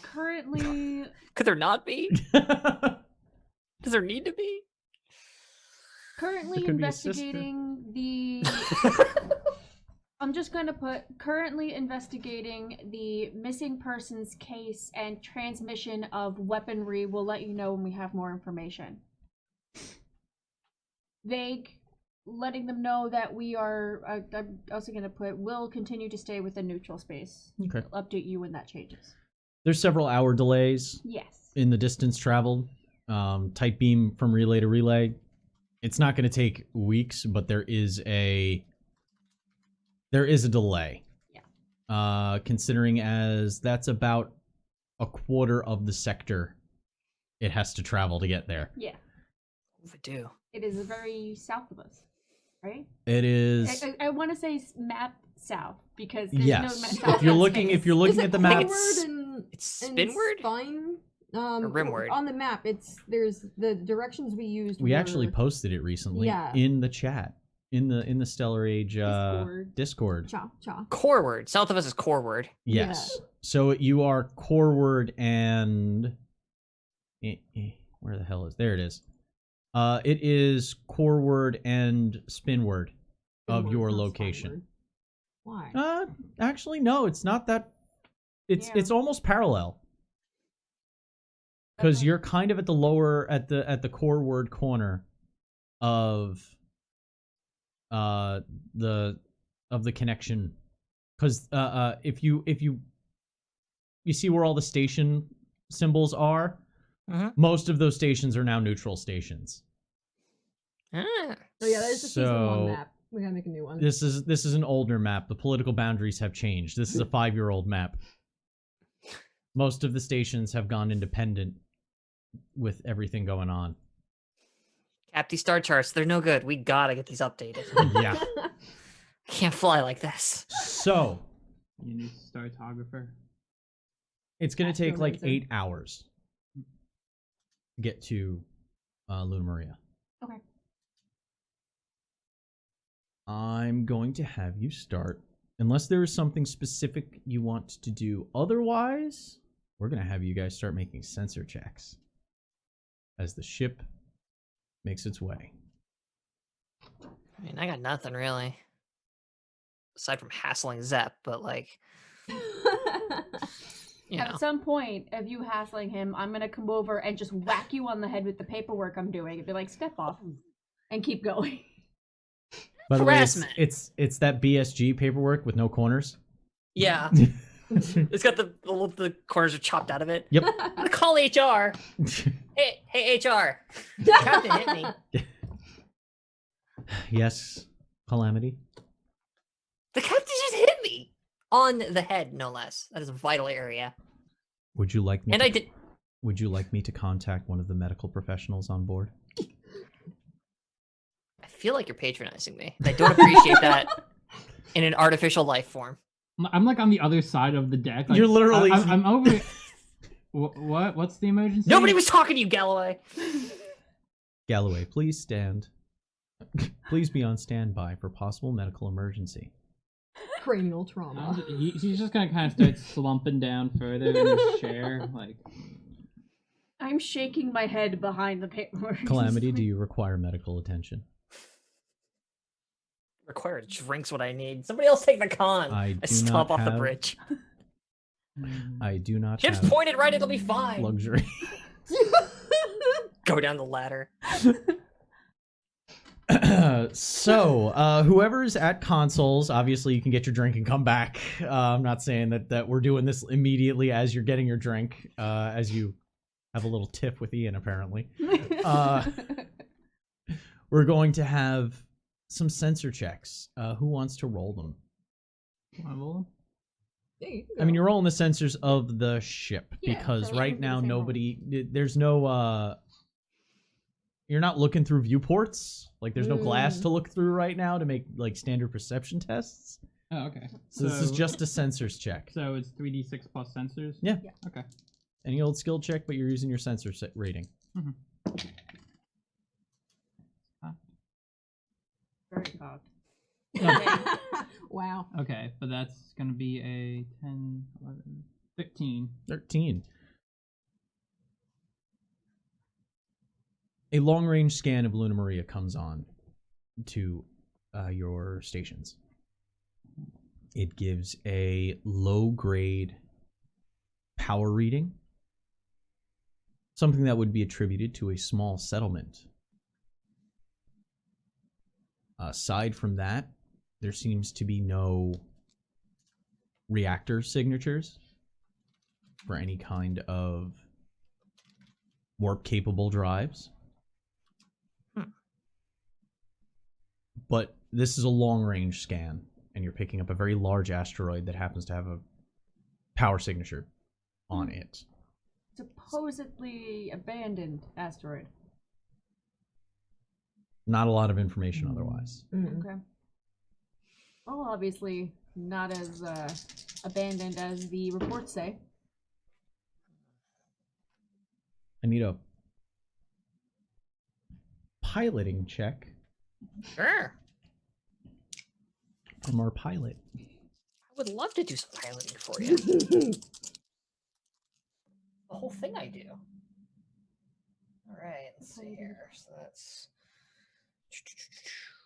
Currently... Could there not be? Does there need to be? Currently There could be a sister. investigating the I'm just going to put currently investigating the missing persons case and transmission of weaponry. We'll let you know when we have more information. Vague, letting them know that we are, I'm also going to put, will continue to stay within neutral space. Okay. I'll update you when that changes. There's several hour delays Yes. in the distance traveled. Tight beam from relay to relay. It's not going to take weeks, but there is a delay. Yeah. Considering as that's about a quarter of the sector it has to travel to get there. Yeah. Overdue. It is very south of us, right? It is. I want to say map south because there's Yes. no south If you're in looking, space. if you're looking Is at the it map, forward It's and spinward? spine? Or rimward? On the map, there's the directions we used. we were actually posted it recently Yeah. in the chat in the Stellar Age Discord. Cha cha. Coreward. South of us is Coreward. Yes. So you are coreward and where the hell is there? It is. It is coreward and spinward of Spinward, your not location. spineward. Why? Actually, no, it's not that. Yeah. It's almost parallel. Because Okay. you're kind of at the lower at the coreward corner of the connection. Because if you see where all the station symbols are, Mhm. most of those stations are now neutral stations. Ah. Oh yeah, there's a season one So- map. We gotta make a new one. This is an older map. The political boundaries have changed. This is a 5-year-old map. Most of the stations have gone independent with everything going on. Cap these star charts. They're no good. We gotta get these updated. Yeah. Can't fly like this. So You need a startographer. it's gonna take like Astromancer. 8 hours to get to Luna Maria. Okay. I'm going to have you start, unless there is something specific you want to do. Otherwise, we're gonna have you guys start making sensor checks as the ship makes its way. I mean, I got nothing really. Aside from hassling Zep, but like, you know. At some point, of you hassling him, I'm gonna come over and just whack you on the head with the paperwork I'm doing and be like, step off and keep going. By the way, Harassment. it's that BSG paperwork with no corners. Yeah. It's got the corners are chopped out of it. Yep. I'm gonna call HR. Hey, HR. Captain hit me. Yes, Calamity. The captain just hit me on the head, no less. That is a vital area. Would you like me? And I did. Would you like me to contact one of the medical professionals on board? I feel like you're patronizing me. I don't appreciate that in an artificial life form. I'm like on the other side of the deck. Like, You're literally- I'm over. What? What's the emergency? Nobody was talking to you, Galloway. Galloway, please stand. Please be on standby for possible medical emergency. Cranial trauma. He's just gonna kind of start slumping down further in his chair, like. I'm shaking my head behind the paperwork. Calamity, do you require medical attention? Require drinks what I need. Somebody else take the con. I do stop not off the have- bridge. I do not Ship's have pointed right, it'll be fine. luxury. Go down the ladder. So, whoever's at consoles, obviously you can get your drink and come back. I'm not saying that we're doing this immediately as you're getting your drink, as you have a little tiff with Ian, apparently. We're going to have some sensor checks. Who wants to roll them? Wanna roll him? There you I mean, go. you're rolling the sensors of the ship, Yeah, because so right everything's now the same roll. there's no, you're not looking through viewports. Like, there's no glass Mm. to look through right now to make, like, standard perception tests. Oh, okay. So this is just a sensors check. So it's 3d6 plus sensors. Yeah. Okay. Any old skill check, but you're using your sensor set rating. Very cocked. Wow. Okay, but that's gonna be a 10, 11, 13. 13. A long-range scan of Luna Maria comes on to your stations. It gives a low-grade power reading, something that would be attributed to a small settlement. Aside from that, there seems to be no reactor signatures for any kind of warp-capable drives. But this is a long-range scan, and you're picking up a very large asteroid that happens to have a power signature on it. Supposedly abandoned asteroid. Not a lot of information otherwise. Okay. Well, obviously not as abandoned as the reports say. I need a piloting check Sure. from our pilot. I would love to do some piloting for you. The whole thing I do. All right, let's see here. So that's.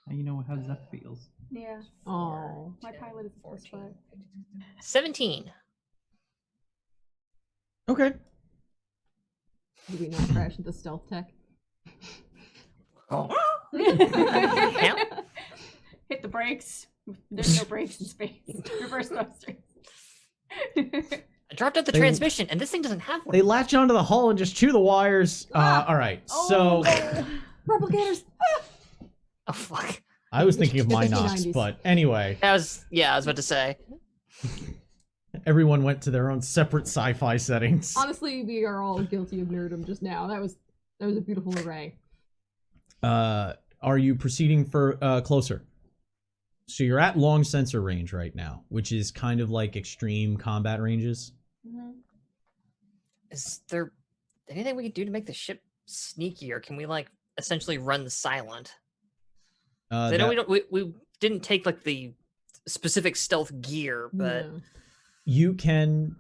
Now you know how Zeph feels. Yeah. Oh. My pilot is a plus 5. 17. Okay. Do we not crash into stealth tech? Oh. Hit the brakes. There's no brakes in space. Reverse thrusters. I dropped out the They- transmission, and this thing doesn't have one. They latch onto the hull and just chew the wires. All right, so Replicators! Oh fuck. I was thinking of The Minox, 50-90s. but anyway, I was about to say. everyone went to their own separate sci-fi settings. Honestly, we are all guilty of nerdom just now. That was a beautiful array. Are you proceeding for closer? So you're at long sensor range right now, which is kind of like extreme combat ranges. Is there anything we can do to make the ship sneakier? Can we like essentially run silent? I know we didn't take like the specific stealth gear, but No. you can.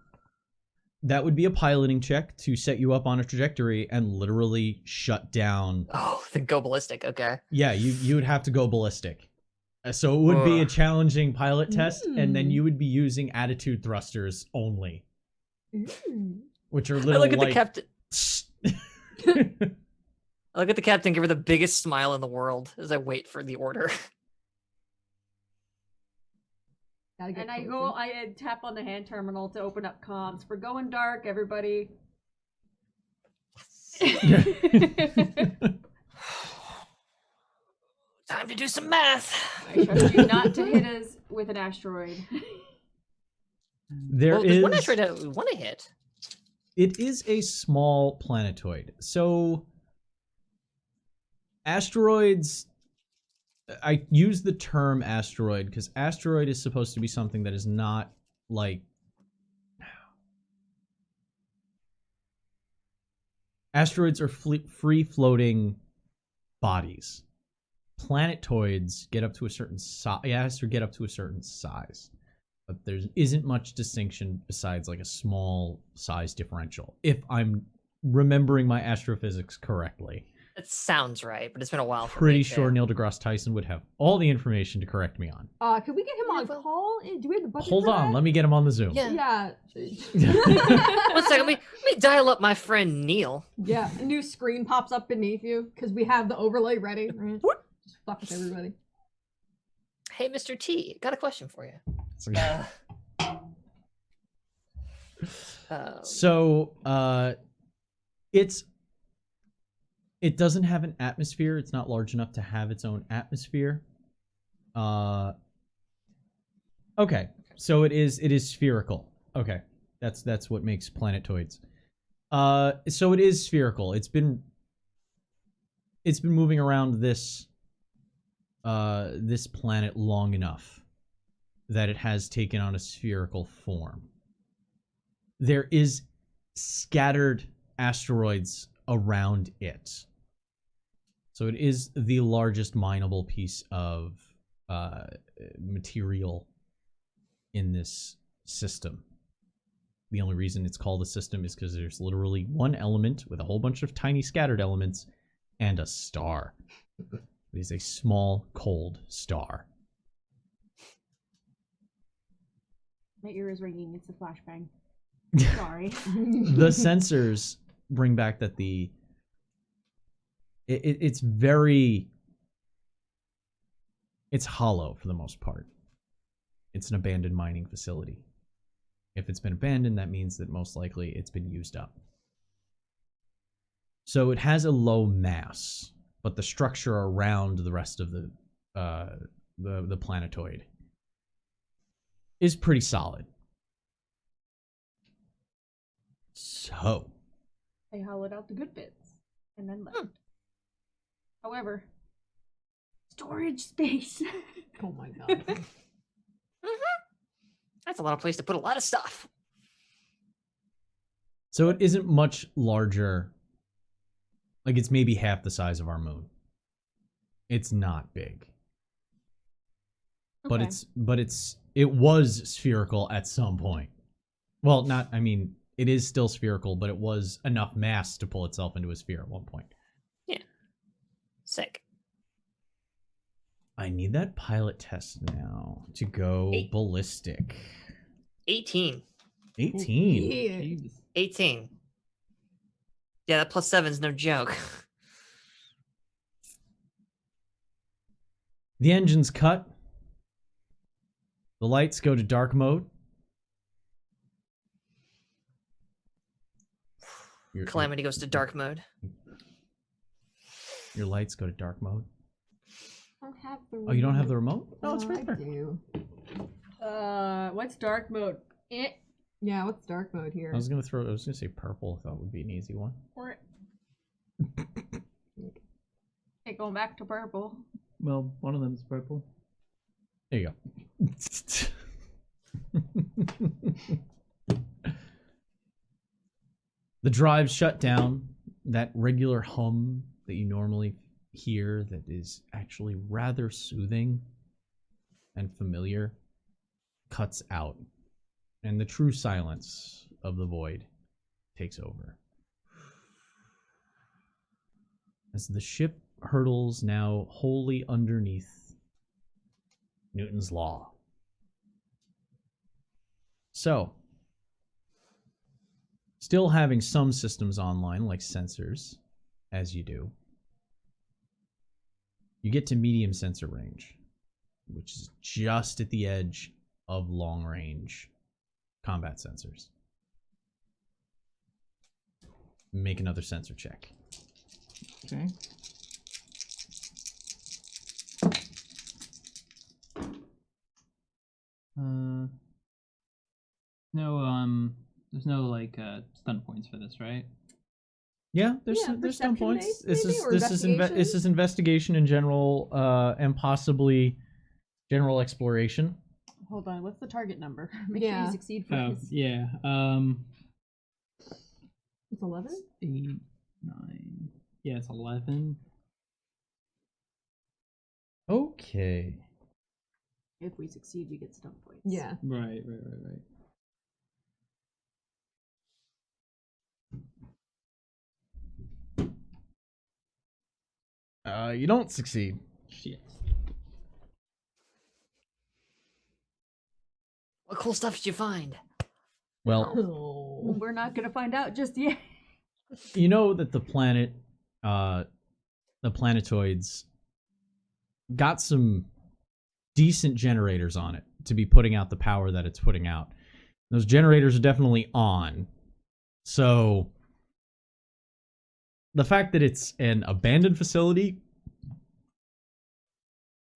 That would be a piloting check to set you up on a trajectory and literally shut down. oh, then go ballistic. Okay. Yeah, you would have to go ballistic. So it would be a Ugh. challenging pilot test, and then Mm. you would be using attitude thrusters only, Ooh. which are I little look at like. the captain. I look at the captain, give her the biggest smile in the world as I wait for the order. Gotta get And closer. I tap on the hand terminal to open up comms. We're going dark, everybody. Time to do some math. I trust you not to hit us with an asteroid. There Well, there's is. one asteroid that we want to hit. It is a small planetoid. So asteroids, I use the term asteroid because asteroid is supposed to be something that is not like asteroids are free floating bodies. Planetoids get up to a certain size, or get up to a certain size. But there isn't much distinction besides like a small size differential, if I'm remembering my astrophysics correctly. That sounds right, but it's been a while. For Pretty me, sure too. Neil deGrasse Tyson would have all the information to correct me on. Could we get him on well- call? Do we have the budget Hold for on, that? let me get him on the Zoom. Yeah. Yeah. One second, let me dial up my friend Neil. Yeah, a new screen pops up beneath you because we have the overlay ready. Right? Just fuck with everybody. Hey, Mr. T, got a question for you. So, it doesn't have an atmosphere. It's not large enough to have its own atmosphere. Okay, so it is spherical. Okay, that's what makes planetoids. So it is spherical. It's been moving around this planet long enough that it has taken on a spherical form. There is scattered asteroids around it. So it is the largest mineable piece of material in this system. The only reason it's called a system is because there's literally one element with a whole bunch of tiny scattered elements and a star. It is a small, cold star. My ear is ringing. It's a flashbang. Sorry. The sensors bring back that it's very, it's hollow for the most part. It's an abandoned mining facility. If it's been abandoned, that means that most likely it's been used up. So it has a low mass, but the structure around the rest of the planetoid is pretty solid. So I hollowed out the good bits and then left. However, storage space. Oh my god. That's a lot of place to put a lot of stuff. So it isn't much larger. Like, it's maybe half the size of our moon. It's not big. Okay. But it was spherical at some point. Well, not, I mean, it is still spherical, but it was enough mass to pull itself into a sphere at one point. Yeah. Sick. I need that pilot test now to go ballistic. 18. 18. Yeah. Jeez. 18. Yeah, that plus 7's no joke. The engine's cut. The lights go to dark mode. Calamity goes to dark mode. Your lights go to dark mode. I don't have the Oh, you don't have the remote? No, it's I right there. do. What's dark mode? Yeah, what's dark mode here? I was gonna say purple. I thought would be an easy one. Or okay, going back to purple. Well, one of them's purple. There you go. The drive shut down. That regular hum that you normally hear that is actually rather soothing and familiar cuts out. And the true silence of the void takes over. As the ship hurtles now wholly underneath Newton's law. So, still having some systems online, like sensors, as you do, you get to medium sensor range, which is just at the edge of long range combat sensors. Make another sensor check. Okay. There's no like stun points for this, right? Yeah, there's some perception points. based, This maybe, is or this is this is investigation in general, and possibly general exploration. Hold on, what's the target number? Make Yeah. sure you succeed Oh, first. yeah. It's 11? 8, 9. Yeah, it's 11. Okay. If we succeed, we get stun points. Yeah. Right. You don't succeed. Shit. What cool stuff did you find? Well, Oh. We're not gonna find out just yet. you know that the planetoids got some decent generators on it to be putting out the power that it's putting out. Those generators are definitely on. So the fact that it's an abandoned facility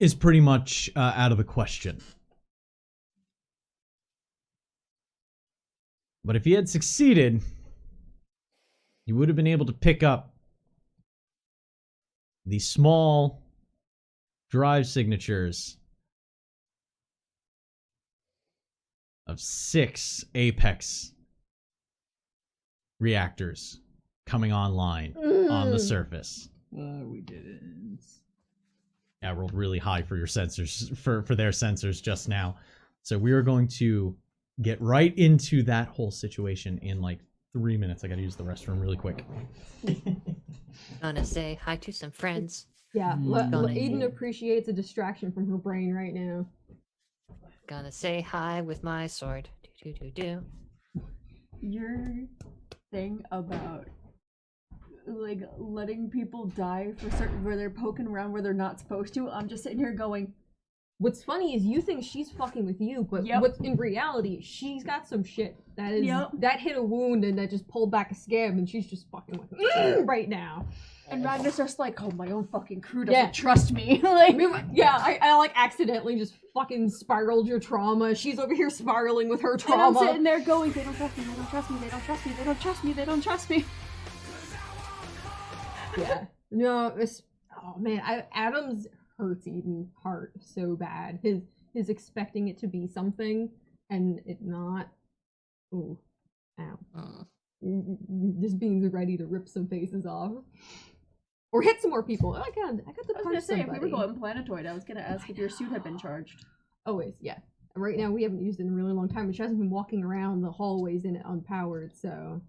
is pretty much out of the question. But if he had succeeded, he would have been able to pick up the small drive signatures of 6 Apex reactors coming online on the surface. We didn't. I rolled really high for your sensors, for their sensors just now. So we are going to get right into that whole situation in like 3 minutes. I gotta use the restroom really quick. Gonna say hi to some friends. Yeah, Gonna Aiden eat. appreciates a distraction from her brain right now. Gonna say hi with my sword. Do do do do. Your thing about like letting people die for certain where they're poking around where they're not supposed to. I'm just sitting here going, What's funny is you think she's fucking with you, but Yep. what's in reality, she's got some shit that is Yep. that hit a wound and that just pulled back a scab, and she's just fucking with right now. and Ragnar's just like, oh, my own fucking crew doesn't trust me. Like, I like accidentally just fucking spiraled your trauma. She's over here spiraling with her and I'm trauma. sitting there going, they don't trust me, they don't trust me, they don't trust me, they don't trust me, they don't trust me. Yeah. No, it's oh man, Adam's hurts Eden's heart so bad. His expecting it to be something and it not. Ooh, ow. This being's ready to rip some faces off. Or hit some more people. Oh, I got to I was punch gonna say, somebody. if we were going planetoid, I was gonna ask if your suit had been charged. Always, yeah. And right now we haven't used it in a really long time, but she hasn't been walking around the hallways in it unpowered, so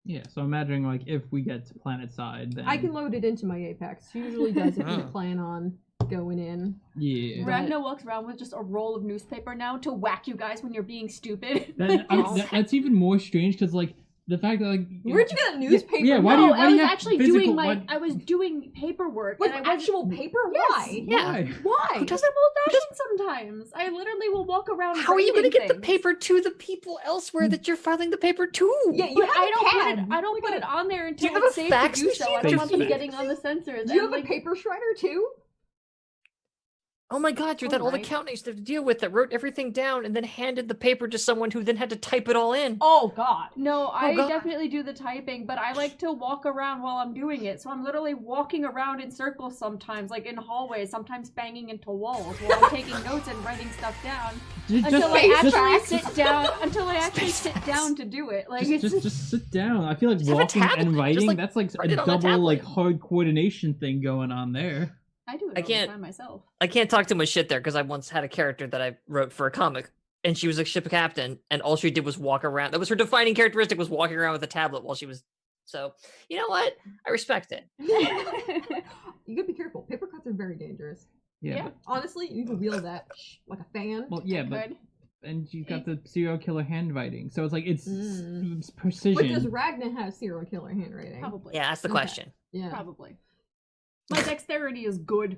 Yeah, so imagining like if we get to planet side, then I can load it into my Apex. She usually does if we plan on going in. Yeah. Ragnar walks around with just a roll of newspaper now to whack you guys when you're being stupid. That's even more strange because like the fact that like Where'd you get a newspaper? Yeah, why No, do I you was have actually physical- doing my. what- I was doing paperwork. With and I wasn't- actual paper? Yes. Why? Yeah. Why? Why? Who does I'm old-fashioned sometimes. I literally will walk around. How are you gonna writing get the things. paper to the people elsewhere that you're filing the paper to? Yeah, you But have I a don't pad. put it. I don't put it on there until you have it's a safe fax to do so. I machine? don't want them Fax getting on the sensors. Do you and, have a paper shredder too? Oh my god, you're that old Alright. accountant I used to have to deal with that wrote everything down and then handed the paper to someone who then had to type it all in. Oh god. No, I God. definitely do the typing, but I like to walk around while I'm doing it. So I'm literally walking around in circles sometimes, like in hallways, sometimes banging into walls while I'm taking notes and writing stuff down until I space actually facts. sit down. Until I actually sit down to do it. Like it's just sit down. I feel like Just have a walking tablet, and just, writing, like, that's like write a it on the double like tablet. hard coordination thing going on there. I do it I all can't- the time myself. I can't talk too much shit there because I once had a character that I wrote for a comic and she was a ship captain and all she did was walk around. That was her defining characteristic, was walking around with a tablet while she was. So, you know what? I respect it. You gotta be careful. Paper cuts are very dangerous. Yeah. Yeah. But, Honestly, you can wield that like a fan. well, yeah, but Good. and she's got the serial killer handwriting, so it's like it's But precision. does Ragnar have serial killer handwriting? Probably. Yeah, that's the Okay. question. Yeah. Probably. My dexterity is good.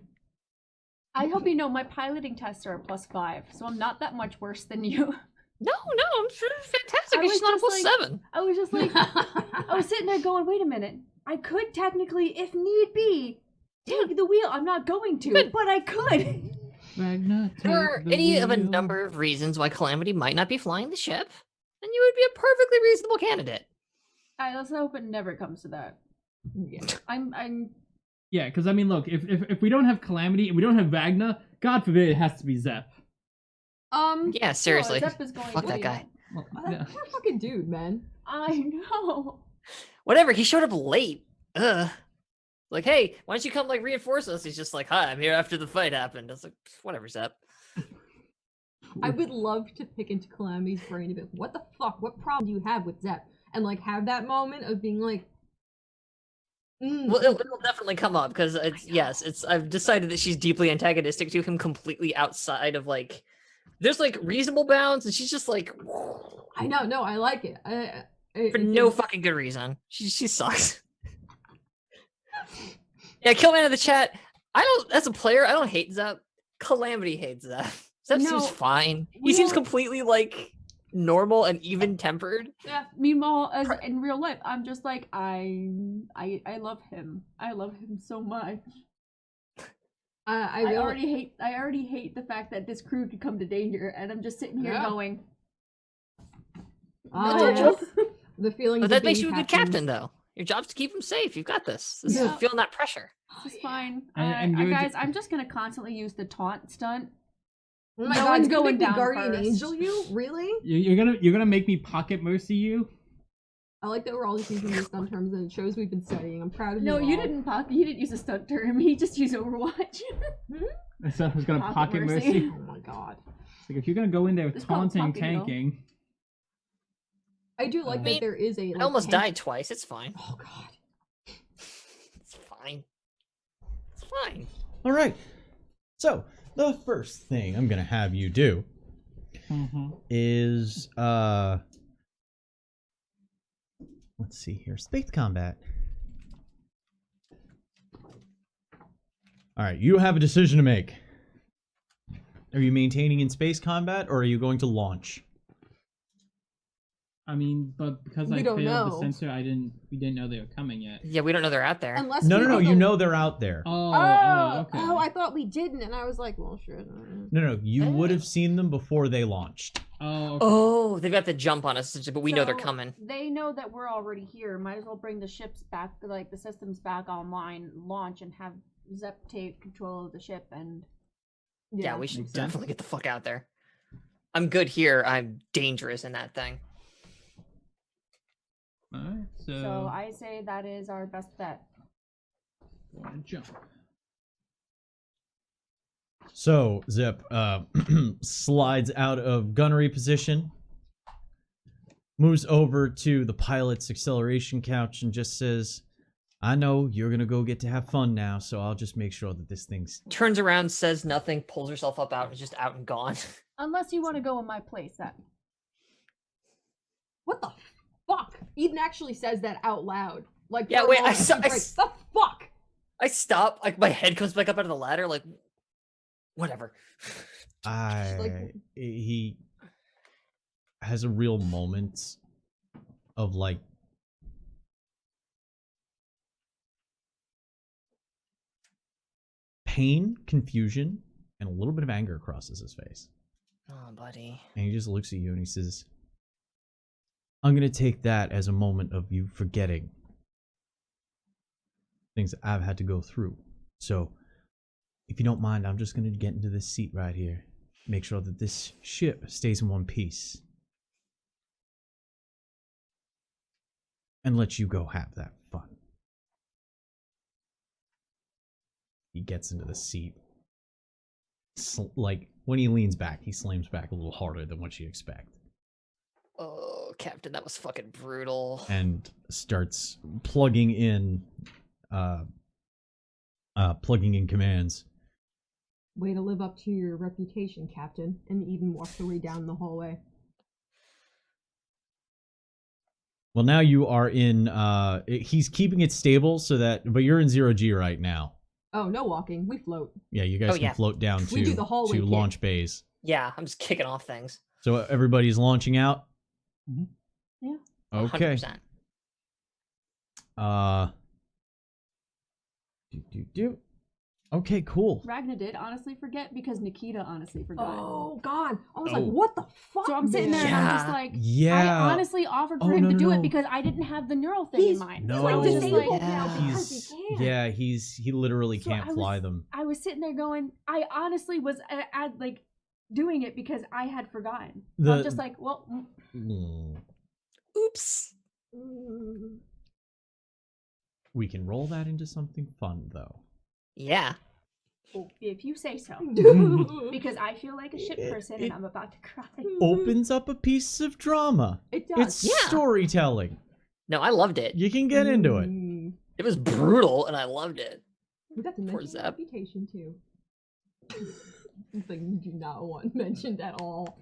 I hope you know my piloting tests are a +5, so I'm not that much worse than you. No, I'm sure fantastic. I She's was not a just +7. I was just like, I was sitting there going, wait a minute. I could technically, if need be, take the wheel. I'm not going to, Good. but I could. Ragnar, There are take the any of a wheel. number of reasons why Calamity might not be flying the ship, and you would be a perfectly reasonable candidate. I also hope it never comes to that. Yeah. I'm Yeah, because I mean, look, if we don't have Calamity and we don't have Ragnar, God forbid it has to be Zep. Yeah, seriously. Zep is going Fuck that to- guy. Well, Oh, yeah. poor fucking dude, man. I know. Whatever, he showed up late. Ugh. Like, hey, why don't you come like reinforce us? He's just like, hi, I'm here after the fight happened. I was like, whatever, Zep. I would love to pick into Calamity's brain a bit. What the fuck? What problem do you have with Zep? And like have that moment of being like, Well, it'll definitely come up because I've decided that she's deeply antagonistic to him, completely outside of like, there's like reasonable bounds, and she's just like, I know, no, I like it. for no fucking good reason. She sucks. Yeah, Killman in the chat. As a player, I don't hate Zep. Calamity hates Zep. Zep No, seems fine. He we seems all- completely like normal and even tempered. Yeah. Meanwhile, as in real life, I'm just like I love him. I love him so much. I I really, already hate the fact that this crew could come to danger, and I'm just sitting here Yeah. going. yes. The feeling. But that makes you a good captain, though. Your job's to keep him safe. You've got this. This is Yeah. feeling that pressure. This is fine. And you're guys, I'm just gonna constantly use the taunt stunt. Oh my No god, one's it's gonna going make me down guardian first. angel you? Really? You're gonna make me pocket mercy you? I like that we're all just using these stun terms and it shows we've been studying. I'm proud of No, you you all. didn't you didn't use a stunt term. He just used Overwatch. So I was gonna Pocket pocket mercy. mercy. Oh my god. Like if you're gonna go in there It's called taunting, pocket heal. tanking. I do like I that mean, there is a. I like, almost tank- died twice. It's fine. Oh god. It's fine. It's fine. All right. So, the first thing I'm going to have you do is let's see here. Space combat. All right, you have a decision to make. Are you maintaining in space combat, or are you going to launch? I mean, but because We I don't failed the know. sensor, we didn't know they were coming yet. Yeah, we don't know they're out there. Unless No, we no, no. did You the- know they're out there. Okay. Oh, I thought we didn't, and I was like, well, shit. No, no. You would have seen them before they launched. Okay. Oh, they've got the jump on us, but we know they're So, coming. They know that we're already here. Might as well bring the ships back, like the systems back online, launch, and have Zep take control of the ship. And Yeah, we should Makes sense. definitely get the fuck out there. I'm good here. I'm dangerous in that thing. Alright, so I say that is our best bet. wanna jump. So Zip slides out of gunnery position, moves over to the pilot's acceleration couch, and just says, "I know you're gonna go get to have fun now, so I'll just make sure that this thing's." Turns around, says nothing, pulls herself up out, and is just out and gone. Unless you want to go in my place, then. What the fuck? Eden actually says that out loud. Like, Yeah, for a wait, I moment, saw- she's I like, s- the fuck? I stop, like my head comes back up out of the ladder, like whatever. He has a real moment of like pain, confusion, and a little bit of anger crosses his face. Oh, buddy. And he just looks at you and he says, "I'm going to take that as a moment of you forgetting things that I've had to go through. So, if you don't mind, I'm just going to get into this seat right here. Make sure that this ship stays in one piece. And let you go have that fun." He gets into the seat. Like, when he leans back, he slams back a little harder than what you expect. Oh, Captain, that was fucking brutal. And starts plugging in commands. Way to live up to your reputation, Captain. And Eden walks her way down the hallway. Well, now you are in he's keeping it stable so that, but you're in 0G right now. Oh, no walking. We float. Yeah, you guys Oh, can yeah. float down We do the hallway to kick. launch bays. Yeah, I'm just kicking off things. So everybody's launching out? Mhm. Yeah. Okay. 100%. Okay, cool. Ragna did honestly forget because Nikita honestly forgot. Oh, God. I was Oh. like, what the fuck? So I'm sitting there and I'm just Yeah. like, Yeah. I honestly offered for Oh, him no, to no, do no. it because I didn't have the neural thing He's in mind. No. So I was just disabled like, now because He's he can't. yeah, he literally So can't I fly was- them. I was sitting there going, I honestly was like doing it because I had forgotten. So The- I'm just like, well, Oops. We can roll that into something fun though. Yeah. if you say so. Because I feel like a shit person It- and I'm about to cry. Opens up a piece of drama. It does. It's Yeah. storytelling. No, I loved it. You can get into it. It was brutal, and I loved it. We got to Poor mention Zep. reputation too. Something you do not want mentioned at all.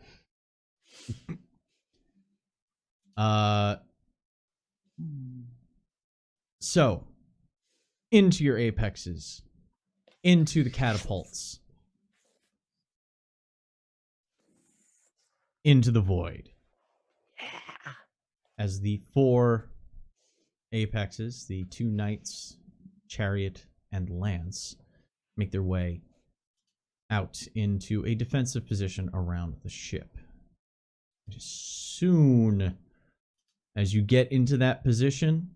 So, into your apexes, into the catapults, into the void. Yeah. As the 4 apexes, the 2 knights, chariot, and lance, make their way out into a defensive position around the ship. And as soon as you get into that position,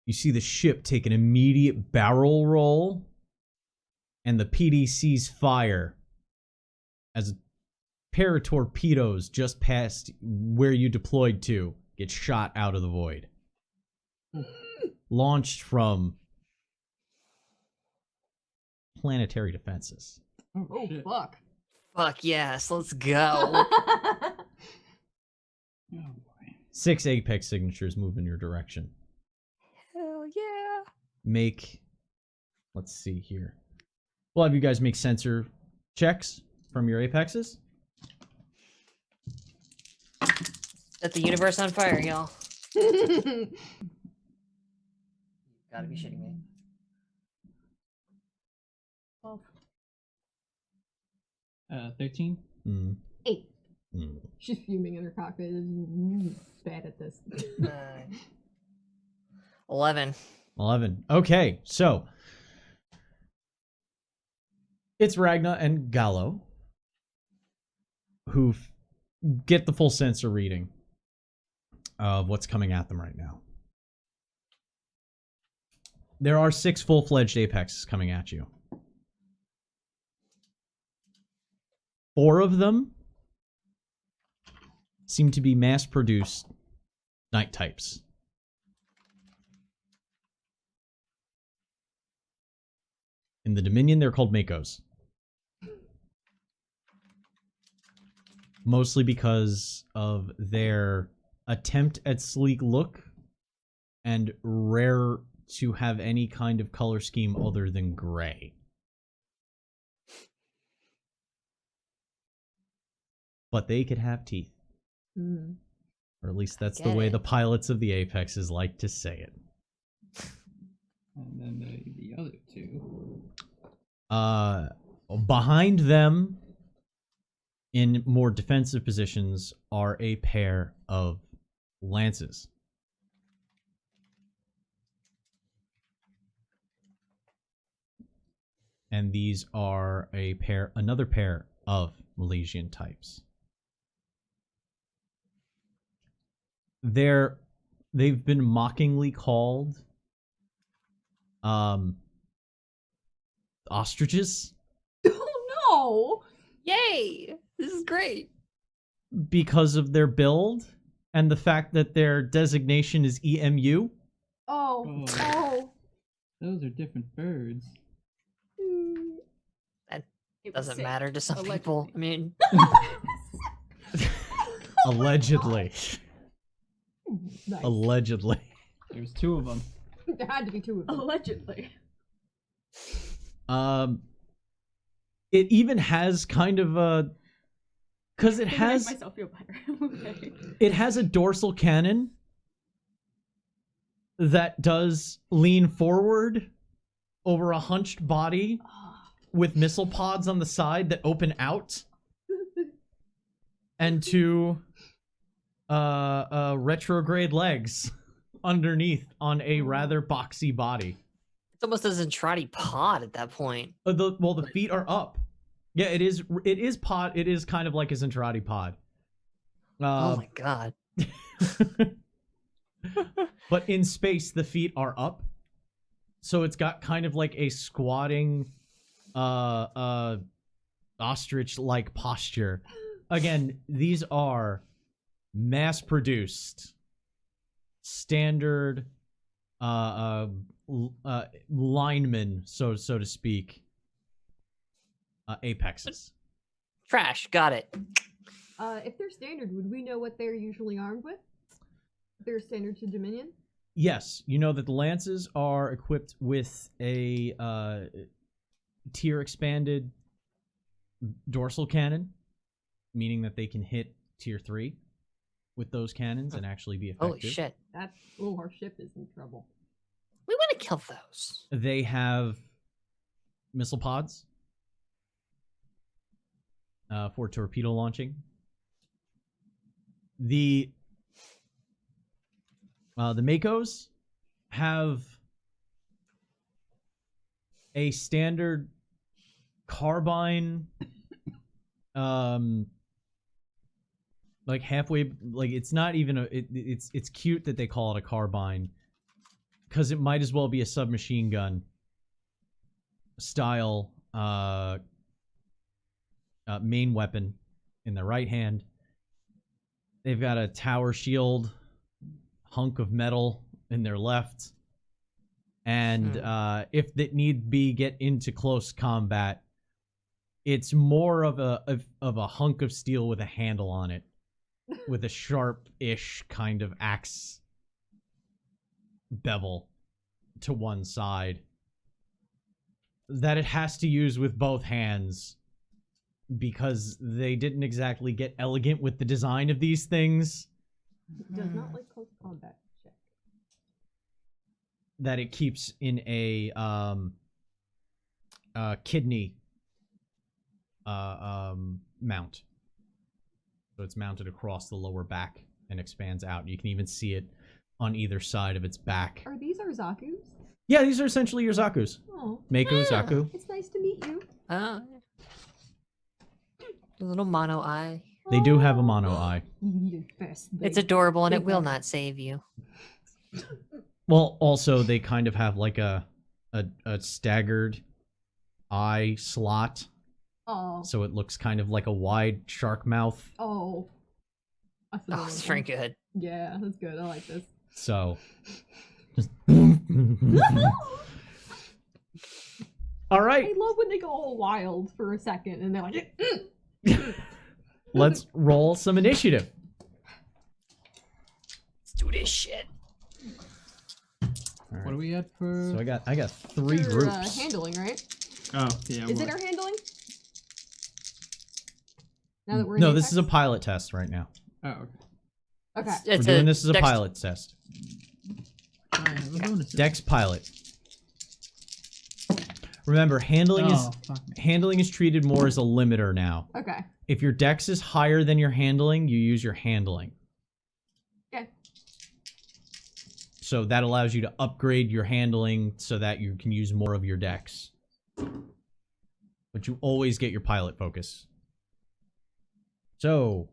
you see the ship take an immediate barrel roll, and the PDC's fire as a pair of torpedoes just past where you deployed to get shot out of the void. Launched from planetary defenses. Oh, shit. fuck. Fuck yes, let's go. Oh boy. 6 apex signatures move in your direction. Hell yeah. Make, let's see here. We'll have you guys make sensor checks from your apexes. Set the universe on fire, y'all. Gotta be shitting me. 12. 13. Mm. 8. Mm. She's fuming in her cockpit. Bad at this. 11. 11. Okay, so it's Ragna and Gallo who get the full sensor reading of what's coming at them right now. There are 6 full-fledged apexes coming at you. 4 of them seem to be mass-produced night types. In the Dominion, they're called Makos. Mostly because of their attempt at sleek look and rare to have any kind of color scheme other than gray. But they could have teeth. Mm. Or at least that's the Get way it. the pilots of the Apexes like to say it. And then the other 2. Behind them, in more defensive positions, are a pair of lances. And these are another pair of Malaysian types. They've been mockingly called ostriches Oh Yay! This is great. because of their build and the fact that their designation is EMU. no! Oh, oh. Those are different birds. Mm. It was Doesn't sick. matter to some Allegedly. people. I mean, Allegedly. Nice. Allegedly. There's 2 of them. There had to be 2 of them. Allegedly. It even has kind of a... Because it It has... made myself feel better. Okay. It has a dorsal cannon that does lean forward over a hunched body with missile pods on the side that open out, and 2 retrograde legs underneath on a rather boxy body. it's almost a Zentradi pod at that point. The feet are up. Yeah, it is pod. It is kind of like a Zentradi pod. Oh my god. But in space, the feet are up. So it's got kind of like a squatting, ostrich-like posture. Again, these are mass-produced, standard, linemen, so to speak, apexes. Trash. Got it. If they're standard, would we know what they're usually armed with? If they're standard to Dominion? Yes, you know that the lances are equipped with a tier expanded dorsal cannon, meaning that they can hit tier 3 with those cannons and actually be effective. Holy shit. That little our ship is in trouble. We want to kill those. They have missile pods for torpedo launching. The Makos have a standard carbine, like halfway, like it's not even it's cute that they call it a carbine, because it might as well be a submachine gun style main weapon in the right hand. They've got a tower shield hunk of metal in their left, and if it need be get into close combat, it's more of a hunk of steel with a handle on it, with a sharp-ish kind of axe bevel to one side that it has to use with both hands, because they didn't exactly get elegant with the design of these things. It does not like close combat. Check. That it keeps in a kidney mount. So it's mounted across the lower back and expands out. You can even see it on either side of its back. Are these our Zaku's? Yeah, these are essentially your Zaku's. Oh, Mako, Zaku. it's nice to meet you. Oh. A little mono eye. They do have a mono eye. You're best, It's baby. adorable and it Big will one. not save you. Well, also they kind of have like a staggered eye slot, Oh, so it looks kind of like a wide shark mouth. oh. That's Oh, it's very good. Yeah, that's good. I like this. So, just all right, I love when they go all wild for a second and they're like, let's roll some initiative. Let's do this shit. All What right. are we at for? So I got 3 Your, groups. handling, right? Oh, yeah. Is we're- it our handling? Now that we're in No, this is a Apex? pilot test right now. Oh, okay. Okay. We're It's doing this as a dex- pilot test. I have a bonus. Dex pilot. Remember, handling Oh, fuck me. is treated more as a limiter now. Okay. If your dex is higher than your handling, you use your handling. Okay. So that allows you to upgrade your handling so that you can use more of your dex. But you always get your pilot focus. So,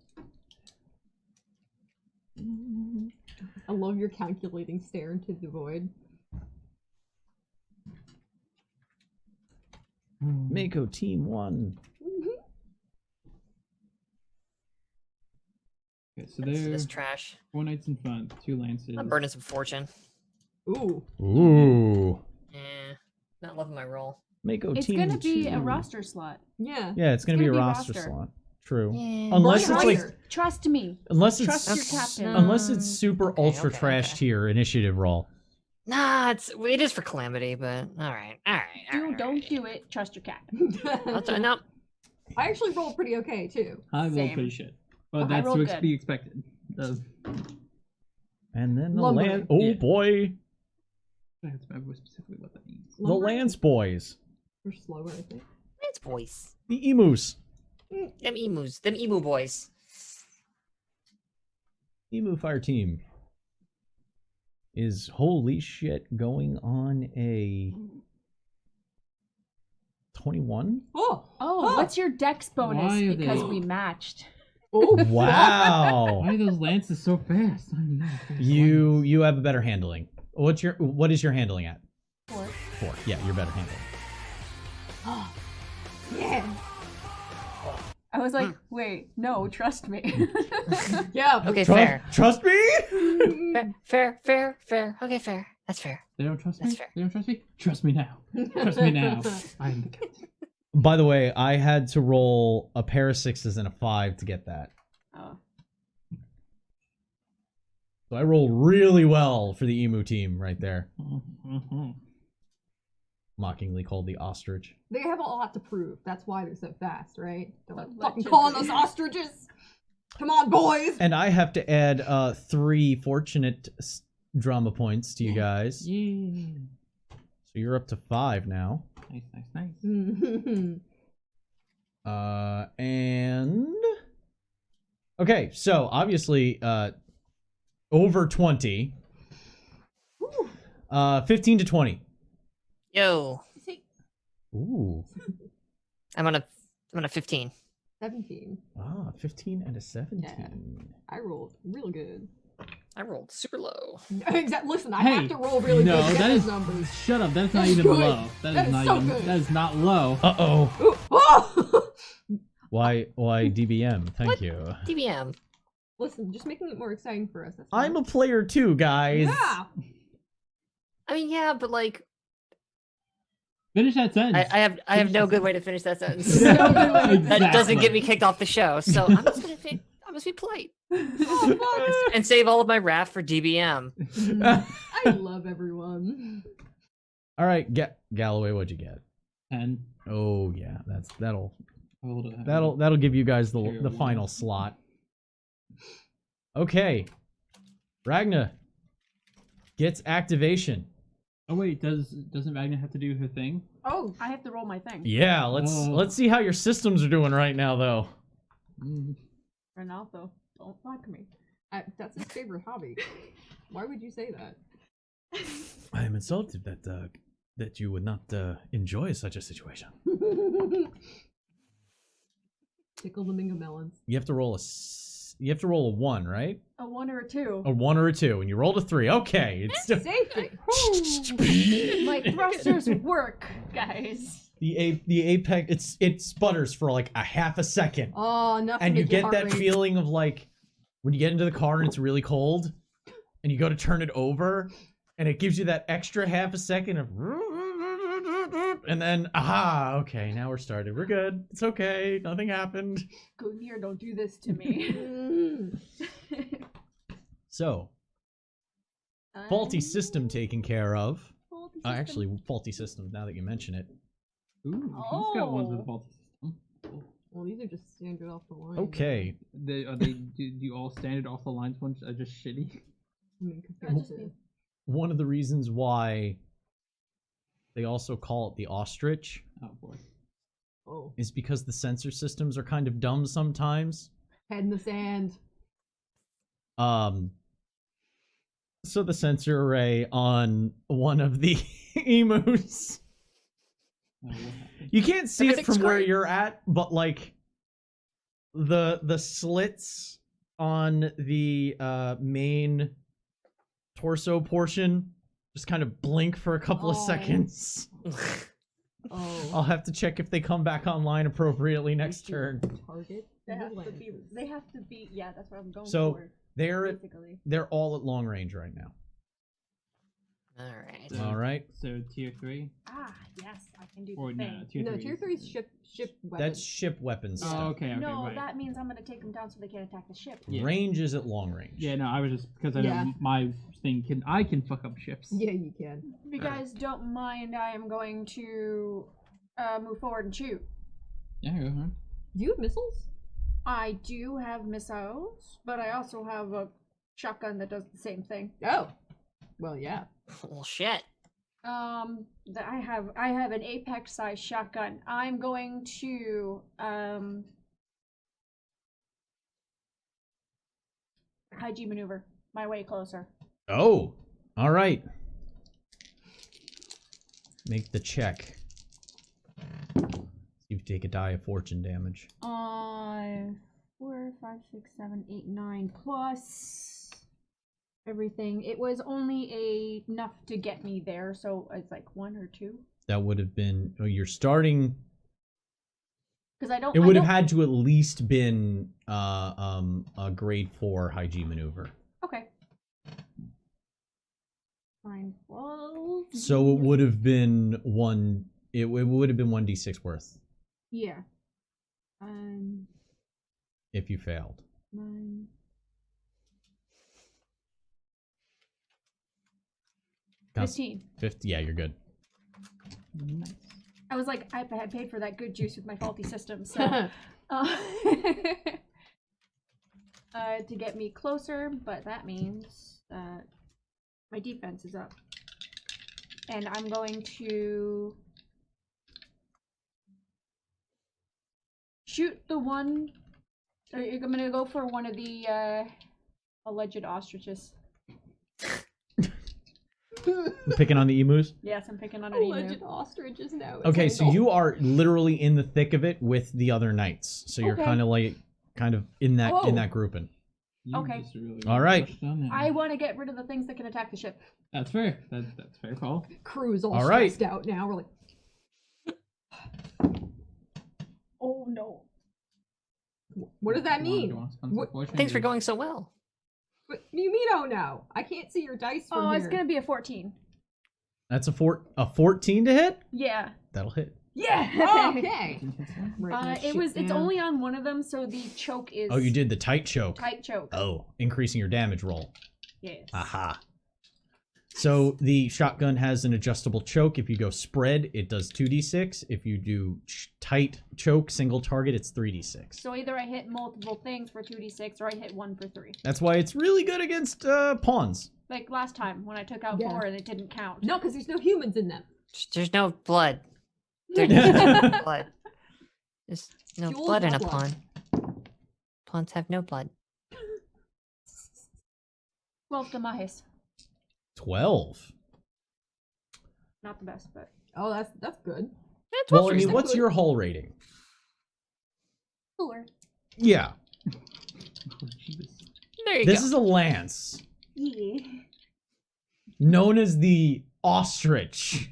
I love your calculating stare into the void. Mako team 1. Okay, so This there is trash. 4 knights in front, 2 lances. I'm burning some fortune. Ooh. Ooh. Not loving my roll. Mako It's team gonna be 2. a roster slot. Yeah. Yeah, it's gonna be a gonna be roster roster. slot. True. Yeah. Unless Burn it's like higher. Trust me. unless it's Trust your captain. unless it's super Okay, ultra okay, trash okay. tier initiative roll. Nah, it is for calamity, but all right. Don't do it. Trust your captain. I'll try, no, I actually rolled pretty okay too. I rolled Same. pretty shit. But I that's rolled to good. be expected. The- And then the Lumbering. land. Oh Yeah. boy, I have to remember specifically what that means. the Lance boys, We're slower, I think. it's boys. the emus. Them emus. Them emu boys. Emu Fire Team is holy shit going on a 21. Oh. Oh, what's your dex bonus? Why are Because they- we matched. Oh. Wow. Why are those lances so fast? I don't know. They're You have a better handling. What is your handling at? 4. 4. Yeah, you're better handling. Yeah. I was like, wait, no, trust me. Yeah. Okay, fair. Trust me. Fair. Okay, fair. That's fair. They don't trust That's me? fair. They don't trust me? Trust me now. Trust me now. I am the captain. By the way, I had to roll a pair of 6s and a 5 to get that. Oh. So I rolled really well for the emu team right there. Mhm. Mockingly called the ostrich. They have a lot to prove. That's why they're so fast, right? They're like, Allegedly. fucking calling those ostriches. Come on, boys. And I have to add 3 fortunate drama points to you guys. Yeah. So you're up to 5 now. Nice. And okay, so obviously over 20. 15 to 20. Yo, Ooh. I'm on a 15. 17. 15 and a 17. Yeah. I rolled real good. I rolled super low. Exactly. Listen, I Hey, have to roll really no, good to get that those is numbers. shut up. That's not That's even good. low. That That is is not so even. good. That is not low. Uh-oh. Ooh, oh! Why DBM? Thank What? you. DBM. Listen, just making it more exciting for us. That's I'm a fine. player too, guys. Yeah. I mean, yeah, but like, Finish that sentence. I have no good way to finish that sentence. No good way. That doesn't get me kicked off the show, so I'm just gonna be polite Oh, and save all of my wrath for DBM. fuck. I love everyone. All right, Galloway, what'd you get? 10. Oh yeah, that'll Hold it. give you guys the Terrible. final slot. Okay, Ragna gets activation. Oh wait, doesn't Ragnar have to do her thing? Oh, I have to roll my thing. Yeah, Oh. let's see how your systems are doing right now, though. Ronaldo, don't fuck me. That's his favorite hobby. Why would you say that? I am insulted that you would not enjoy such a situation. Tickle the Minga melons. You have to roll a 1, right? A 1 or a 2. A 1 or a 2, and you rolled a 3. Okay, it's still Safety. My thrusters work, guys. the apex. It sputters for like a half a second, Oh, enough. and to you make your get heart that rate. feeling of like when you get into the car and it's really cold, and you go to turn it over, and it gives you that extra half a second of, and then okay, now we're started. We're good. It's okay. Nothing happened. Go here, don't do this to me. Mm. So, faulty system taken care of. Faulty system. Actually, faulty system, now that you mention it. Ooh, he's got ones with a faulty system. Well, these are just standard off the line. Okay. Do you all standard off the lines ones are just shitty? I mean, compared to... One of the reasons why they also call it the ostrich Oh boy. Oh, is because the sensor systems are kind of dumb sometimes. head in the sand. So the sensor array on one of the emus, Oh, what happened? you can't see it Everything's from where great. you're at, but like the slits on the main torso portion just kind of blink for a couple of Oh. seconds. Oh. I'll have to check if they come back online appropriately next turn. Target. They have the to be. lenses. They have to be. Yeah, that's what I'm going So for. they're Basically. all at long range right now. All right. So- All right. So tier 3? Ah, yes, I can do Or the no, thing. tier 3. No, tier 3 is ship weapons. That's ship weapons Oh, stuff. okay, okay, No, right. that means I'm gonna take them down so they can't attack the ship. Yeah. Range is at long range. Yeah, no, I was just because I know Yeah. my thing I can fuck up ships. Yeah, you can. If you guys don't mind, I am going to move forward and shoot. Yeah, go on. Do you have missiles? I do have missiles, but I also have a shotgun that does the same thing. Oh. Well, yeah. Well, shit. I have an apex size shotgun. I'm going to high G maneuver my way closer. Oh, all right. Make the check. See if you take a die of fortune damage. 4, 5, 6, 7, 8, 9 plus everything. It was only enough to get me there, so it's like 1 or 2. That would have been. Oh, you're starting. Because I don't. It would I have don't- had to at least been a grade 4 high G maneuver. Okay. Fine. Well. So it would have been one. It would have been 1d6 worth Yeah. if you failed. 9. Cons- 15. 50. Yeah, you're good. Nice. I was like, I had paid for that good juice with my faulty system, so to get me closer, but that means that my defense is up, and I'm going to shoot the one. I'm gonna go for one of the alleged ostriches. Picking on the emus. Yes, I'm picking on an emu. Alleged ostriches now. Okay, so you are literally in the thick of it with the other knights. So you're Okay. kind of in that Oh. grouping. You Okay. just really All right. rushed on that. I want to get rid of the things that can attack the ship. That's fair. That's fair call. Crew's all All right. stressed out now. We're like, Oh no. what does that mean? What- Things were going so well. What do you mean? Oh no, I can't see your dice from Oh, here. it's gonna be a 14. That's a 14 to hit. Yeah. That'll hit. Yeah. Okay. It's only on one of them, so the choke is. Oh, you did the tight choke. Tight choke. Oh, increasing your damage roll. Yes. Aha. So the shotgun has an adjustable choke. If you go spread, it does 2d6. If you do tight choke, single target, it's 3d6. So either I hit multiple things for 2d6 or I hit 1 for 3. That's why it's really good against pawns. Like last time when I took out Yeah. 4 and it didn't count. No, because there's no humans in them. There's no blood. There's no blood. There's no Fueled blood in a blood. pawn. Pawns have no blood. 12 to Mahis. 12. Not the best, but Oh, that's good. That's Well, I mean, what's your hull rating? 4. Yeah. There you This go. is a lance. Yeah. Known as the ostrich.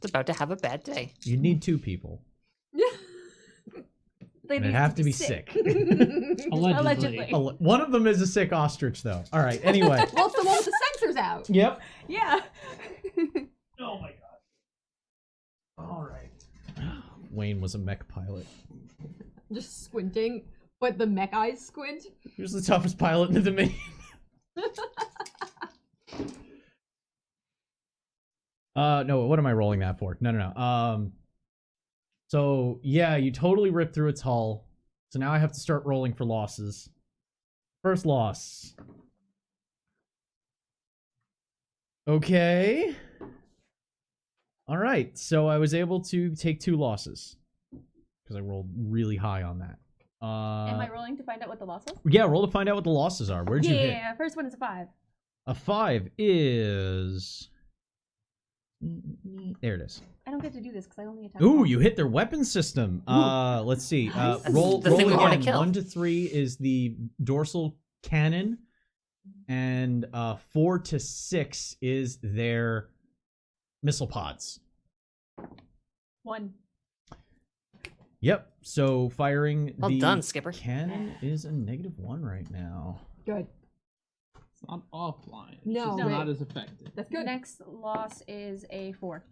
It's about to have a bad day. You need 2 people. They And need it'd have to be sick. Allegedly. One of them is a sick ostrich, though. All right, anyway. Well, it's the one with the sensors out. Yep. Yeah. Oh my god. All right. Wayne was a mech pilot. Just squinting, but the mech eyes squint. He was the toughest pilot in the Dominion. No, what am I rolling that for? No. So, yeah, you totally ripped through its hull. So now I have to start rolling for losses. First loss. Okay. Alright, so I was able to take 2 losses. Because I rolled really high on that. Am I rolling to find out what the loss was? Yeah, roll to find out what the losses are. Where'd you hit? Yeah, first one is a 5. A 5 is... There it is. I don't get to do this because I only attack. Ooh, once. you hit their weapon system. Let's see. Nice. Roll the thing we wanna again. kill. 1 to 3 is the dorsal cannon, and 4 to 6 is their missile pods. 1. Yep. So firing Well the done, Skipper. cannon is a -1 right now. Good. It's not offline. It's No, just but- not as effective. That's good. Next loss is a 4.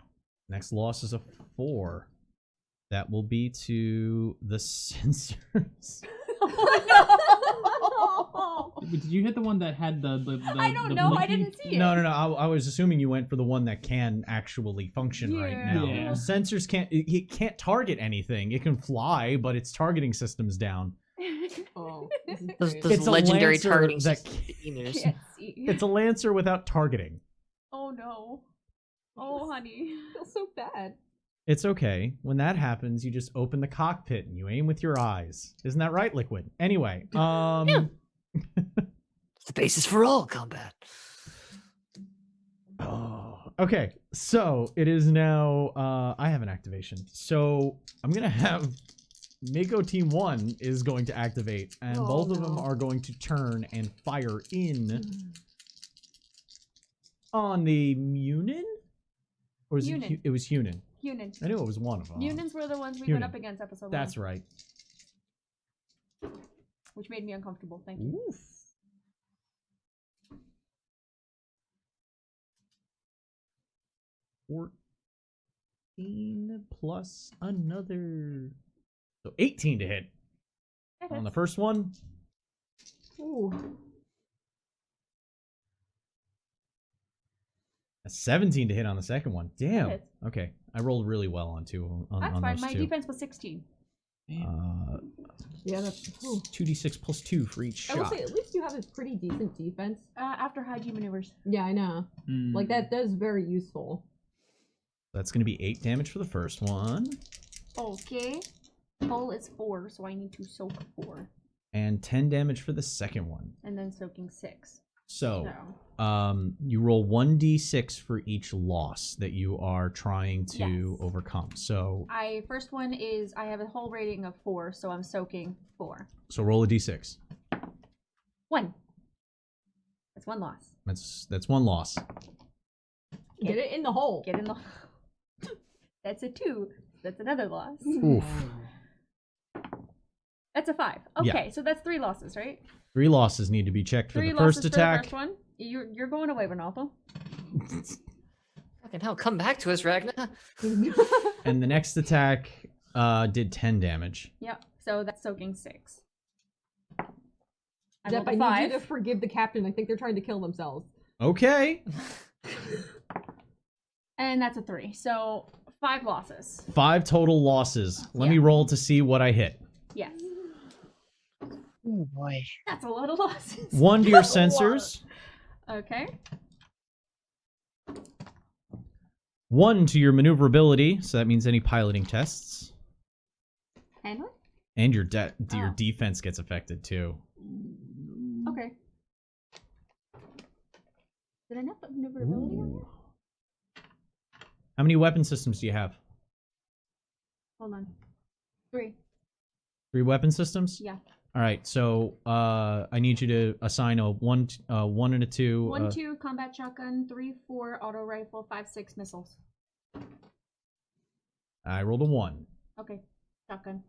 Next loss is a 4. That will be to the sensors. Did you hit the one that had the I don't the know. I blinky? didn't see it. No. I was assuming you went for the one that can actually function right Yeah. now. Yeah. Sensors can't. It can't target anything. It can fly, but its targeting system's down. Oh, this is Those, great. those It's a legendary Lancer targeting that schemes. Can't see. It's a Lancer without targeting. Oh no. Oh honey. I feel so bad. It's okay. When that happens, you just open the cockpit and you aim with your eyes. Isn't that right, Liquid? Anyway, Yeah. It's the basis for all combat. Oh, okay. So it is now. I have an activation. So I'm gonna have Mako Team 1 is going to activate, and Oh, both of them no. are going to turn and fire in on the Munin, or is it? Hunin. It was Hunin. Hunin. I knew it was one of them. Unins were the ones we Hunin. went up against episode That's 1. right. Which made me uncomfortable. Thank you. Oof. $14 plus another. So 18 to hit That on the hits. first one. Ooh. A 17 to hit on the second one. Damn. hits. Okay. I rolled really well on That's on fine. those My two. defense was 16. Yeah, that's. Ooh. 2d6 plus 2 for each I will shot. say, at least you have a pretty decent defense. After Haiji maneuvers. Yeah, I know. Hmm. Like that is very useful. That's going to be 8 damage for the first one. Okay. Hull is 4, so I need to soak 4. And 10 damage for the second one. And then soaking 6. So, So. you roll 1d6 for each loss that you are trying to Yes. overcome. So First one is I have a hull rating of 4, so I'm soaking 4. roll a d6. 1. That's 1 loss. That's one loss. Get it in the hole. Get in the. That's a 2. That's another loss. Oof. That's a 5. Yeah. Okay, so that's 3 losses, right? 3 losses need to be checked for 3 the losses first attack. for the first one. You're going away, Ronaldo. Fucking hell, come back to us, Ragna. And the next attack did 10 damage. Yep. So that's soaking 6. I Zep, rolled I a need you 5. to forgive the captain. I think they're trying to kill themselves. Okay. And that's a 3. So 5 losses. 5 total losses. Let me Yeah. roll to see what I hit. Yes. Oh boy. That's a lot of losses. 1 to your sensors. Okay. 1 to your maneuverability, so that means any piloting tests. And what? And your Oh. defense gets affected too. Okay. Did I not put maneuverability on there? How many weapon systems do you have? Hold on. 3. 3 weapon systems? Yeah. All right, so I need you to assign a 1 and a 2. 1, 2, combat shotgun. 3, 4, auto rifle. 5, 6, missiles. I rolled a 1. Okay. Shotgun.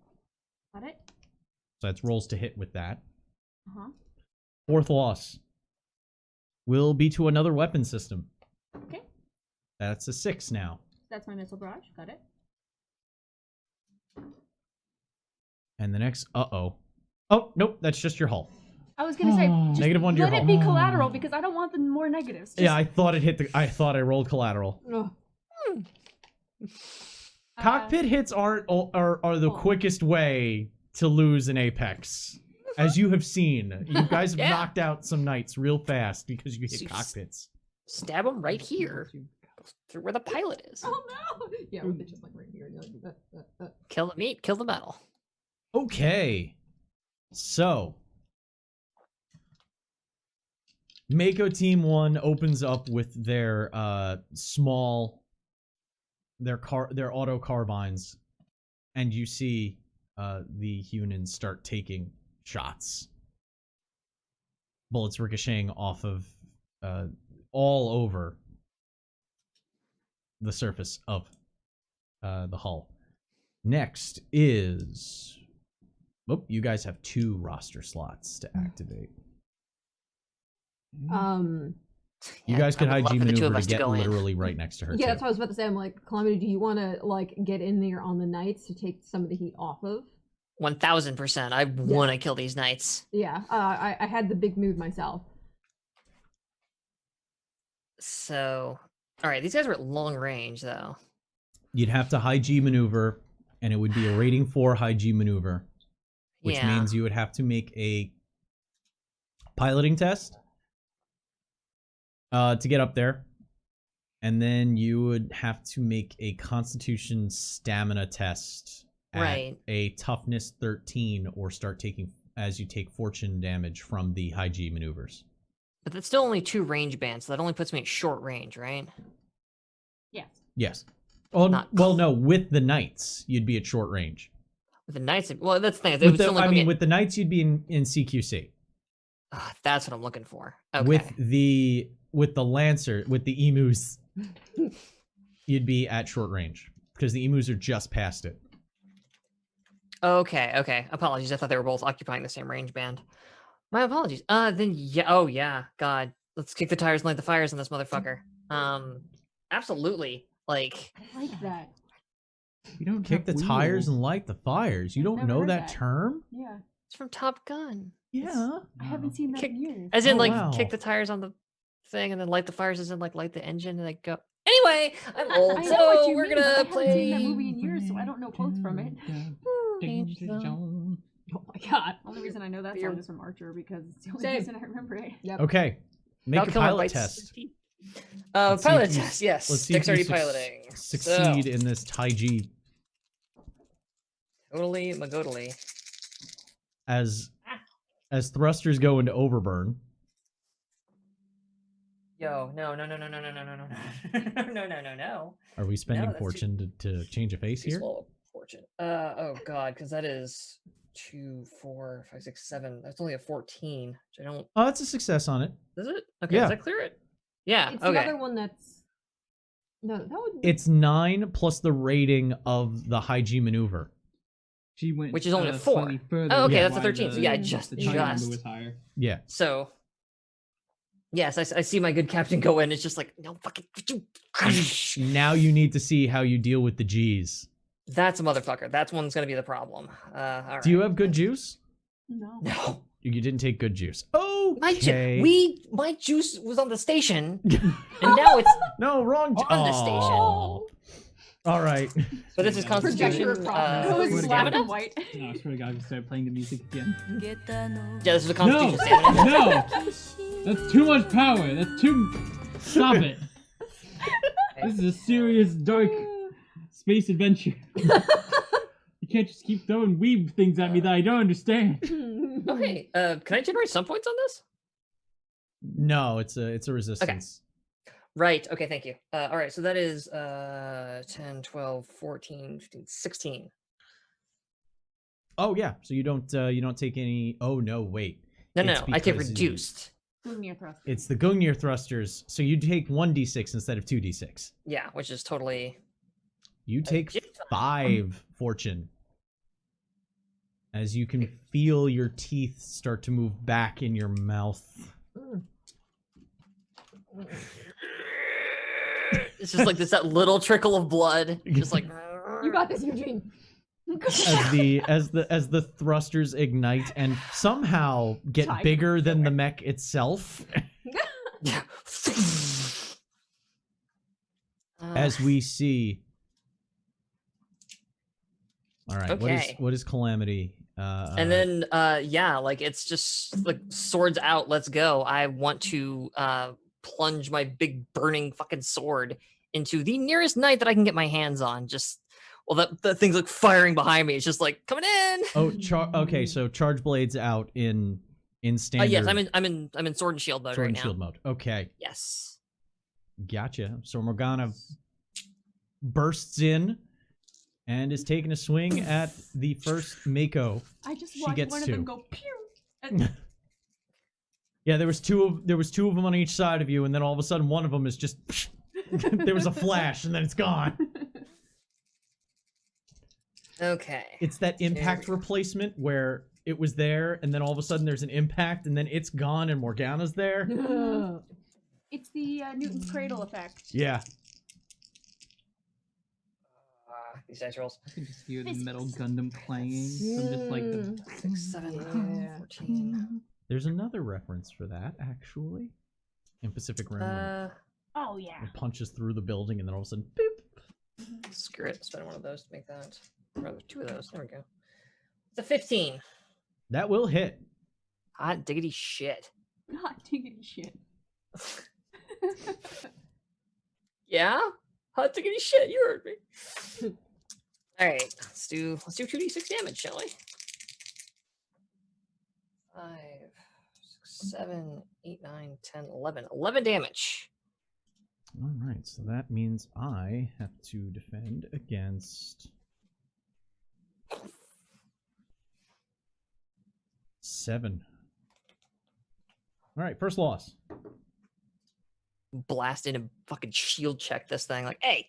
Got it? So that's rolls to hit with that. Uh-huh. 4th loss will be to another weapon system. Okay. That's a 6 now. That's my missile barrage. Got it. And the next, oh, nope, that's just your hull. I was gonna say, just -1 to your let hull. it be collateral because I don't want the more negatives. Just, Yeah, I thought it hit I thought I rolled collateral. Ugh. Cockpit hits are the Oh. quickest way to lose an Apex. As you have seen, you guys have Yeah. knocked out some knights real fast because you hit So you cockpits. Stab him right here. Through where the pilot is. Oh no! Yeah, they're just like right here. And you're like, Kill the meat, kill the metal. Okay, so Mako Team 1 opens up with their their auto carbines, and you see the Hunans start taking shots. Bullets ricocheting off of all over the surface of the hull. Next is... Oh, you guys have 2 roster slots to activate. You Yeah, guys could I would love IG for the 2 of maneuver us to get go in. literally right next to her, yeah, too. that's what I was about to say. I'm like, Calamity, do you want to like get in there on the knights to take some of the heat off of? 1000%. I want to kill these knights. Yeah, I had the big mood myself. So, all right, these guys are at long range though. You'd have to high G maneuver, and it would be a rating 4 high G maneuver, which Yeah. means you would have to make a piloting test to get up there. And then you would have to make a constitution stamina test at Right. a toughness 13 or start taking as you take fortune damage from the high G maneuvers. But that's still only 2 range bands, so that only puts me at short range, right? Yes. Yes. Oh, Not well, no, with the knights, you'd be at short range. With the knights, well, that's the thing. They With would the, still only I put me mean, at- with the knights, you'd be in CQC. that's what I'm looking for. Okay. With the lancer, with the emus, you'd be at short range because the emus are just past it. Okay. Apologies. I thought they were both occupying the same range band. My apologies. Then yeah. Oh yeah. God. Let's kick the tires and light the fires on this motherfucker. Absolutely. Like. I like that. You don't Kick the have tires wheels. and light the fires. You I've don't never know heard that that. term? Yeah. It's from Top Gun. Yeah. I haven't seen that Kick- in years. As in, Oh, like, wow. kick the tires on the thing and then light the fires, as in, like, light the engine and like go. Anyway, I'm old, I know so what you we're mean, but I gonna haven't seen that play. movie in years, so I don't know quotes from it. Change the- Oh my god. Only reason I know that You're- song is from Archer because it's the only Same. reason I remember it. Yep. Okay. Make a Valkyrie pilot bites test. 16. Let's see Pilot if you- test, yes. Let's see if you Dexterity piloting. succeed in this high G Totally, magodally. as thrusters go into overburn. Yo, no. No. Are we spending that's too- fortune to change a face Too here? slow a fortune. Oh god, because that is 2, 4, 5, 6, 7. That's only a 14. Which I don't. Oh, that's a success on it. Is it? Okay, Yeah. does that clear it? Yeah. It's okay. the other one that's. No, that would. It's 9 plus the rating of the high G maneuver. She went, Which is only a 4. slightly further Oh, okay, Yeah. that's a why 13. So the- yeah, Mm. just the target number just. was higher. Yeah. So. Yes, I see my good captain go in. It's just like no fucking. Now you need to see how you deal with the G's. That's a motherfucker. That's one's gonna be the problem. All right. Do you have good juice? No. No. You didn't take good juice. Oh, My juice was on the station, and now it's No, wrong. on the station. All right. But this is Constitution. Projector across. It was Swear to black God. and white. No, I swear to God, we started playing the music again. Yeah, this is a No! Constitution stamina. No! That's too much power. That's too. Stop it. This is a serious, dark space adventure. You can't just keep throwing weeb things at me that I don't understand. Okay, can I generate some points on this? No, it's a resistance. Right, okay, thank you. All right, so that is 10, 12, 14, 15, 16. Oh yeah, so you don't take any. Oh no, wait. No, It's I take because reduced. Gungnir thrust. It's the Gungnir thrusters, so you take 1d6 instead of 2d6. Yeah, which is totally... You take shit ton. 5 fortune. As you can feel your teeth start to move back in your mouth. It's just like that little trickle of blood. Just like... You got this, Eugene. As the thrusters ignite and somehow get Tiger bigger than the killer. mech itself. Yeah. As we see. All right, Okay. what is calamity? And then, yeah, like it's just like swords out. Let's go. I want to plunge my big burning fucking sword into the nearest knight that I can get my hands on. Just the thing's like firing behind me. It's just like coming in. Oh, okay. So charge blades out in standard. Yes, I'm in sword and shield mode sword right and now. shield mode. Okay, Yes. gotcha. So Morgana bursts in and is taking a swing at the first Mako. I just She watched gets one of two. them go pew. And Yeah, there was two of them on each side of you, and then all of a sudden one of them is just there was a flash, and then it's gone. Okay. It's that impact replacement where it was there, and then all of a sudden there's an impact, and then it's gone, and Morgana's there. it's the Newton's cradle effect. Yeah. These dice rolls. I can just hear the metal Gundam clanging from just like the 6, 7, Yeah. 14. There's another reference for that, actually. In Pacific Rim, when Oh yeah. it punches through the building, and then all of a sudden, boop. Screw it. Spend one of those to make that. Rather, 2 of those. There we go. It's a 15. That will hit. Hot diggity shit. God diggity shit. Yeah? Hot diggity shit. You heard me. All right. Let's do 2d6 damage, shall we? 5, 6, 7, 8, 9, 10, 11. 11 damage. All right, so that means I have to defend against 7. All right, first loss. Blast in and fucking shield check this thing. Like, hey,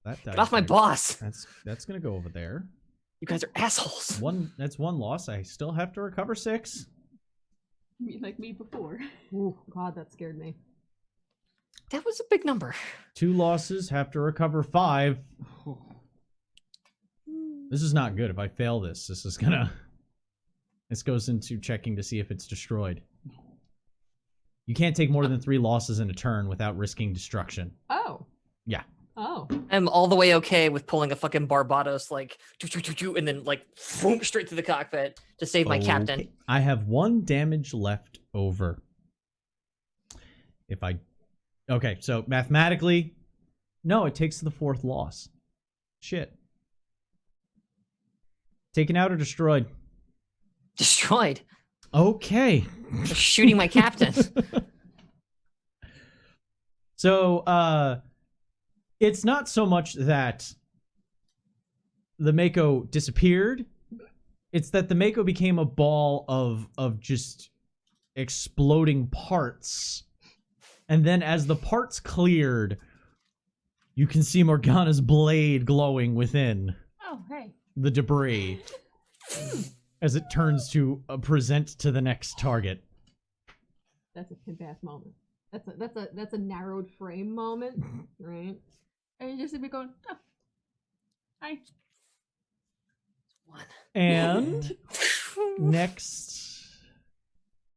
That get off my boss. That's gonna go over there. You guys are assholes. That's one loss. I still have to recover 6. Like me before. Ooh, God, that scared me. That was a big number. 2 losses, have to recover 5. This is not good. If I fail this goes into checking to see if it's destroyed. You can't take more than 3 losses in a turn without risking destruction. Oh. Yeah. Oh. I'm all the way okay with pulling a fucking Barbados, like, and then, like, boom, straight through the cockpit to save my captain. Okay. I have 1 damage left over. Okay, so mathematically, no, it takes the 4th loss. Shit. Taken out or destroyed? Destroyed. Okay. For shooting my captain. So, it's not so much that the Mako disappeared. It's that the Mako became a ball of just exploding parts. And then as the parts cleared, you can see Morgana's blade glowing within Oh hey. the debris as it turns to present to the next target. That's a pimp-ass moment. That's a narrowed frame moment, right? And you just be going, oh. Hi. 1. And next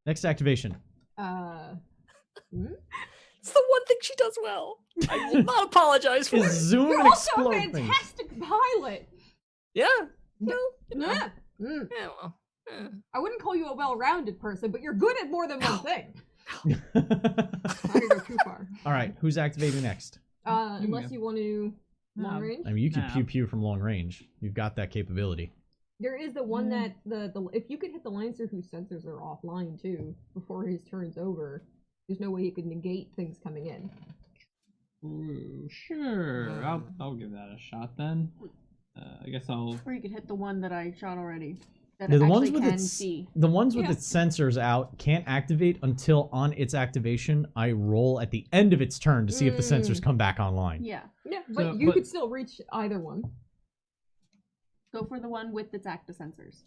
Next activation. It's the one thing she does well. I will not apologize for Is it. zoom You're and also a explode things. fantastic pilot. Yeah. No. Yeah. Yeah, well. I wouldn't call you a well-rounded person, but you're good at more than one thing. I didn't go too far. All right, who's activating next? Unless you want to long No. range. I mean, you can Nah. pew pew from long range. You've got that capability. There is the one that the if you could hit the Lancer whose sensors are offline too before his turn's over, there's no way he could negate things coming in. Ooh, sure. I'll give that a shot then. I guess I'll. Or you could hit the one that I shot already. That Yeah, it the actually ones with can its see. the ones with Yeah. its sensors out can't activate until on its activation I roll at the end of its turn to see if the sensors come back online. Yeah. Yeah, but So- you but- could still reach either one. Go for the one with its active sensors.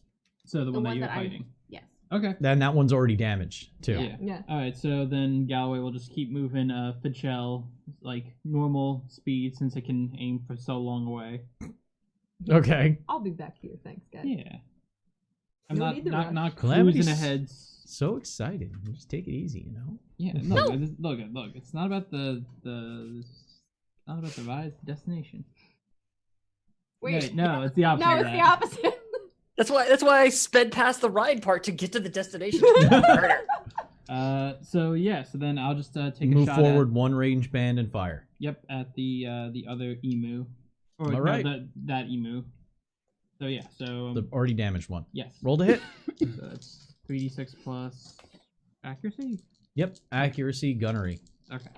So the one that one you're that fighting. Yes. Okay. Then that one's already damaged too. Yeah. Yeah. All right. So then Galloway will just keep moving Fichel like normal speed since it can aim for so long away. Okay. I'll be back here, thanks guys. Yeah. I'm No not need to not rush. not Calamity's cruising ahead. So excited. Just take it easy, you know. Yeah. No. Look. It's not about it's not about the ride. It's the destination. Wait, No, it's the opposite. no, of it's that. the opposite. That's why I sped past the ride part to get to the destination. Harder. So then I'll just take a Move shot forward At, one range band and fire. yep, at the other emu. Or All no, right. that emu. So yeah, so The already damaged one. yes. Roll to hit. So that's 3d6 plus accuracy. Yep. Accuracy, gunnery. Okay.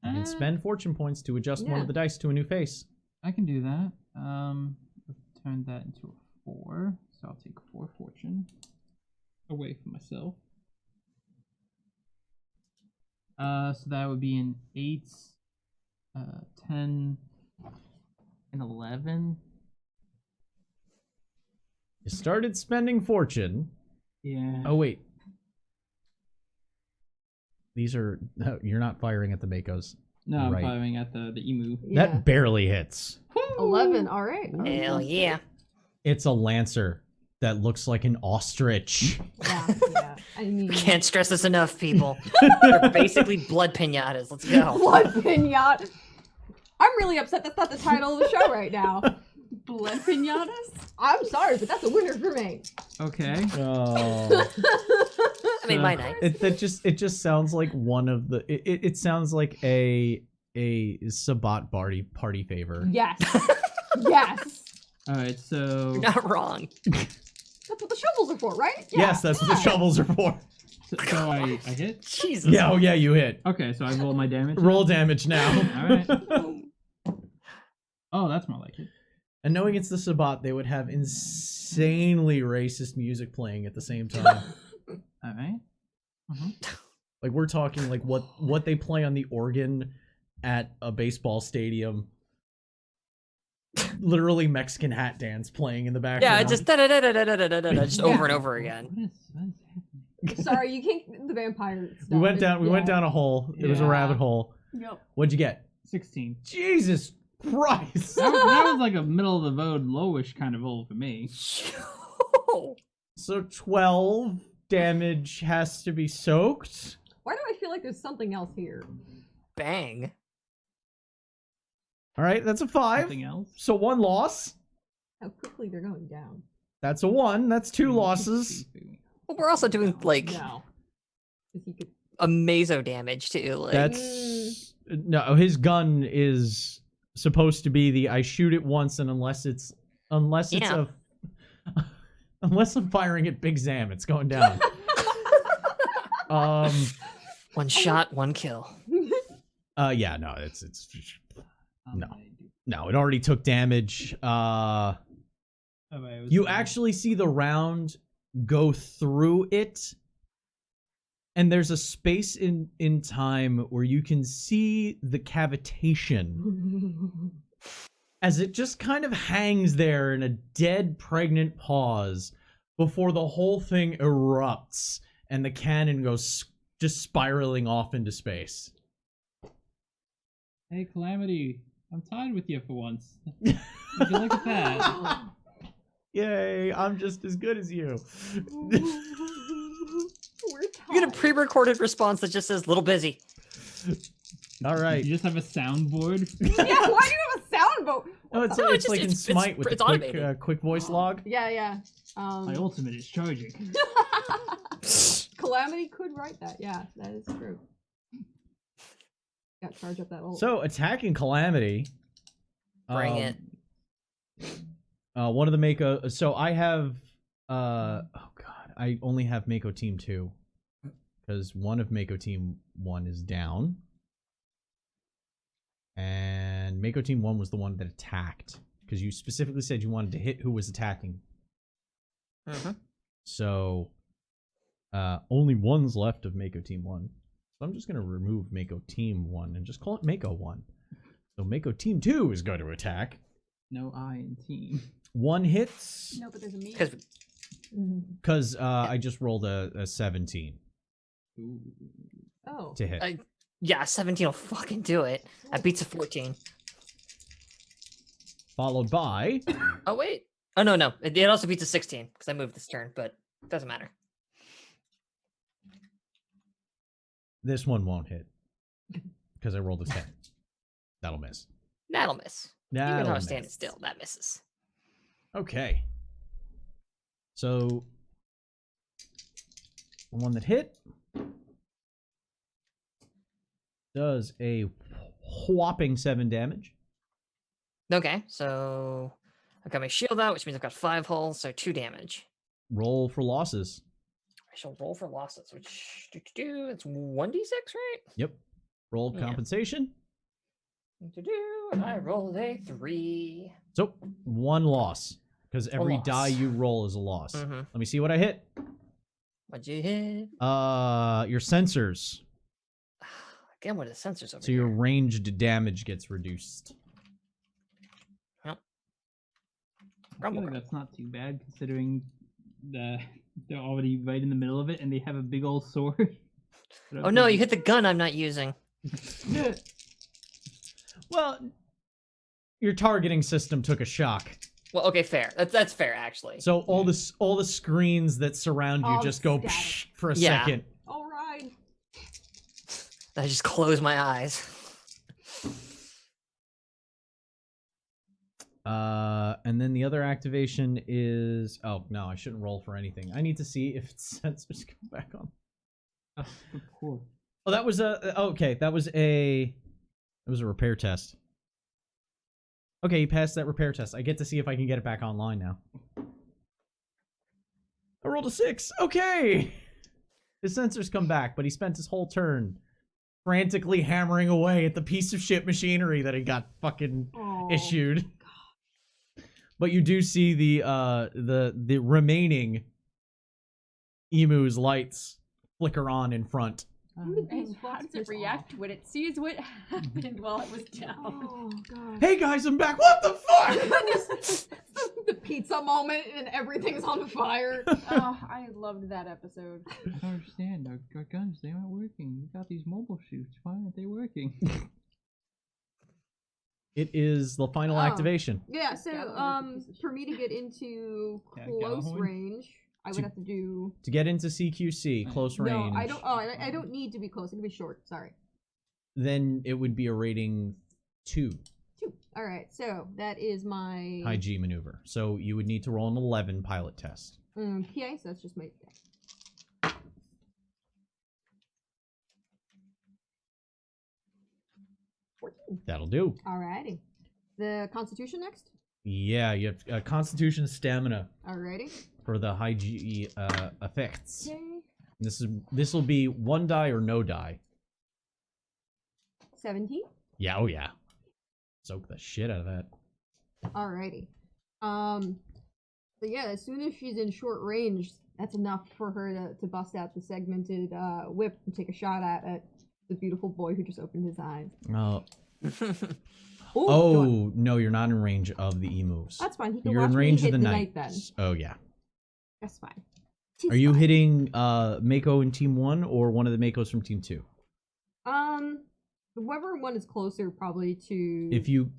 And spend fortune points to adjust one Yeah. of the dice to a new face. I can do that. Turn that into a 4, so I'll take 4 fortune away from myself. So that would be an 8, 10, and 11. You started spending fortune. Yeah. Oh wait. These are no, you're not firing at the Makos. No, I'm right. firing at the emu. Yeah. That barely hits. 11, alright. Hell yeah. It's a lancer that looks like an ostrich. Yeah. I mean, Can't stress this enough, people. They're basically blood pinatas. Let's go. blood pinata. I'm really upset that's not the title of the show right now. Blood pinatas? I'm sorry, but that's a winner for me. Okay. Oh. I mean, my night. It just sounds like one of the it sounds like a Sabat party favor. Yes. Yes. All right. So You're not wrong. That's what the shovels are for, right? Yeah, Yes, that's what the shovels are for. so I hit. Jesus. Yeah, oh yeah, you hit. Okay, so I roll my damage. Roll damage now. All right. Oh, that's more like it. And knowing it's the Sabat, they would have insanely racist music playing at the same time. All right. Like we're talking like what they play on the organ at a baseball stadium. Literally Mexican hat dance playing in the background. Yeah, just da-da-da-da-da-da-da-da, just over and over again. What is happening? Sorry, you can't. The vampire stuff. we went down a hole. It was a Yeah. rabbit hole. Yep. What'd you get? 16. Jesus Christ. That was like a middle of the road, lowish kind of roll for me. So 12 damage has to be soaked. Why do I feel like there's something else here? Bang. All right, that's a 5. Something else. So 1 loss. How quickly they're going down. That's a 1. That's 2 losses. Well, we're also doing like No. 'Cause he could. a meso damage too. Like, That's no. His gun is supposed to be the I shoot it once, and unless it's Yeah. unless I'm firing at Big Zam, it's going down. one shot, one kill. Yeah, no, it's no. It already took damage. You actually see the round go through it, and there's a space in time where you can see the cavitation as it just kind of hangs there in a dead pregnant pause before the whole thing erupts and the cannon goes just spiraling off into space. Hey, Calamity, I'm tied with you for once. Would you look at that? Yay, I'm just as good as you. We're You get a tied. pre-recorded response that just says "little busy." All right. You just have a soundboard. Yeah, why do you have a soundboard? No, it's, No, it's it's like in just- Smite with it's the quick, automated. quick voice log. Yeah, yeah. My ultimate is charging. Calamity could write that. Yeah, that is true. Got to charge up that ult. So attacking Calamity. Bring it. One of the Mako. So I have. Oh god, I only have Mako Team 2 because one of Mako Team 1 is down, and Mako Team 1 was the one that attacked because you specifically said you wanted to hit who was attacking. Mm-hmm. So only one's left of Mako Team 1. So I'm just going to remove Mako Team 1 and just call it Mako 1. So Mako Team 2 is going to attack. No I in team. One hits No, but there's a me. because I just rolled a 17 Ooh. Oh. to hit. Yeah, 17 will fucking do it. That beats a 14. Followed by Oh wait. Oh no. It also beats a 16 because I moved this turn, but it doesn't matter. this one won't hit because I rolled a 10. That'll miss. That'll miss. Even That'll though I'm miss. standing still, that misses. Okay. So the one that hit does a whopping 7 damage. Okay, so I've got my shield out, which means I've got 5 hulls, so 2 damage. Roll for losses. I shall roll for losses, which it's 1d6, right? Yep. Roll Yeah. compensation. And I rolled a 3. So 1 loss because every loss. die you roll is a loss. Mm-hmm. Let me see what I hit. What'd you hit? Your sensors. Again, what are the sensors over So here? your ranged damage gets reduced. I feel Grumble, like grumble. that's not too bad considering they're already right in the middle of it and they have a big old sword. Oh no, you hit the gun I'm not using. Well, your targeting system took a shock. Well, okay, fair. That's fair, actually. So all the screens that surround you All just go static. psh for a Yeah. second. All right. I just close my eyes. And then the other activation is oh no, I shouldn't roll for anything. I need to see if its sensors come back on. Oh, of course. Oh, that was okay. That was a repair test. Okay, he passed that repair test. I get to see if I can get it back online now. I rolled a 6. Okay. His sensors come back, but he spent his whole turn frantically hammering away at the piece of shit machinery that he got fucking Oh. issued. But you do see the remaining emu's lights flicker on in front. And how does it react when it sees what happened while it was down? Oh god. Hey guys, I'm back. What the fuck? The pizza moment and everything's on fire. Oh, I loved that episode. I don't understand. Our guns, they aren't working. We got these mobile shoots. Why aren't they working? It is the final Oh. activation. Yeah, so Gallahorn's a piece of for me to get into Yeah, close Gallahorn? range, I would To- have to do To get into CQC, close range, No, I don't. Oh, I don't need to be close. I can be short. Sorry. then it would be a rating 2 2. All right. So that is my high G maneuver. So you would need to roll an 11 pilot test. PA. So that's just my. That'll do. Alrighty. The Constitution next. Yeah, you have Constitution stamina Alrighty. for the high G effects. Okay. This will be 1 die or no die. 17. Yeah, oh yeah. Soak the shit out of that. Alrighty. So yeah, as soon as she's in short range, that's enough for her to bust out the segmented whip and take a shot at the beautiful boy who just opened his eyes. Oh, Ooh, oh go on. no, you're not in range of the emus. That's fine. He can You're watch in me range hit of the knight then. knights. Oh yeah. That's fine. Are you hitting Mako in Team 1 or one of the Makos from Team 2? Whoever one is closer probably to. If you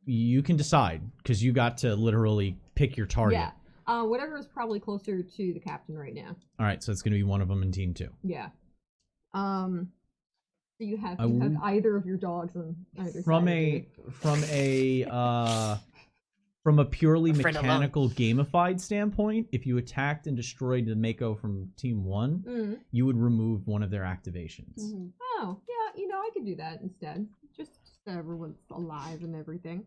You can decide because you got to literally pick your target. Yeah. Whatever is probably closer to the captain right now. All right, so it's gonna be one of them in team 2. Yeah. So you have I would- either of your dogs on either From side of a you. from a purely A friend alone. mechanical gamified standpoint, if you attacked and destroyed the Mako from team 1, Mm. you would remove one of their activations. Mhm. Oh, yeah, I could do that instead. Just so everyone's alive and everything.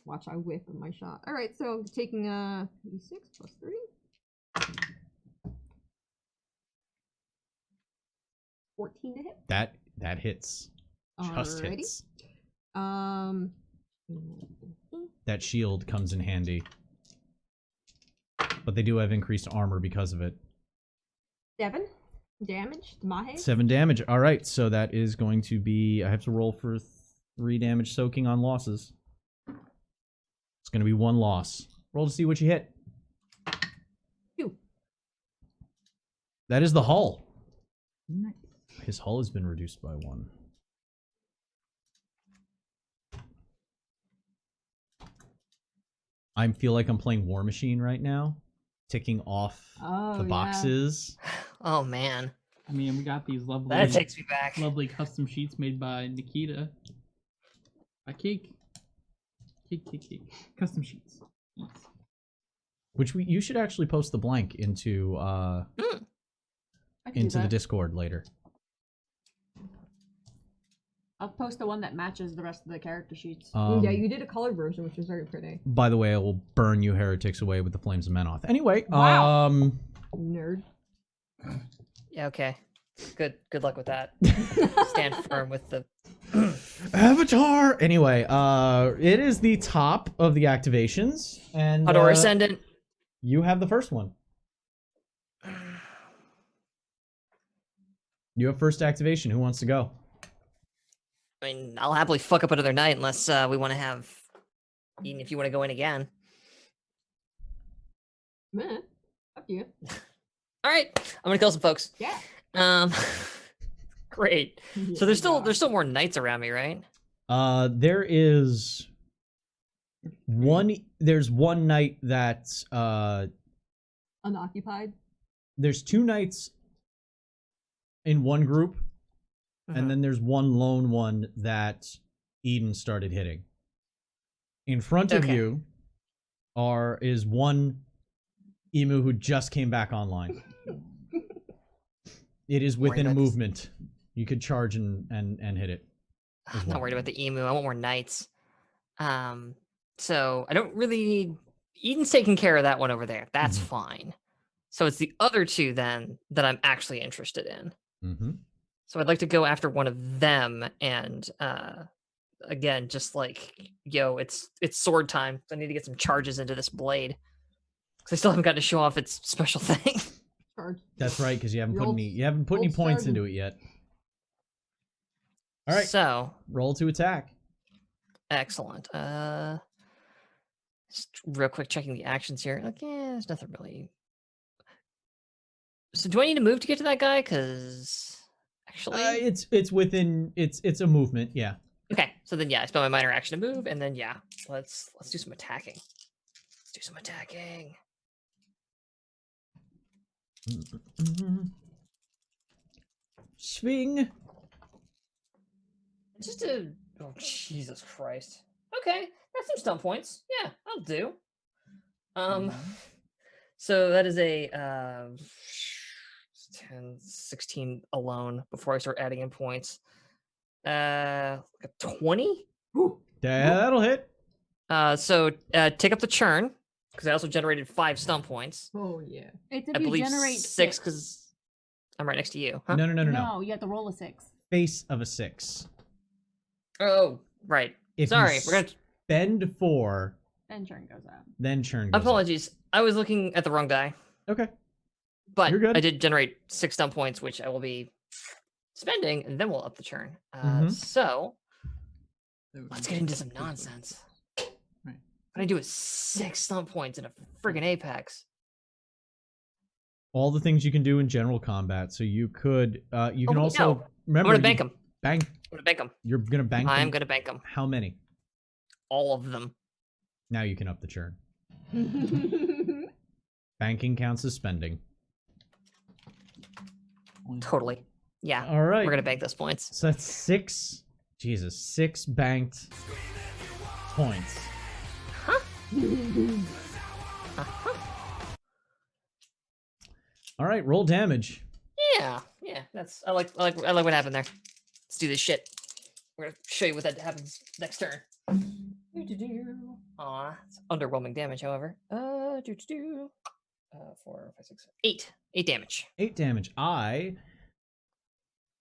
Watch, I whiff with my shot. Alright, so taking a d6 plus 3. 14 to hit. That hits. Just Alrighty. hits. That shield comes in handy. But they do have increased armor because of it. 7 damage to my head. 7 damage. All right, so that is going to be... I have to roll for 3 damage soaking on losses. It's going to be 1 loss. Roll to see what you hit. 2. That is the hull. Nice. His hull has been reduced by 1. I feel like I'm playing War Machine right now. Ticking off Oh, the yeah. boxes. Oh man, I mean, we got these lovely, that takes me back. lovely custom sheets made by Nikita. By Cake. Cake. Custom sheets. Yes. Which you should actually post the blank into I can do the that. Discord later. I'll post the one that matches the rest of the character sheets. Yeah, you did a colored version, which was very pretty. By the way, I will burn you heretics away with the flames of Menoth. Anyway, Wow. Nerd. Yeah, okay. Good luck with that. Stand firm with the Avatar. Anyway, it is the top of the activations, and Outdoor Ascendant. you have the first one. You have first activation. Who wants to go? I mean, I'll happily fuck up another night unless we want to have. Even if you want to go in again. Meh. Up to you. All right, I'm gonna kill some folks. Yeah. Great. So there's still more knights around me, right? There is one. There's one knight that's Unoccupied. There's 2 knights in one group, and then there's one lone one that Eden started hitting. In front of Okay. you is one emu who just came back online. It is within a about this. movement. You could charge and hit it. I'm not worried about the emu. I want more knights. So I don't really need. Eden's taking care of that one over there. That's Mhm. fine. So it's the other 2 then that I'm actually interested in. Mm-hmm. So I'd like to go after one of them and again, just like, yo, it's sword time. I need to get some charges into this blade. Because I still haven't gotten to show off its special thing. Charge. That's right, because you haven't put Roll- any roll points sergeant. into it yet. All right, So roll to attack. excellent. Just real quick checking the actions here. Like, yeah, there's nothing really. So do I need to move to get to that guy? Because actually, It's within it's a movement. Yeah. okay. So then, yeah, I spend my minor action to move, and then yeah, let's do some attacking. Let's do some attacking. Swing. Just a oh Jesus Christ. Okay, that's some stun points. Yeah, I'll do. So that is a 10, 16 alone before I start adding in points. A 20. That'll hit. So take up the churn because I also generated 5 stun points. Oh yeah. It's if I you believe generate 6 because I'm right next to you. Huh? No. No, you have to roll a 6. Face of a 6. Oh, right. If Sorry, you we're gonna. spend 4, Then churn goes out. then churn goes up. Apologies, I was looking at the wrong die. Okay. But You're good. I did generate 6 stun points, which I will be spending, and then we'll up the churn. Mhm. So let's get into some nonsense. Right. What I do is 6 stun points in a friggin' apex. All the things you can do in general combat. So you could you can Oh, also no. I'm remember gonna you bank them. Bank. I'm gonna bank them. You're gonna bank I'm them? gonna bank them. How many? all of them. Now you can up the churn. Banking counts as spending. Totally. Yeah. All right. We're gonna bank those points. So that's 6. Jesus, 6 banked points. All right, roll damage. Yeah. That's I like what happened there. Let's do this shit. We're gonna show you what that happens next turn. Aw, it's underwhelming damage, however. 4, 5, 6, 8. 8 damage. 8 damage. I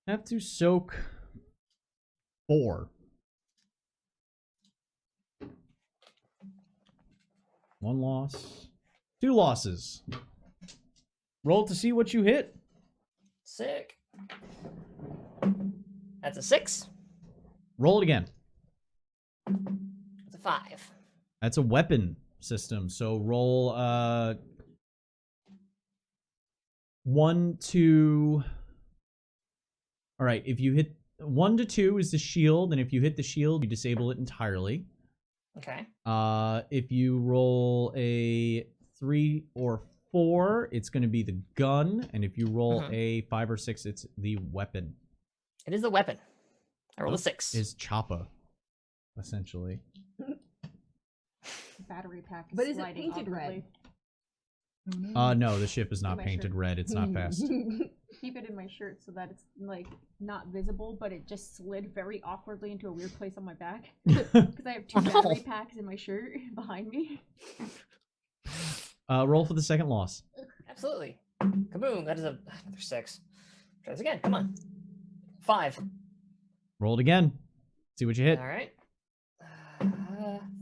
have to soak 4. 1 loss. 2 losses. Roll to see what you hit. Sick. That's a 6. Roll it again. That's a 5. That's a weapon system. So roll 1 to. All right, if you hit 1 to 2 is the shield, and if you hit the shield, you disable it entirely. Okay. If you roll a 3 or 4, it's going to be the gun, and if you roll a 5 or 6, it's the weapon. It is the weapon. I rolled a 6. Is Choppa, essentially. Battery pack. But is it sliding painted red? awkwardly. No, the ship is not My painted shirt. red. It's not fast. Keep it in my shirt so that it's like not visible, but it just slid very awkwardly into a weird place on my back because I have 2 Oh, no. battery packs in my shirt behind me. Roll for the second loss. Absolutely. Kaboom. That is another 6. Try this again. Come on. 5. Roll it again. See what you hit. All right.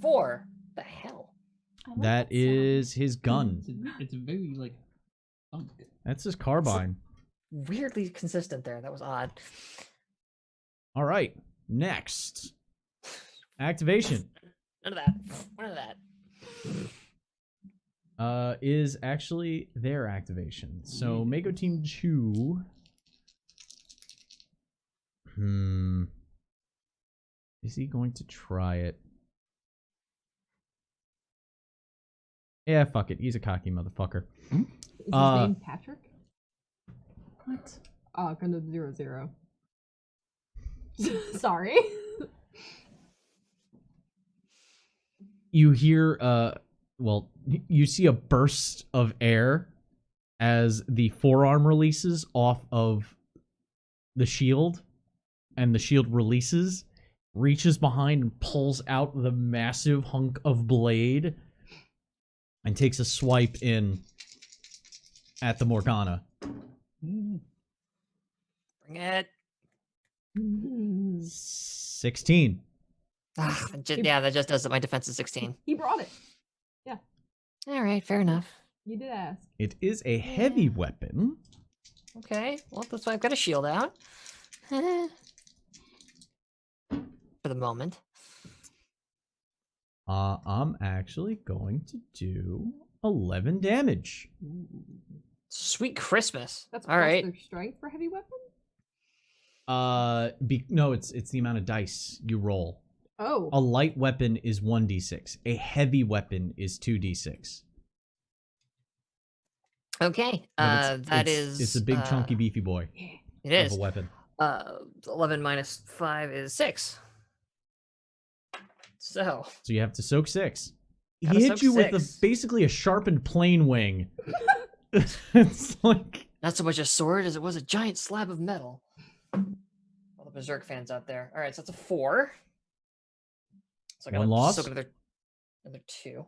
4. The hell? I like That sound. is his gun. It's very like. thunk. That's his carbine. Weirdly consistent there. That was odd. All right. Next. Activation. None of that. None of that. Is actually their activation. So Mako Team 2. Is he going to try it? Yeah, fuck it. He's a cocky motherfucker. Is his name Patrick? What? Gundam 00. Sorry. You hear, you see a burst of air as the forearm releases off of the shield, and the shield releases, reaches behind and pulls out the massive hunk of blade, and takes a swipe in at the Morgana. Bring it. 16. Yeah, that just does it. My defense is 16. He brought it. All right, fair enough. You did ask. It is a heavy weapon. Okay, well, that's why I've got a shield out. For the moment. I'm actually going to do 11 damage. Sweet Christmas. That's all plus right. their strength for heavy weapon? No, it's the amount of dice you roll. Oh. A light weapon is 1d6. A heavy weapon is 2d6. Okay, But it's a big chunky beefy boy It of is. a weapon. 11 minus 5 is 6. So So you have to soak 6. Gotta He hit soak you with six. basically a sharpened plane wing. It's like not so much a sword as it was a giant slab of metal. All the Berserk fans out there. All right, so that's a 4. So I gotta One loss? soak another 2.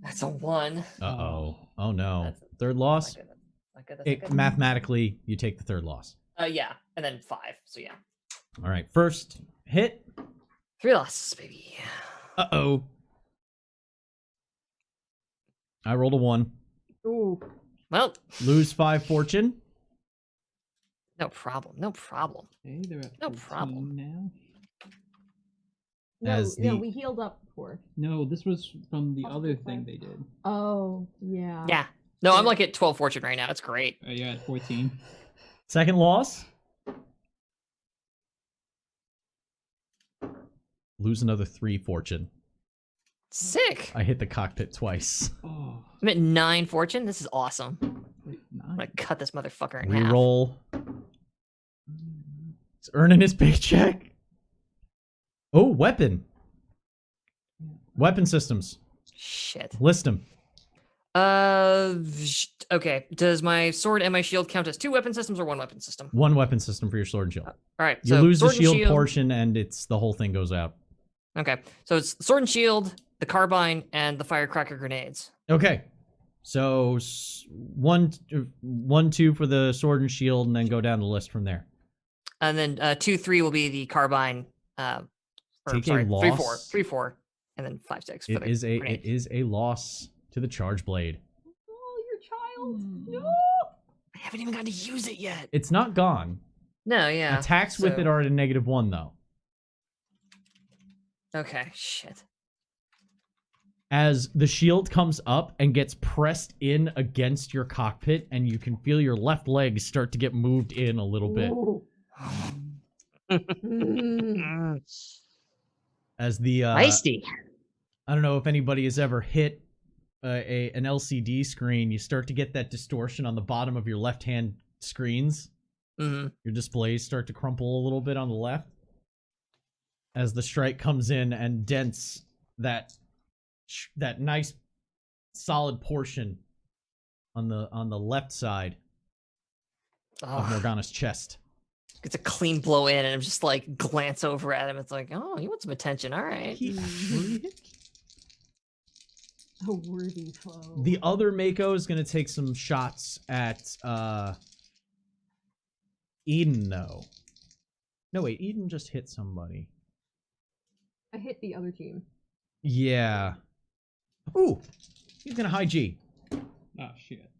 That's a 1. uh-oh. Oh no. That's- Third loss. Not good. Not good. That's not good. Mathematically, you take the third loss. Yeah, and then 5. So yeah, All right. First hit. 3 losses, baby. Uh-oh. I rolled a 1. Ooh. Well, Lose 5 fortune. no problem. No problem. Okay, they're at No 14 problem. now. No, As no, the- we healed up before. No, this was from the Plus other the thing five. they did. Oh, yeah. Yeah. No, I'm like at 12 fortune right now. It's great. You're at 14. Second loss. Lose another 3 fortune. Sick. I hit the cockpit twice. Oh, I'm at 9 fortune. This is awesome. wait, I'm gonna 9. cut this motherfucker in half. Reroll. He's earning his paycheck. Oh, weapon. Weapon systems. Shit. List them. Okay. Does my sword and my shield count as 2 weapon systems or 1 weapon system? 1 weapon system for your sword and shield. All right. You So lose the sword and shield portion, and the whole thing goes out. Okay. So it's sword and shield, the carbine, and the firecracker grenades. Okay. So 1, 2 for the sword and shield, and then go down the list from there. And then 2, 3 will be the carbine. Take a 3, 4, loss. 3, 4, and then 5, 6. For It the is a grenade. it is a loss to the charge blade. Oh, your child. No. I haven't even gotten to use it yet. It's not gone. No, yeah. Attacks with so- it are at a -1 though. Okay, shit. As the shield comes up and gets pressed in against your cockpit, and you can feel your left leg start to get moved in a little bit. Ooh. Mm. As the Feisty. I don't know if anybody has ever hit an LCD screen. You start to get that distortion on the bottom of your left-hand screens. Mm-hmm. Your displays start to crumple a little bit on the left. As the strike comes in and dents that nice solid portion on the left side of Morgana's chest. It's a clean blow in, and I'm just like glance over at him. It's like, oh, you want some attention? All right. A worthy foe. The other Mako is going to take some shots at Eden, though. No, wait, Eden just hit somebody. I hit the other team. Yeah. Ooh, he's going to high G. Oh, shit.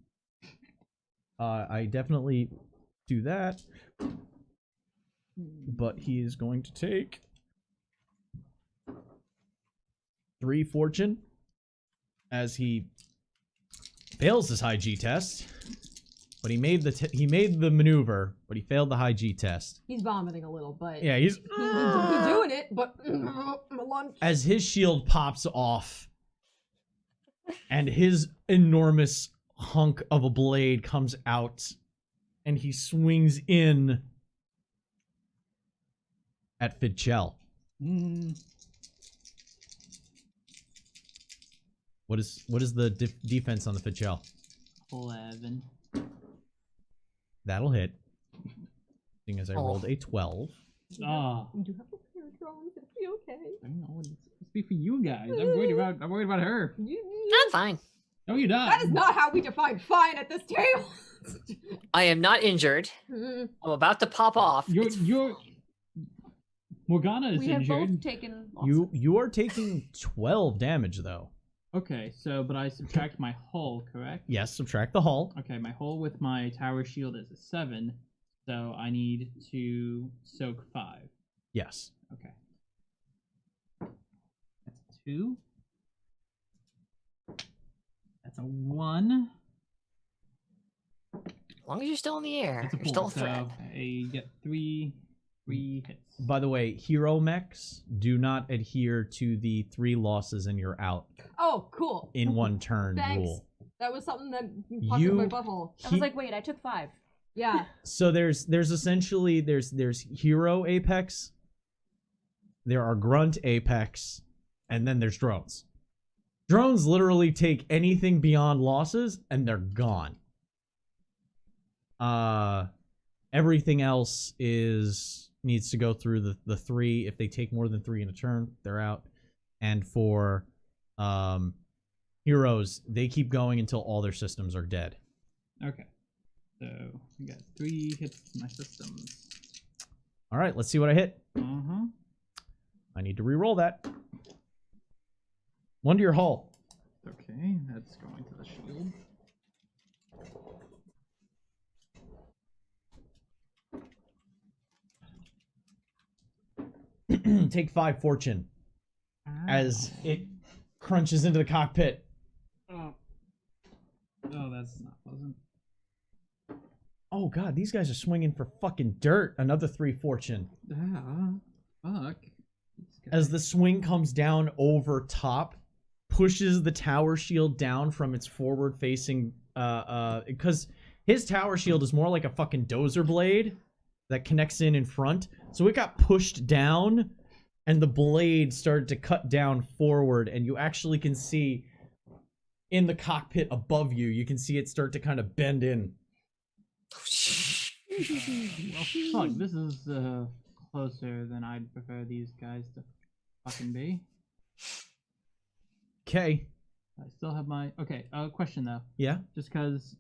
I definitely do that. But he is going to take 3 fortune as he fails his high G test. But he made the maneuver, but he failed the high G test. He's vomiting a little, but Yeah, he's he's doing it. But my lunch. as his shield pops off and his enormous hunk of a blade comes out and he swings in at Fidchel. What is the defense on the Fidchel? 11. That'll hit. Seeing as I rolled a 12. Oh, You do have a pair of drones. It'll be okay. I know. It's supposed to be for you guys. I'm worried about her. I'm fine. No, you're not. That is not how we define fine at this table. I am not injured. I'm about to pop off. You're Morgana is We have injured. both taken losses. You are taking 12 damage though. Okay, so but I subtract my hull, correct? Yes, subtract the hull. Okay, my hull with my tower shield is a 7, so I need to soak 5. Yes. Okay. That's a 2. That's a 1. As long as you're still in the air, That's a you're 4. still a So threat. I get 3 hits. By the way, hero mechs do not adhere to the 3 losses and you're out Oh, cool. in one turn Thanks. rule. That was something that popped in my butthole. I was like, wait, I took 5. Yeah. So there's essentially there's hero apex, there are grunt apex, and then there's drones. Drones literally take anything beyond losses and they're gone. Everything else needs to go through the 3. If they take more than 3 in a turn, they're out. And for heroes, they keep going until all their systems are dead. Okay. So I got 3 hits to my systems. All right, let's see what I hit. Uh-huh. I need to re-roll that. 1 to your hull. Okay, that's going to the shield. Take 5 fortune as it crunches into the cockpit. Oh, that's not pleasant. Oh god, these guys are swinging for fucking dirt. Another 3 fortune. Ah, fuck. It's as the swing comes down over top, pushes the tower shield down from its forward facing because his tower shield is more like a fucking dozer blade that connects in front. So it got pushed down and the blade started to cut down forward, and you actually can see in the cockpit above you, you can see it start to kind of bend in. Well, fuck, this is closer than I'd prefer these guys to fucking be. Okay. I still have my... Okay, question though. Yeah? Just because...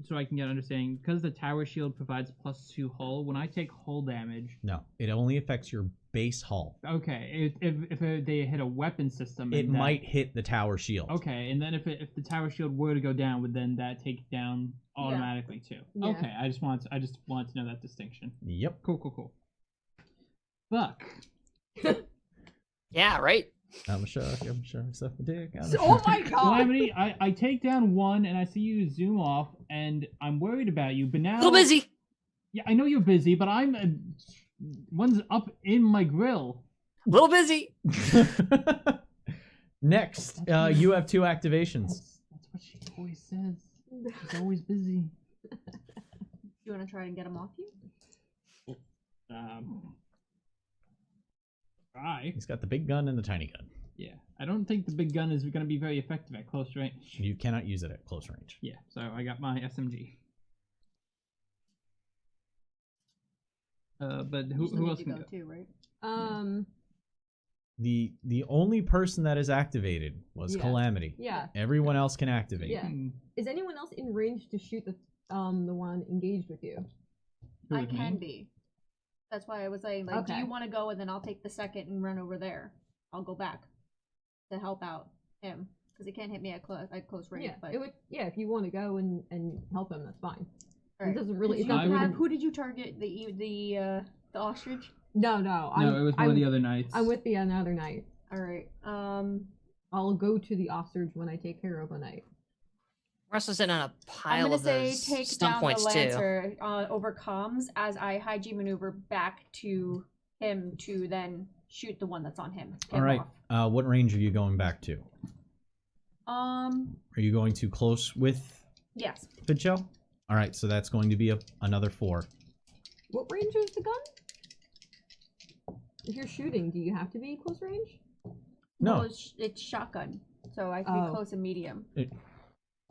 So I can get understanding. Because the tower shield provides +2 hull, when I take hull damage... No, it only affects your base hull. Okay, if they hit a weapon system... It might hit the tower shield. Okay, and then if the tower shield were to go down, would then that take down automatically too? Yeah. Okay, I just wanted to know that distinction. Yep. Cool. Fuck. Yeah, right. I'm sure myself a dick. Oh my god! Calamity, I take down one and I see you zoom off, and I'm worried about you, but now... A little busy. Yeah, I know you're busy, but one's up in my grill. A little busy. Next, you have 2 activations. That's what she always says. She's always busy. You want to try and get him off you? Try. He's got the big gun and the tiny gun. Yeah, I don't think the big gun is going to be very effective at close range. You cannot use it at close range. Yeah, so I got my SMG. But You who still need else to can go go? too, right? The only person that is activated was Yeah. Calamity. Yeah. Everyone else can activate. Yeah. Is anyone else in range to shoot the one engaged with you? Who I with me? can be. That's why I was saying, like, do Okay. you want to go and then I'll take the second and run over there? I'll go back to help out him because he can't hit me at close range. Yeah. but It would. Yeah. If you want to go and help him, that's fine. Alright. It doesn't really. Did It's you not. I would- who did you target? The ostrich. No. No, it was one of the other knights. I'm with the another knight. All right. I'll go to the ostrich when I take care of a knight. We're also sitting on a I'm pile gonna of say those take stun down the points too. lancer over comms as I high G maneuver back to him to then shoot the one that's on him. Get All him right. off. What range are you going back to? Are Um. you going to close with Yes. Fidchel? All right, so that's going to be another 4. What range is the gun? If you're shooting, do you have to be close range? No, Well, it's shotgun, so I can be Oh. close and medium.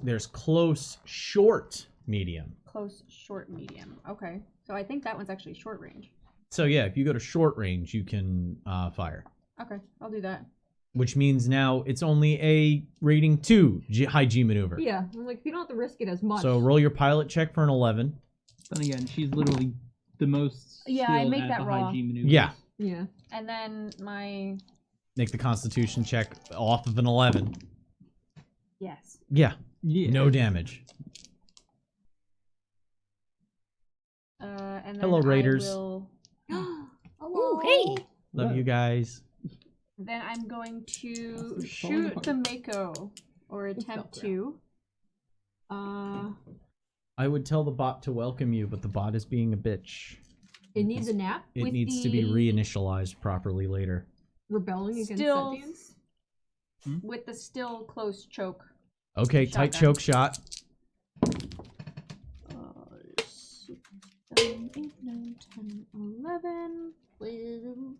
there's close, short, medium. Close, short, medium. Okay. So I think that one's actually short range. So yeah, if you go to short range, you can fire. Okay, I'll do that. Which means now it's only a rating 2 high G maneuver. Yeah. I'm like, you don't have to risk it as much. So roll your pilot check for an 11. Then again, she's literally the most Yeah, I skilled make at that the raw. high G maneuvers. Yeah. Yeah. And then my Make the Constitution check off of an 11. yes. Yeah, Yeah. no damage. And then Hello, Raiders. I will, Hello. Hey. Love you guys. then I'm going to This is falling shoot apart. the Mako or attempt fell to. I would tell the bot to welcome you, but the bot is being a bitch. It needs a nap. It With needs to be the- reinitialized properly later. Rebelling against Still sentience. with the still close choke. Okay, tight Shotgun. choke shot. 6, 7, 8, 9, 10, 11, 12,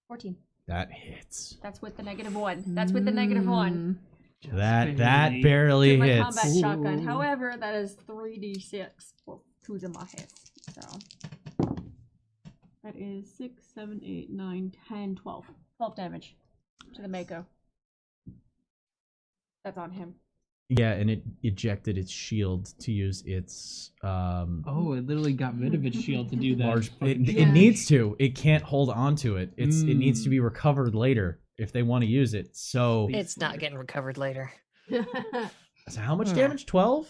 14. That hits. That's with the -1. That's with the -1. That barely. barely With my hits. combat shotgun. Ooh. However, that is 3d6 for 2 of my hits. So that is 6, 7, 8, 9, 10, 12. 12 damage to the Mako. That's on him. Yeah, and it ejected its shield to use its Oh, it literally got rid of its shield to do that. large. fucking It shit. needs to. It can't hold on to it. It needs to be recovered later if they want to use it. So, It's not getting recovered later. so how much damage? 12.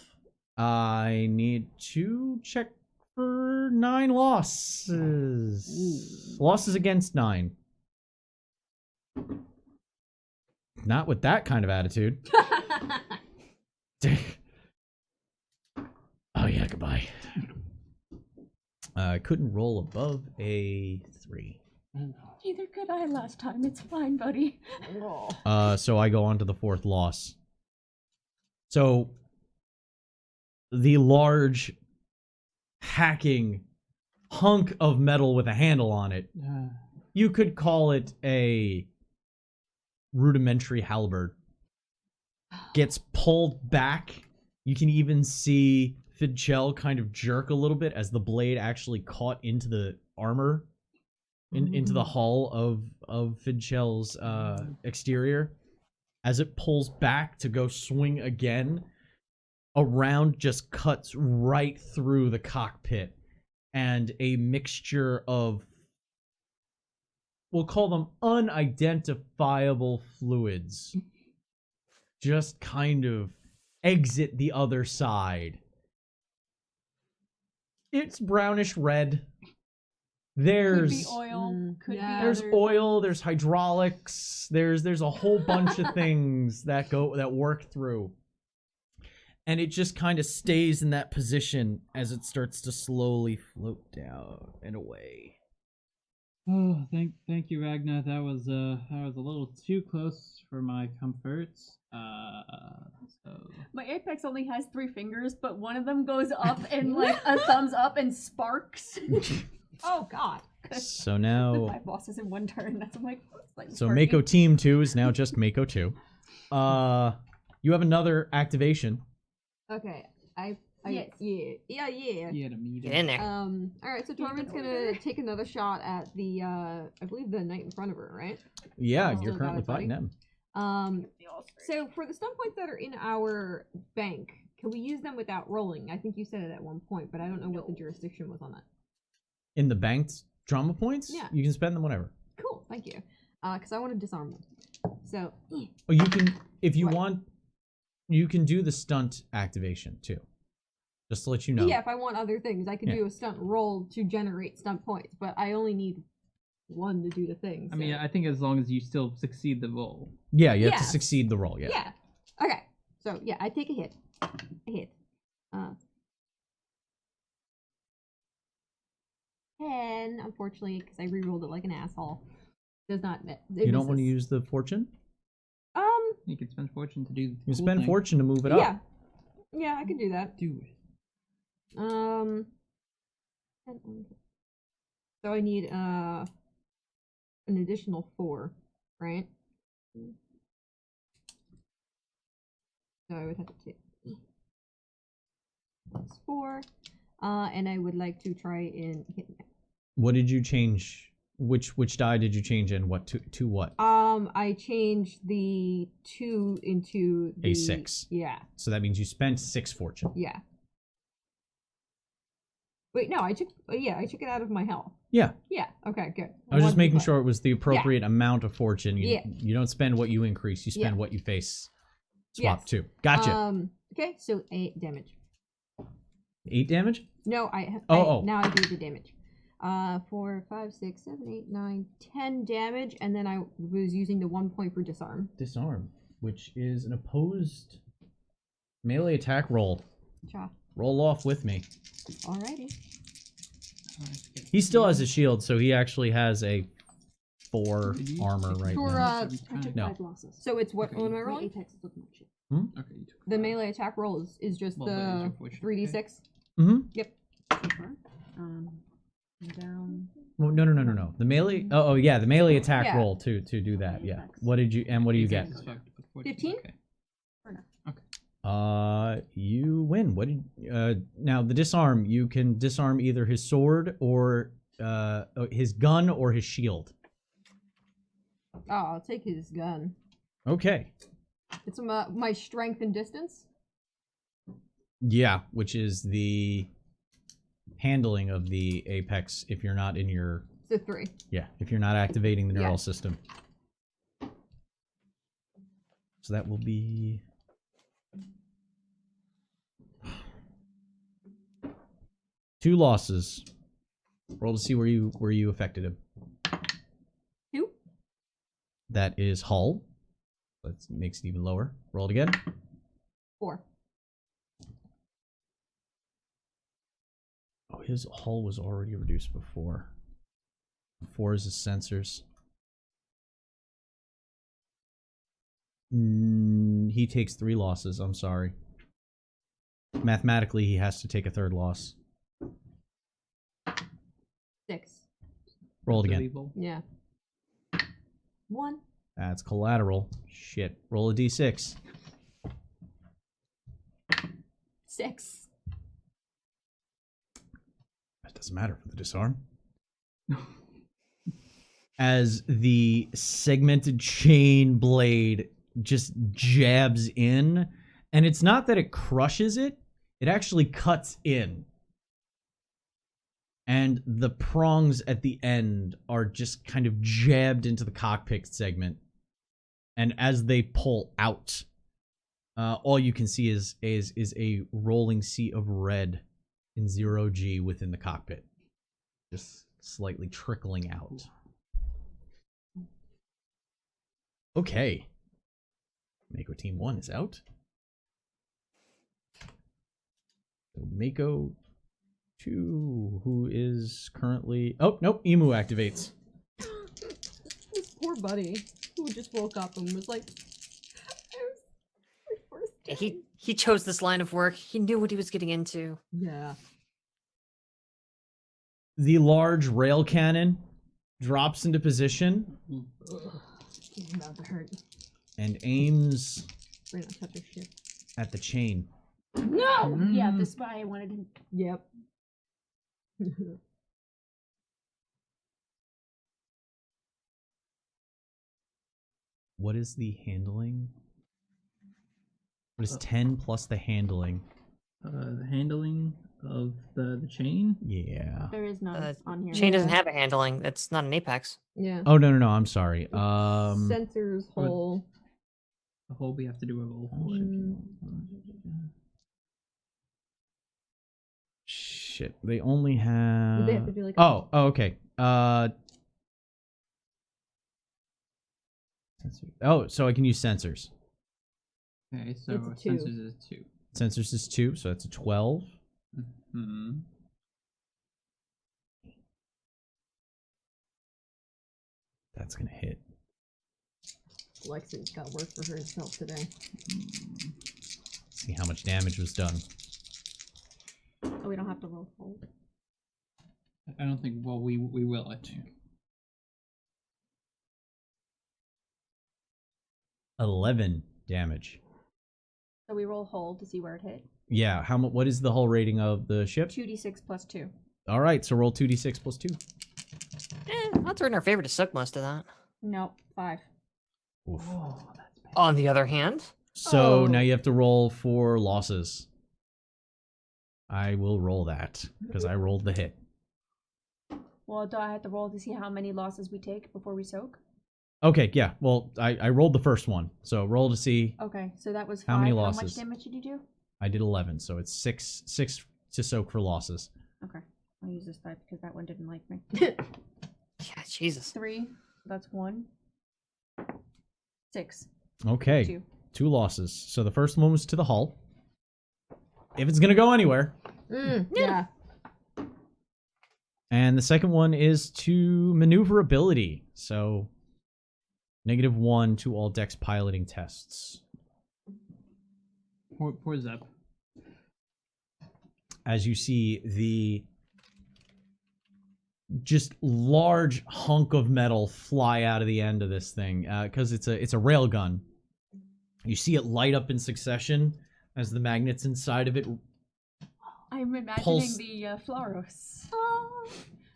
I need to check for 9 losses. Losses against 9. Not with that kind of attitude. Oh yeah, goodbye. I couldn't roll above a 3. Neither could I last time. It's fine, buddy. So I go on to the fourth loss. So the large hacking hunk of metal with a handle on it, you could call it a rudimentary halberd, gets pulled back. You can even see Fidchel kind of jerk a little bit as the blade actually caught into the armor, into the hull of Fidchel's exterior. As it pulls back to go swing again, a round just cuts right through the cockpit, and a mixture of, we'll call them unidentifiable fluids, just kind of exit the other side. It's brownish red. There's Could be oil. Could yeah. be there's other oil, things. there's hydraulics, there's a whole bunch of things that work through. And it just kind of stays in that position as it starts to slowly float down and away. Oh, thank you, Ragnar. That was a little too close for my comforts. So My apex only has 3 fingers, but one of them goes up and like a thumbs up and sparks. Oh God. So The now 5 bosses in one turn. That's I'm like. Like so sparking. Mako Team 2 is now just Mako 2. You have another activation. Okay. Yes. Yeah. he had a meeting. Get in there. All right. So Tormund's gonna take another shot at the, I believe the knight in front of her, right? Yeah, Oh, you're got currently it, buddy. fighting them. So for the stun points that are in our bank, can we use them without rolling? I think you said it at one point, but I don't know what the jurisdiction was on that. In the banked drama points? Yeah. You can spend them whenever. Cool. Thank you. Because I want to disarm them. So. Oh, you can, if you Right. want, you can do the stunt activation too. Just to let you know. Yeah, if I want other things, I could Yeah. do a stunt roll to generate stunt points, but I only need one to do the thing. I mean, so- I think as long as you still succeed the roll. Yeah, you have to Yes. succeed the roll, yeah. Yeah. Okay. So yeah, I take a hit. A hit. 10, unfortunately, because I rerolled it like an asshole. Does not. You don't want to use the fortune? You can spend fortune to do. You can spend fortune to move it up. Yeah. Yeah, I could do that. Do it. So I need an additional 4, right? So I would have to take plus 4, and I would like to try and hit. What did you change? Which die did you change in? What to what? I changed the 2 into the A 6. Yeah, So that means you spent 6 fortune. yeah. Wait, no, I took it out of my health. Yeah. Yeah, okay, good. I was just making Wonderful. sure it was the appropriate amount of fortune. You, Yeah. you don't spend what you increase, you spend Yeah. what you face swap Yes. to. Gotcha. Okay, so 8 damage. 8 damage? No, Oh. now I do the damage. 4, 5, 6, 7, 8, 9, 10 damage, and then I was using the 1 point for disarm. Disarm, which is an opposed melee attack roll. Cha. Roll off with me. Alrighty. He still has a shield, so he actually has a 4 Did you armor take right For, now. I took No. 5 losses. So it's what Okay. am I My rolling? apex is looking like shit. Okay, you took The melee attack roll is just Well, but is the your fortune 3d6. Mm-hmm. Yep. Super. I'm down. Well, no. The melee. Oh, yeah, the melee attack Yeah. roll to do that. Yeah. What did you and what do you get? 15? Okay. You win. What did now the disarm? You can disarm either his sword or his gun or his shield. Oh, I'll take his gun. Okay. It's my strength and distance. Yeah, which is the handling of the apex if you're not in your So 3. if you're not activating the neural Yeah. system. So that will be 2 losses. Roll to see where you affected him. 2. That is hull. That makes it even lower. Roll it again. 4. Oh, his hull was already reduced before. 4 is his sensors. He takes 3 losses. I'm sorry. Mathematically, he has to take a 3rd loss. 6. Roll it again. Unbelievable. Yeah. 1. That's collateral. Shit. Roll a d6. 6. That doesn't matter for the disarm. As the segmented chain blade just jabs in, and it's not that it crushes it, it actually cuts in. And the prongs at the end are just kind of jabbed into the cockpit segment. And as they pull out, all you can see is a rolling sea of red in 0G within the cockpit. Just slightly trickling out. Okay. Mako Team 1 is out. So Mako 2, who is currently... Oh, nope, Emu activates. This poor buddy who just woke up and was like, He chose this line of work. He knew what he was getting into. Yeah. The large rail cannon drops into position He's about to hurt. and aims We're not touch her shit. at the chain. No! Yeah, this is why I wanted him. Yep. What is the handling? What is 10 plus the handling? The handling of the chain. Yeah. There is none on here. Chain doesn't Yeah. have a handling. That's not an apex. Yeah. Oh, no, I'm sorry. Sensors hole. The whole we have to do a roll for. Shit, they only have... They have to do like Oh, okay. Oh, so I can use sensors. Okay, so It's a our 2. sensors is 2. Sensors is 2, so that's a 12. Hmm. That's gonna hit. Lexi's got work for herself today. See how much damage was done. Oh, we don't have to roll hold. I don't think. Well, we will it. 11 damage. So we roll hold to see where it hit. Yeah, how much? What is the hull rating of the ship? 2d6 plus 2. All right, so roll 2d6 plus 2. Odds are in our favor to suck most of that. No, 5. Oof. On the other hand, So Oh. now you have to roll for losses. I will roll that because I rolled the hit. Well, do I have to roll to see how many losses we take before we soak? Okay, yeah. Well, I rolled the first one, so roll to see. Okay, so that was 5. How many How losses? much damage did you do? I did 11, so it's six to soak for losses. Okay, I'll use this die because that one didn't like me. yeah, Jesus. 3, that's 1. 6, Okay, 2. 2 losses. So the first one was to the hull. If it's gonna go anywhere. Yeah. And the second one is to maneuverability. So -1 to all dex piloting tests. Poor Zep. As you see the just large hunk of metal fly out of the end of this thing, because it's a rail gun. You see it light up in succession as the magnets inside of it I'm imagining Pulse- the Floros.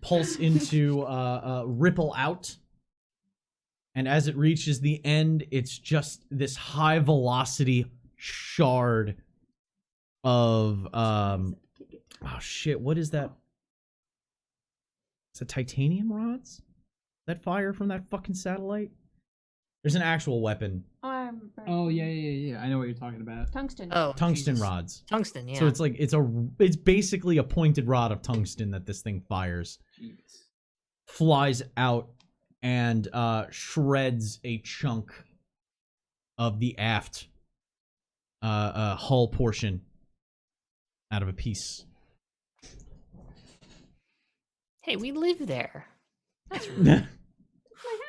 pulse into ripple out. And as it reaches the end, it's just this high velocity shard of oh shit, what is that? Is it titanium rods that fire from that fucking satellite? There's an actual weapon. Oh yeah. I know what you're talking about. Tungsten. Oh, Tungsten Jesus. rods. Tungsten, yeah. So it's like it's basically a pointed rod of tungsten that this thing fires. Jeez. Flies out and shreds a chunk of the aft hull portion out of a piece. Hey, we live there. My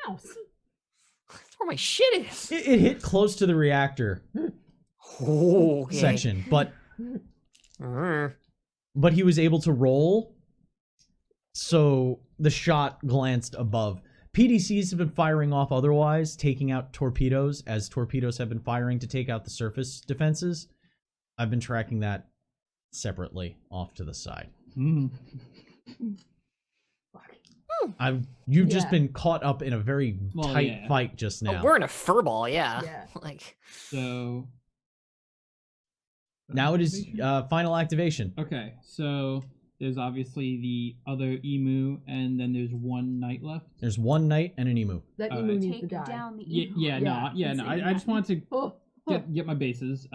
house. That's where my shit is. It hit close to the reactor Okay. section, but Mm. he was able to roll, so the shot glanced above. PDCs have been firing off otherwise, taking out torpedoes, as torpedoes have been firing to take out the surface defenses. I've been tracking that separately off to the side. Mm. You've just Yeah. been caught up in a very tight yeah. fight just now. Oh, we're in a furball, yeah. Yeah. Like, So Now it is final activation. okay. So there's obviously the other emu, and then there's one knight left. There's one knight and an emu. That Alright. emu needs to Take die. down the Yeah, evil. no. I just wanted to Oh, oh. get my bases.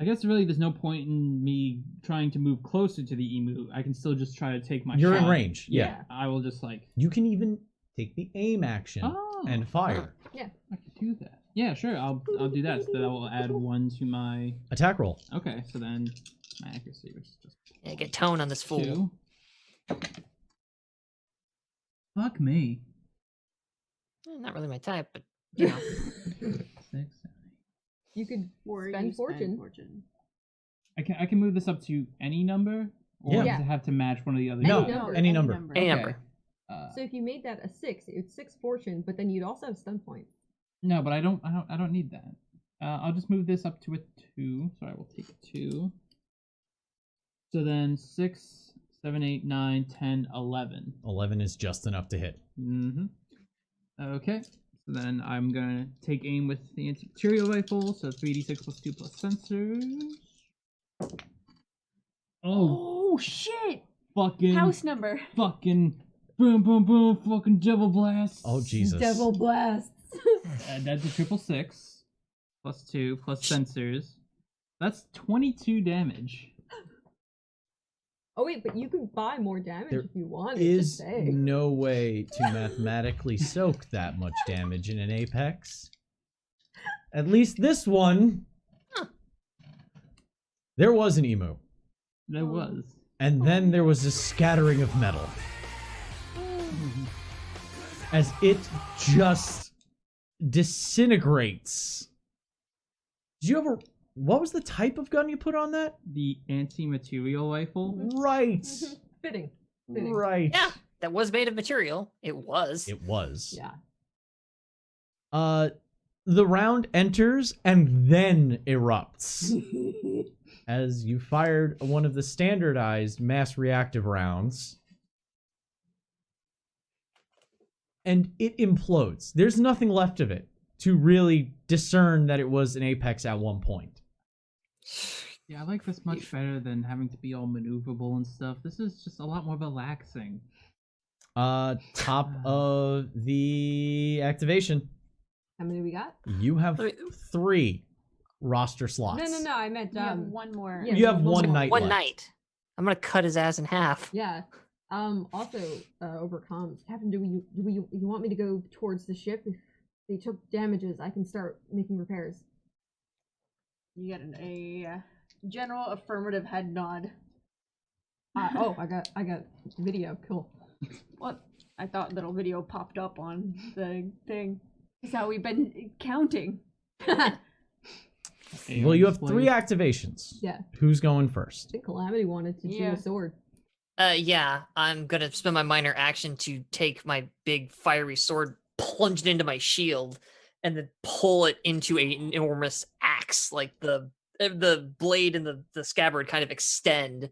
I guess really there's no point in me trying to move closer to the emu. I can still just try to take my You're shot. in range. Yeah. I will just like You can even take the aim action and fire. I can do that. Yeah, sure. I'll do that. So that will add 1 to my. Attack roll. Okay, so then my accuracy, which is just yeah, get tone on this fool. 2. Fuck me. Not really my type, but you know. 6. You could Or spend you fortune. I can move this up to any number, or Yeah. does it have to match one of the other? No, numbers? any number. Any Okay. number. So if you made that a 6, it's 6 fortune, but then you'd also have stun points. No, but I don't need that. I'll just move this up to a 2. So I will take 2. So then 6, 7, 8, 9, 10, 11. 11 is just enough to hit. Mm-hmm. Okay. So then I'm gonna take aim with the anti-material rifle. So 3d6 plus 2 plus sensors. Oh, Oh shit! fucking House number. fucking boom, boom, boom, fucking devil blast. Oh, Jesus. Devil blasts. And that's a 666 plus 2 plus sensors. That's 22 damage. Oh wait, but you can buy more damage There if you want. Is Just saying. no way to mathematically soak that much damage in an Apex. At least this one. There was an emu. There was. And then there was a scattering of metal. As it just disintegrates. Did you ever... What was the type of gun you put on that? The anti-material rifle. Right. Fitting. Right. Yeah, that was made of material. It was. It was. Yeah. The round enters and then erupts. As you fired one of the standardized mass reactive rounds. And it implodes. There's nothing left of it to really discern that it was an Apex at one point. Yeah, I like this much better than having to be all maneuverable and stuff. This is just a lot more relaxing. Top of the activation. How many we got? You have Wait. 3 roster slots. No. I meant You have one more. yeah. You have one One night One left. night. I'm gonna cut his ass in half. Yeah. Also, over comms, Captain, do you want me to go towards the ship? If they took damages, I can start making repairs. You get a general affirmative head nod. I got video. Cool. What? I thought little video popped up on the thing. Is how we've been counting. Well, you have 3 activations. Yeah. Who's going first? I think Calamity wanted to do Yeah. a sword. Yeah, I'm gonna spend my minor action to take my big fiery sword, plunge it into my shield, and then pull it into an enormous axe. Like the blade and the scabbard kind of extend,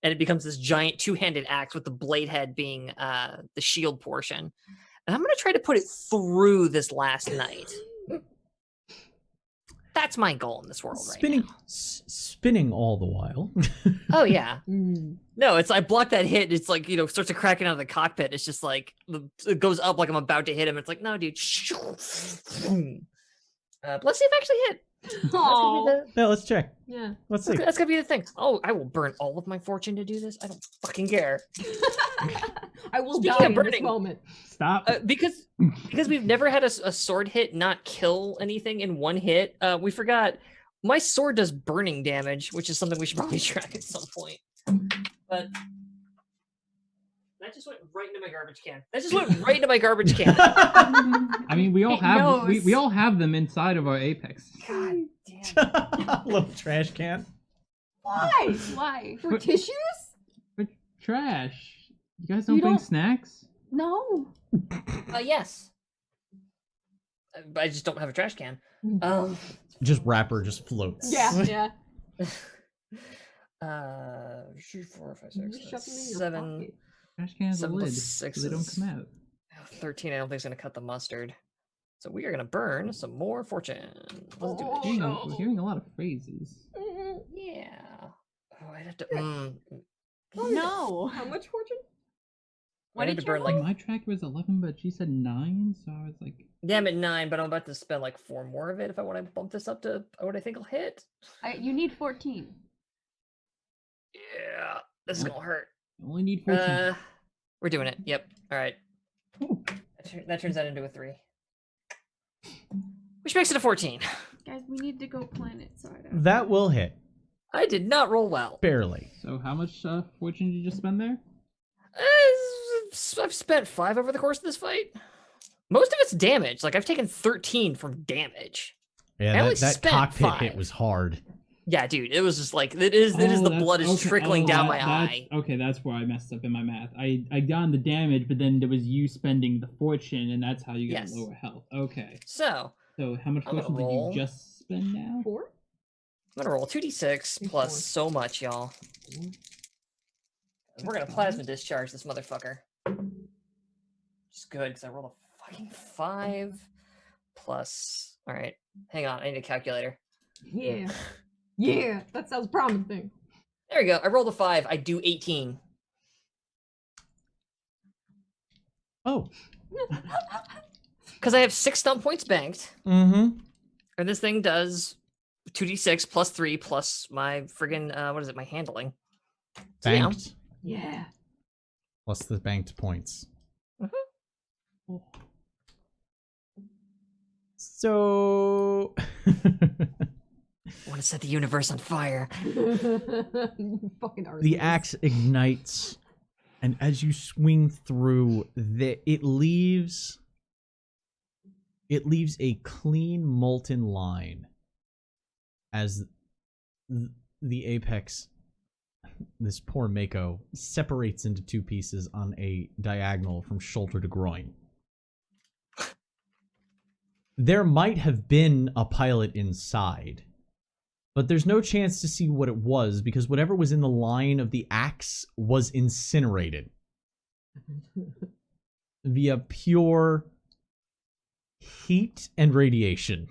and it becomes this giant 2-handed axe with the blade head being the shield portion. And I'm gonna try to put it through this last knight. That's my goal in this world Spinning, right now. spinning all the while. Oh yeah. Mm. No, it's I block that hit. It's like, you know, starts to cracking out of the cockpit. It's just like it goes up like I'm about to hit him. It's like, no, dude. Let's see if I actually hit. That's Aw. gonna be Yeah, let's check. Yeah. Let's see. that's gonna be the thing. Oh, I will burn all of my fortune to do this. I don't fucking care. I will Speaking die of in this burning- moment. Stop. Because we've never had a sword hit not kill anything in one hit. We forgot my sword does burning damage, which is something we should probably track at some point. But That just went right into my garbage can. That just went right into my garbage can. I mean, we all It have knows. we all have them inside of our Apex. God damn. Little trash can. Why? Why? For tissues? But trash. You guys don't You bring don't- snacks? No. Yes. I just don't have a trash can. Just wrapper just floats. Yeah. 3, 4, 5, You 6, just shove them in your 7, pocket. Trash can has a 7 lid, plus so 6 they don't is come out. 13. I don't think it's gonna cut the mustard. So we are gonna burn some more fortune. Let's do Oh, it. We're hearing a lot of phrases. Yeah. Oh, I'd have to. No. How much fortune? What I'd have did to you burn like. My track was 11, but she said 9, so I was like, Yeah, I'm at 9, but I'm about to spend like 4 more of it if I want to bump this up to what I think will hit. You need 14. Yeah, this is gonna hurt. I only need 14. We're doing it. Yep. All right. That turns that into a 3, which makes it a 14. Guys, we need to go planet side out. That will hit. I did not roll well. Barely. So how much fortune did you just spend there? I've spent 5 over the course of this fight. Most of it's damage. Like I've taken 13 from damage. I Yeah, only that spent cockpit 5. hit was hard. Yeah, dude, it was just like it is. The that's- blood is okay, trickling down my that's- eye. Okay, that's where I messed up in my math. I got the damage, but then there was you spending the fortune, and that's how you got Yes. lower health. Okay. So So how much I'm gonna fortune did roll. you just spend now? 4? I'm gonna roll 2d6 Three, plus four. so much, y'all. We're gonna plasma discharge this motherfucker. It's good because I rolled a fucking 5 plus. All right, hang on. I need a calculator. Yeah. Yeah, that sounds promising. There we go. I rolled a 5. I do 18. Oh. Because I have 6 stump points banked, Mm-hmm. and this thing does 2d6 plus 3 plus my friggin' what is it? My handling. So, yeah. Banked. Yeah. Plus the banked points. So I want to set the universe on fire. You fucking are. the axe ignites, and as you swing through, it leaves a clean molten line as the apex, this poor Mako, separates into 2 pieces on a diagonal from shoulder to groin. There might have been a pilot inside, but there's no chance to see what it was because whatever was in the line of the axe was incinerated via pure heat and radiation.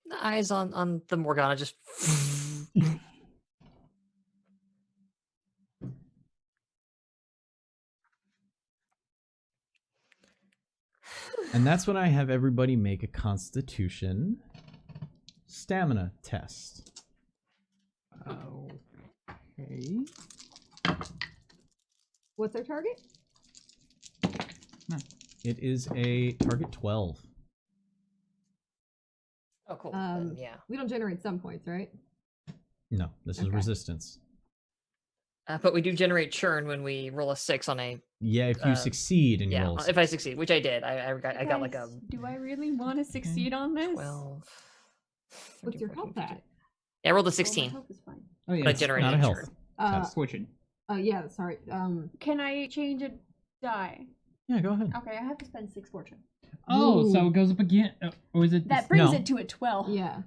The eyes on the Morgana just. And that's when I have everybody make a constitution stamina test. Okay. What's our target? It is a target 12. Oh, cool. Um, Then, yeah. We don't generate some points, right? No, this is Okay. resistance. But we do generate churn when we roll a 6 on a. Yeah, if you succeed and you Yeah, roll a if I succeed, which I did. I got like a Guys, Do I really want to succeed on this? 12. What's your 13, health 14, at? Yeah, I rolled a Oh, my 16. health is fine. Oh yeah. But I it's generated not a health. churn. Test. fortune. Yeah, sorry. Can I change a die? Yeah, go ahead. Okay, I have to spend 6 fortune. Oh, so Ooh. it goes up again, or is it? That brings No. it to a 12. Yeah.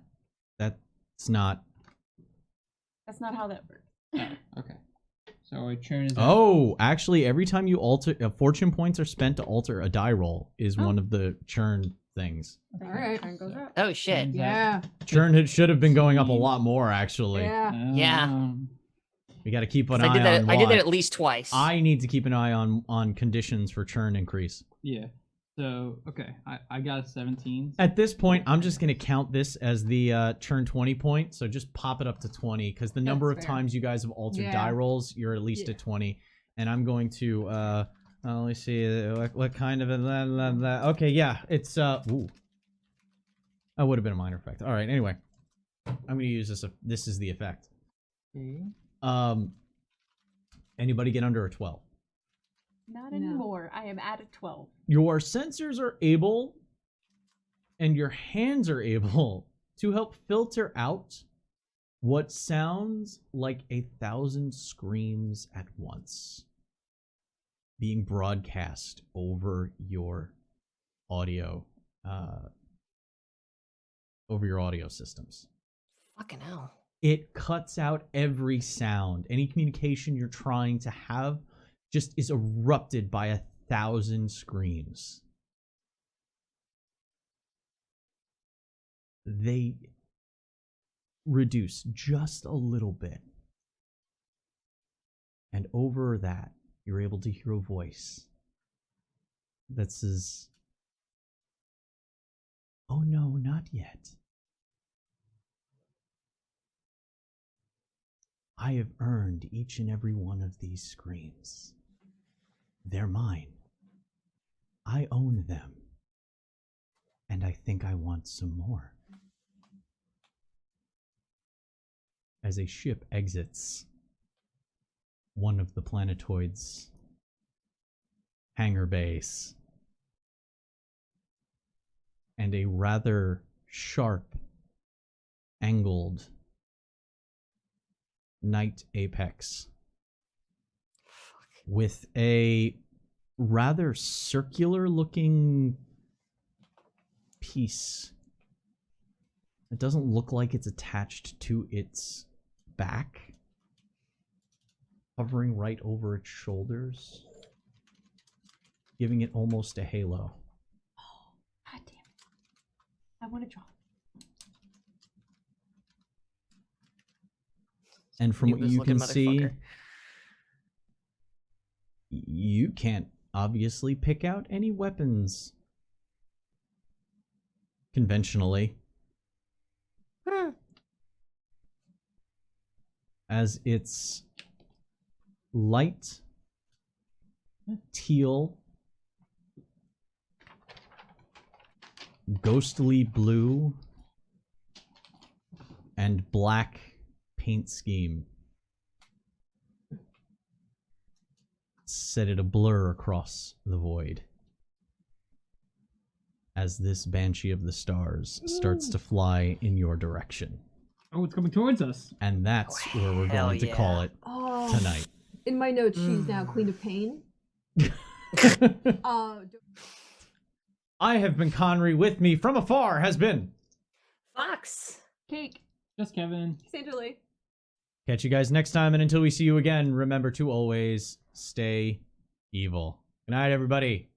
That's not. That's not how that works. Oh, okay. So our churn is. Oh, actually, every time you alter, fortune points are spent to alter a die roll is Oh. one of the churn things. Okay, Alright. Churn goes up. Oh shit. Yeah. Churn should have been going up a lot more, actually. Yeah. Yeah. We got to keep an 'Cause eye I did that. on I did that what. at least twice. I need to keep an eye on conditions for churn increase. Yeah. So okay, I got a 17. At this point, I'm just going to count this as the churn 20 point. So just pop it up to 20 because the number of That's fair. times you guys have altered Yeah. die rolls, you're at least Yeah. at 20. And I'm going to let me see what kind of a okay, yeah, it's ooh. That would have been a minor effect. All right, anyway. I'm going to use this. This is the effect. Okay. Anybody get under a 12? Not No. anymore. I am at a 12. Your sensors are able, and your hands are able to help filter out what sounds like 1,000 screams at once being broadcast over your audio, systems. Fucking hell. It cuts out every sound. Any communication you're trying to have just is erupted by 1,000 screams. They reduce just a little bit. And over that, you're able to hear a voice that says, "Oh no, not yet. I have earned each and every one of these screams. They're mine. I own them. And I think I want some more." As a ship exits one of the planetoid's hangar bays, and a rather sharp, angled night apex with a rather circular looking piece. It doesn't look like it's attached to its back, hovering right over its shoulders, giving it almost a halo. Oh, god damn it. I want to draw. And from what This you looking can see, motherfucker. you can't obviously pick out any weapons conventionally, as its light teal, ghostly blue, and black paint scheme set it a blur across the void as this Banshee of the Stars starts to fly in your direction. Oh, it's coming towards us. And that's where we're hell going to call it Oh, tonight. in my notes, she's now Queen of Pain. I have been Conry. With me from afar has been Fox. Cake. Just Kevin. Sandra Lee. Catch you guys next time, and until we see you again, remember to always stay evil. Good night, everybody.